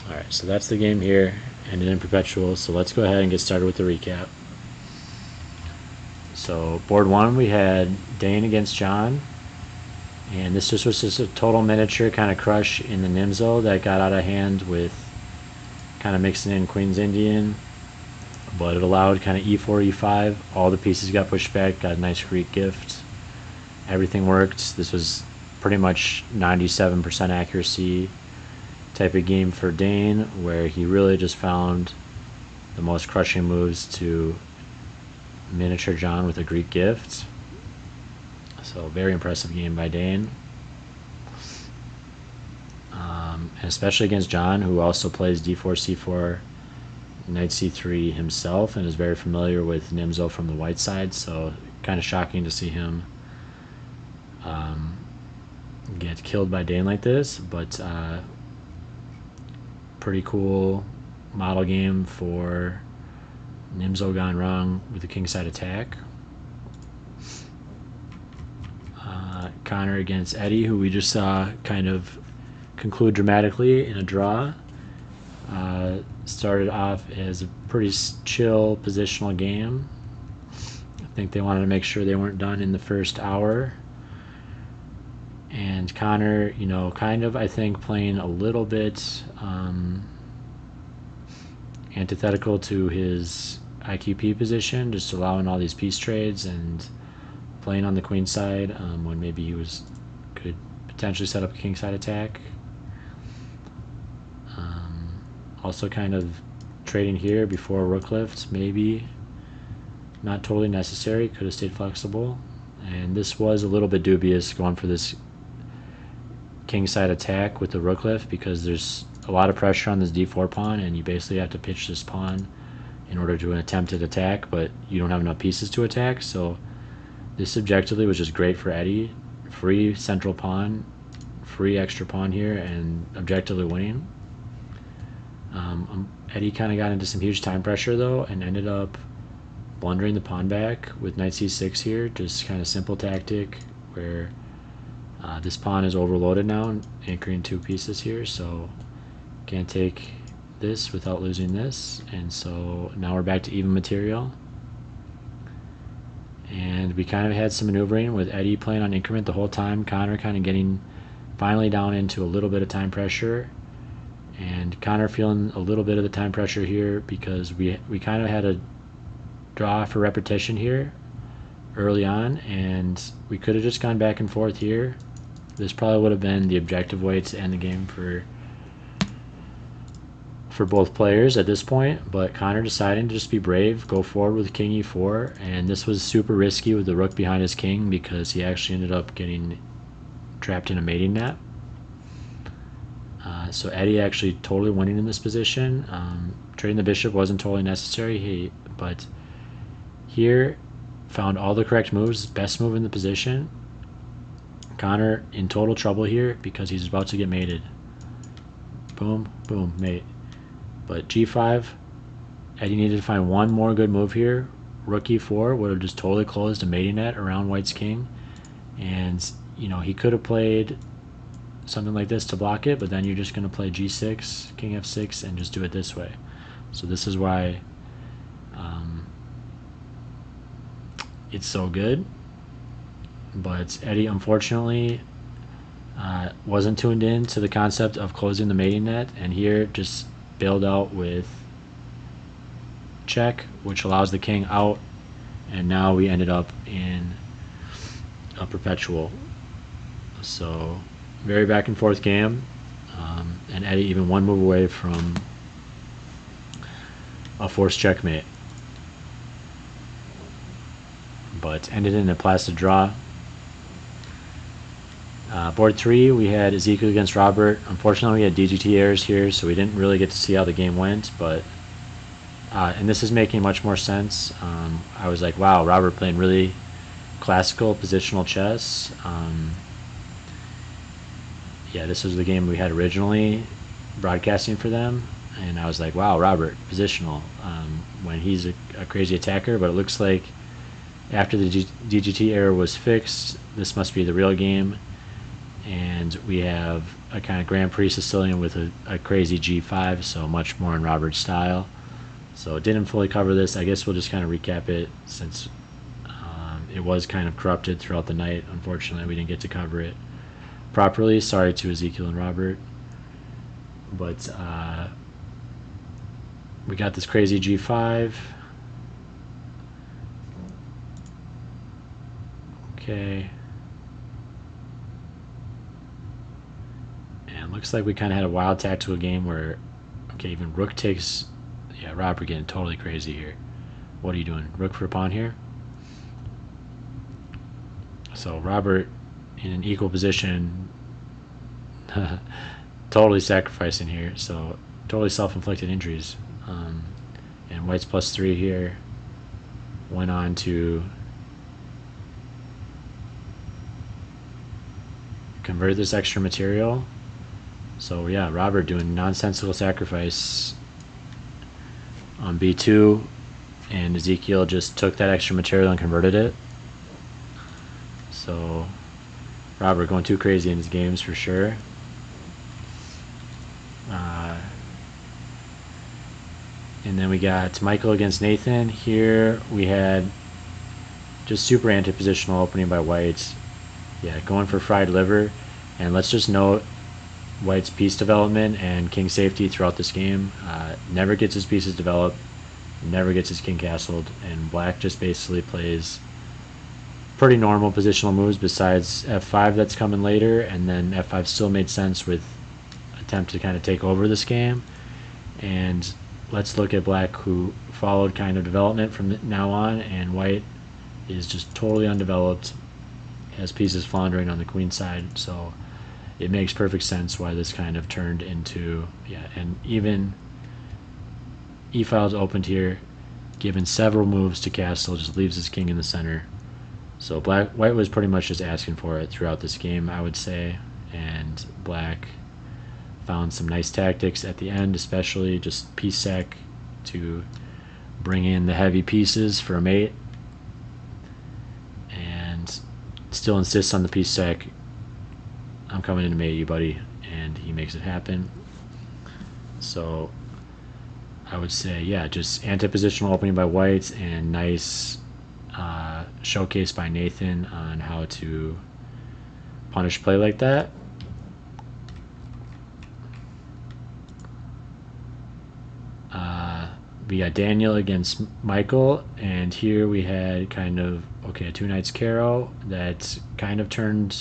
Alright, so that's the game here, ended in perpetual. So let's go ahead and get started with the recap. So board 1 we had Dane against John, and this just was just a total miniature kind of crush in the Nimzo that got out of hand with kind of mixing in Queen's Indian, but it allowed kind of e4, e5, all the pieces got pushed back, got a nice Greek gift, everything worked. This was pretty much 97% accuracy type of game for Dane, where he really just found the most crushing moves to miniature John with a Greek gift. So very impressive game by Dane. and especially against John, who also plays d4, c4, knight c3 himself, and is very familiar with Nimzo from the white side. So kind of shocking to see him get killed by Dane like this, but pretty cool model game for Nimzo gone wrong with the kingside attack. Connor against Eddie, who we just saw kind of conclude dramatically in a draw. Started off as a pretty chill positional game. I think they wanted to make sure they weren't done in the first hour. And Connor, you know, kind of, I think, playing a little bit antithetical to his IQP position, just allowing all these piece trades and playing on the queen side when maybe he could potentially set up a king side attack. Also kind of trading here before rook lift, maybe not totally necessary, could have stayed flexible. And this was a little bit dubious going for this king side attack with the rook lift, because there's a lot of pressure on this d4 pawn, and you basically have to pitch this pawn in order to attempt an attack, but you don't have enough pieces to attack. So this objectively was just great for Eddie. Free central pawn, free extra pawn here, and objectively winning. Eddie kind of got into some huge time pressure though, and ended up blundering the pawn back with knight c6 here. Just kind of simple tactic where this pawn is overloaded now, anchoring 2 pieces here, so can't take this without losing this. And so now we're back to even material. And we kind of had some maneuvering with Eddie playing on increment the whole time. Connor kind of getting finally down into a little bit of time pressure. And Connor feeling a little bit of the time pressure here because we kind of had a draw for repetition here early on, and we could have just gone back and forth here. This probably would have been the objective way to end the game for both players at this point, but Connor deciding to just be brave, go forward with king e4, and this was super risky with the rook behind his king because he actually ended up getting trapped in a mating net. So Eddie actually totally winning in this position. Trading the bishop wasn't totally necessary, but here found all the correct moves, best move in the position. Connor in total trouble here because he's about to get mated. Boom, boom, mate. But g5, Eddie needed to find one more good move here. Rook e4 would have just totally closed a mating net around white's king. And, you know, he could have played something like this to block it, but then you're just going to play g6, king f6, and just do it this way. So this is why it's so good. But Eddie, unfortunately, wasn't tuned in to the concept of closing the mating net, and here just bailed out with check, which allows the king out, and now we ended up in a perpetual. So very back and forth game, and Eddie even one move away from a forced checkmate, but ended in a placid draw. Board 3, we had Ezekiel against Robert. Unfortunately, we had DGT errors here, so we didn't really get to see how the game went, but and this is making much more sense. I was like, wow, Robert playing really classical positional chess. Yeah, this was the game we had originally broadcasting for them, and I was like, wow, Robert, positional, when he's a crazy attacker. But it looks like after the DGT error was fixed, this must be the real game, and we have a kind of Grand Prix Sicilian with a crazy g5, so much more in Robert's style. So didn't fully cover this. I guess we'll just kind of recap it since it was kind of corrupted throughout the night. Unfortunately, we didn't get to cover it properly. Sorry to Ezekiel and Robert. But we got this crazy g5. Okay. And looks like we kind of had a wild tactical game where, okay, even rook takes, yeah, Robert getting totally crazy here. What are you doing? Rook for a pawn here? So Robert in an equal position totally sacrificing here, so totally self-inflicted injuries. And white's +3 here. Went on to convert this extra material. So yeah, Robert doing nonsensical sacrifice on B2, and Ezekiel just took that extra material and converted it. So Robert going too crazy in his games for sure. And then we got Michael against Nathan. Here we had just super anti-positional opening by white. Yeah, going for fried liver. And let's just note white's piece development and king safety throughout this game. Never gets his pieces developed, never gets his king castled, and black just basically plays pretty normal positional moves besides f5 that's coming later, and then f5 still made sense with attempt to kind of take over this game. And let's look at black, who followed kind of development from now on, and white is just totally undeveloped, has pieces floundering on the queen side. So it makes perfect sense why this kind of turned into, yeah, and even e-files opened here, given several moves to castle, just leaves his king in the center. So white was pretty much just asking for it throughout this game, I would say, and black found some nice tactics at the end, especially just piece sack to bring in the heavy pieces for a mate, and still insists on the piece sack. I'm coming in to mate you, buddy, and he makes it happen. So I would say, yeah, just anti-positional opening by white, and nice showcase by Nathan on how to punish play like that. We got Daniel against Michael, and here we had kind of, okay, a two knights Caro that kind of turned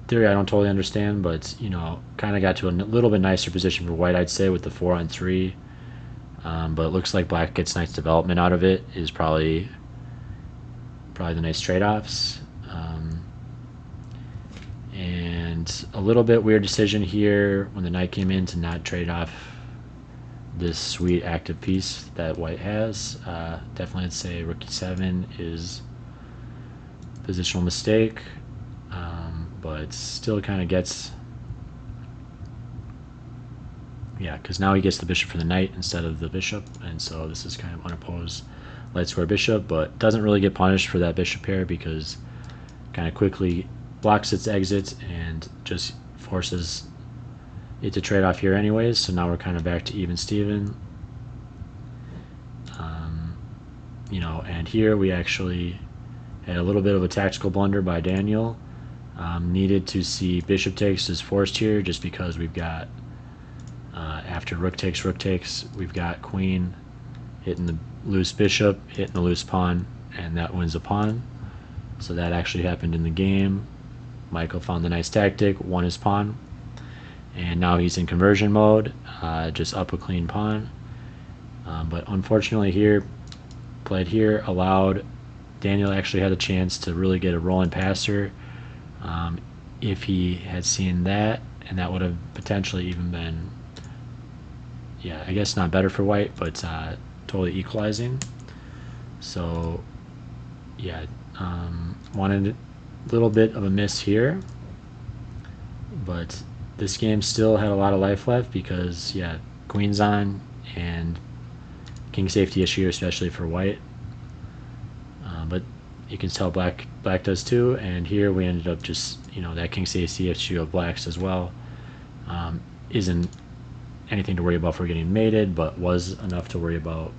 theory I don't totally understand, but you know, kind of got to a little bit nicer position for white, I'd say, with the 4-on-3. But it looks like black gets nice development out of it, is probably the nice trade-offs. And a little bit weird decision here when the knight came in to not trade off this sweet active piece that white has. Definitely I'd say rook e7 is a positional mistake, but still kind of gets, yeah, because now he gets the bishop for the knight instead of the bishop, and so this is kind of unopposed light square bishop, but doesn't really get punished for that bishop pair because kind of quickly blocks its exit and just forces it to trade off here anyways. So now we're kind of back to even Steven. You know, and here we actually had a little bit of a tactical blunder by Daniel. Needed to see bishop takes is forced here just because we've got after rook takes, we've got queen hitting the loose bishop, hitting the loose pawn, and that wins a pawn. So that actually happened in the game. Michael found the nice tactic, won his pawn, and now he's in conversion mode, just up a clean pawn. But unfortunately here, played here, allowed Daniel actually had a chance to really get a rolling passer if he had seen that, and that would have potentially even been, yeah, I guess not better for white, but totally equalizing. So yeah, wanted a little bit of a miss here, but this game still had a lot of life left because, yeah, queen's on and king safety issue, especially for white. But you can tell black does too, and here we ended up just, you know, that king safety issue of black's as well. Isn't anything to worry about for getting mated, but was enough to worry about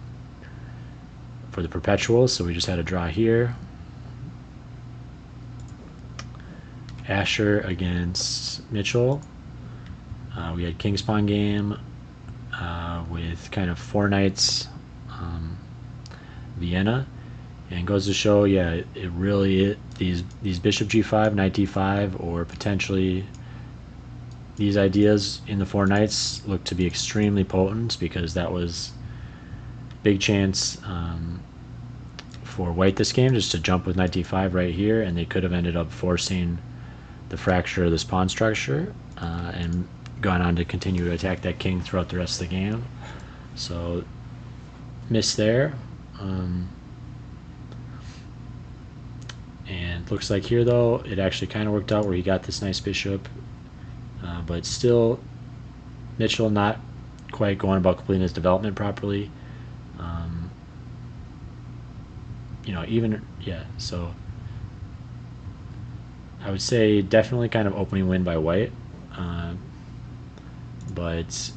for the perpetual, so we just had a draw here. Asher against Mitchell. We had king's pawn game with kind of 4 knights Vienna, and goes to show, yeah, it really these bishop g5, knight d5, or potentially these ideas in the 4 knights look to be extremely potent, because that was big chance for white this game just to jump with knight d5 right here, and they could have ended up forcing the fracture of this pawn structure, and gone on to continue to attack that king throughout the rest of the game. So miss there. And looks like here though it actually kind of worked out where he got this nice bishop, but still Mitchell not quite going about completing his development properly. You know, even so I would say definitely kind of opening win by white, but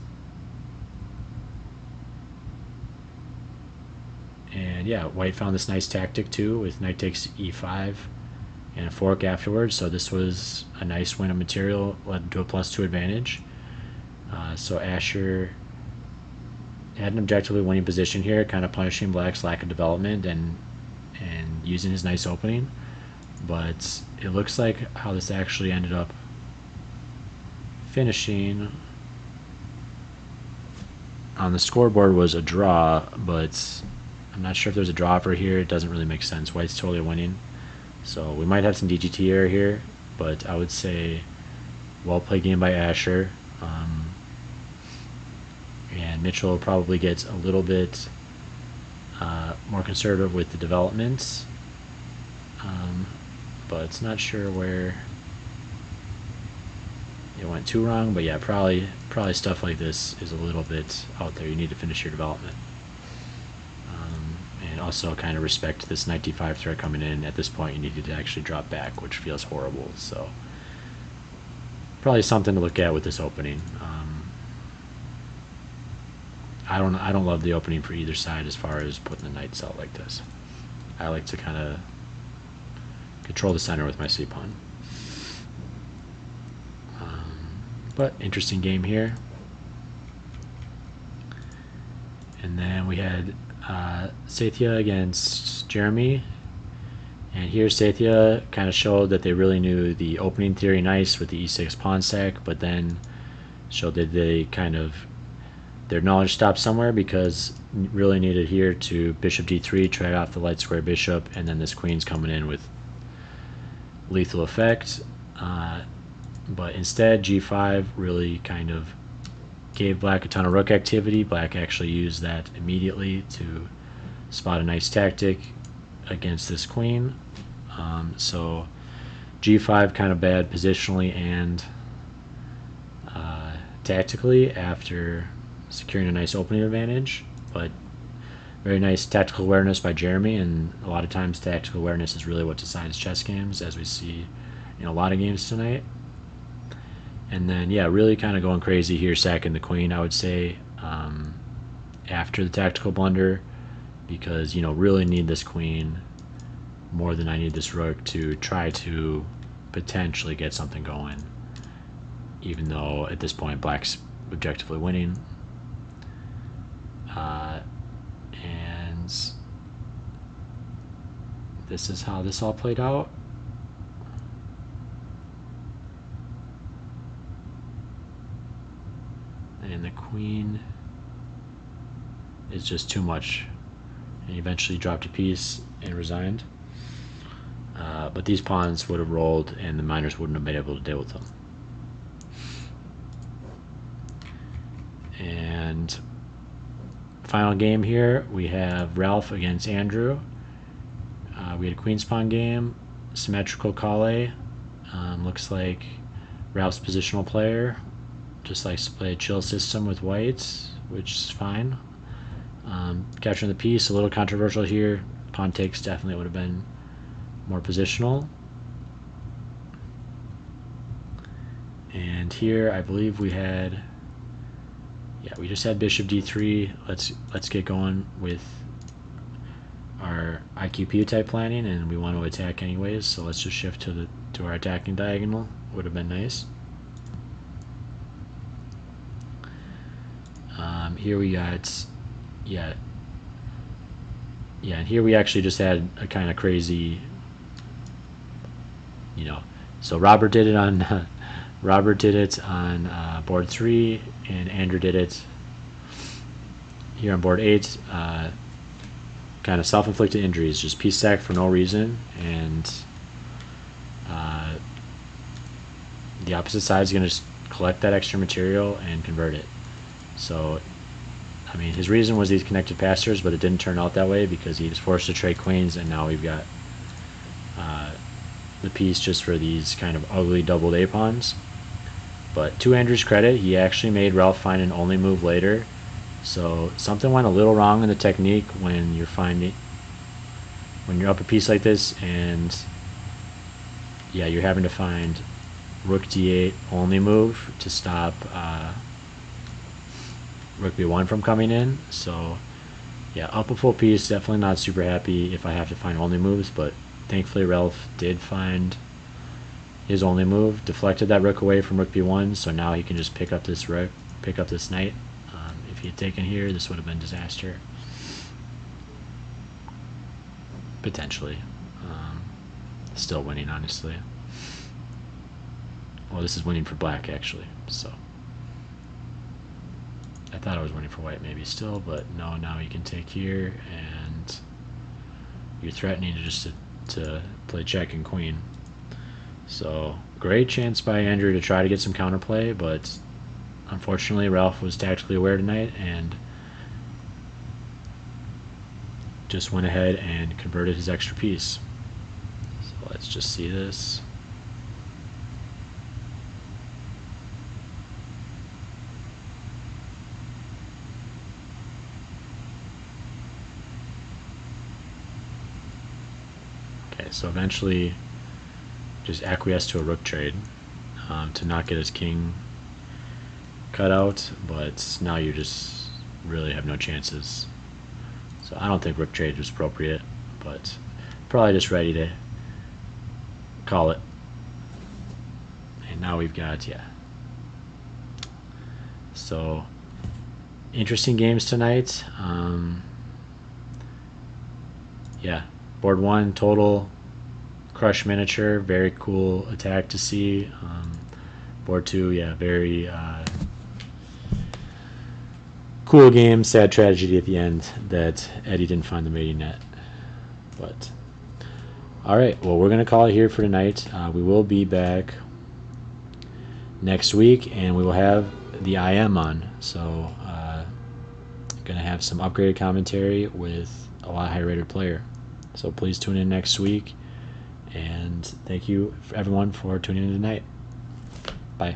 yeah, white found this nice tactic too with knight takes e5 and a fork afterwards, so this was a nice win of material, led to a +2 advantage. So Asher had an objectively winning position here, kind of punishing black's lack of development and using his nice opening, but it looks like how this actually ended up finishing on the scoreboard was a draw, but I'm not sure if there's a draw for here. It doesn't really make sense. White's totally winning, so we might have some DGT error here, but I would say well played game by Asher. And Mitchell probably gets a little bit more conservative with the developments, but it's not sure where it went too wrong. But yeah, probably stuff like this is a little bit out there. You need to finish your development, and also kind of respect this knight d5 threat coming in. At this point, you needed to actually drop back, which feels horrible. So probably something to look at with this opening. I don't love the opening for either side as far as putting the knights out like this. I like to kind of control the center with my c-pawn. But interesting game here. And then we had Sathya against Jeremy. And here Sathya kind of showed that they really knew the opening theory nice with the e6 pawn sack, but then showed that they kind of their knowledge stopped somewhere, because really needed here to bishop d3, trade off the light square bishop, and then this queen's coming in with lethal effect. But instead g5 really kind of gave black a ton of rook activity. Black actually used that immediately to spot a nice tactic against this queen. So g5 kind of bad positionally and tactically after securing a nice opening advantage, but very nice tactical awareness by Jeremy, and a lot of times tactical awareness is really what decides chess games, as we see in a lot of games tonight. And then yeah, really kind of going crazy here, sacking the queen, I would say, after the tactical blunder, because really need this queen more than I need this rook to try to potentially get something going, even though at this point black's objectively winning. And this is how this all played out. And the queen is just too much, and eventually dropped a piece and resigned. But these pawns would have rolled and the miners wouldn't have been able to deal with them. And final game here, we have Ralph against Andrew. We had a queen's pawn game, symmetrical Kale. Looks like Ralph's positional player just likes to play a chill system with whites, which is fine. Capturing the piece, a little controversial here. Pawn takes definitely would have been more positional. And here I believe we had, yeah, we just had bishop d3. Let's get going with our IQP type planning, and we want to attack anyways, so let's just shift to our attacking diagonal. Would have been nice. Here we got, and here we actually just had a kind of crazy, so Robert did it on board 3, and Andrew did it here on board 8. Kind of self-inflicted injuries, just piece sack for no reason, and the opposite side is going to just collect that extra material and convert it. So, I mean, his reason was these connected pastures, but it didn't turn out that way because he was forced to trade queens, and now we've got the piece just for these kind of ugly doubled A pawns. But to Andrew's credit, he actually made Ralph find an only move later. So something went a little wrong in the technique when you're up a piece like this, and yeah, you're having to find Rook D8 only move to stop Rook B1 from coming in. So yeah, up a full piece, definitely not super happy if I have to find only moves, but thankfully Ralph did find his only move, deflected that rook away from Rook B1, so now he can just pick up this rook, pick up this knight. If he had taken here, this would have been disaster. Potentially. Still winning, honestly. Well, this is winning for black, actually, so. I thought I was winning for white maybe still, but no, now you can take here, and you're threatening to play check and queen. So, great chance by Andrew to try to get some counterplay, but unfortunately Ralph was tactically aware tonight and just went ahead and converted his extra piece. So let's just see this. Okay, so eventually just acquiesced to a rook trade to not get his king cut out, but now you just really have no chances. So I don't think rook trade was appropriate, but probably just ready to call it. And now we've got, yeah. So interesting games tonight. Yeah, board 1 total crush miniature, very cool attack to see. Board 2, yeah, very cool game. Sad tragedy at the end that Eddie didn't find the mating net. But all right, well, we're gonna call it here for tonight. We will be back next week, and we will have the IM on. So gonna have some upgraded commentary with a lot higher rated player. So please tune in next week. And thank you, everyone, for tuning in tonight. Bye.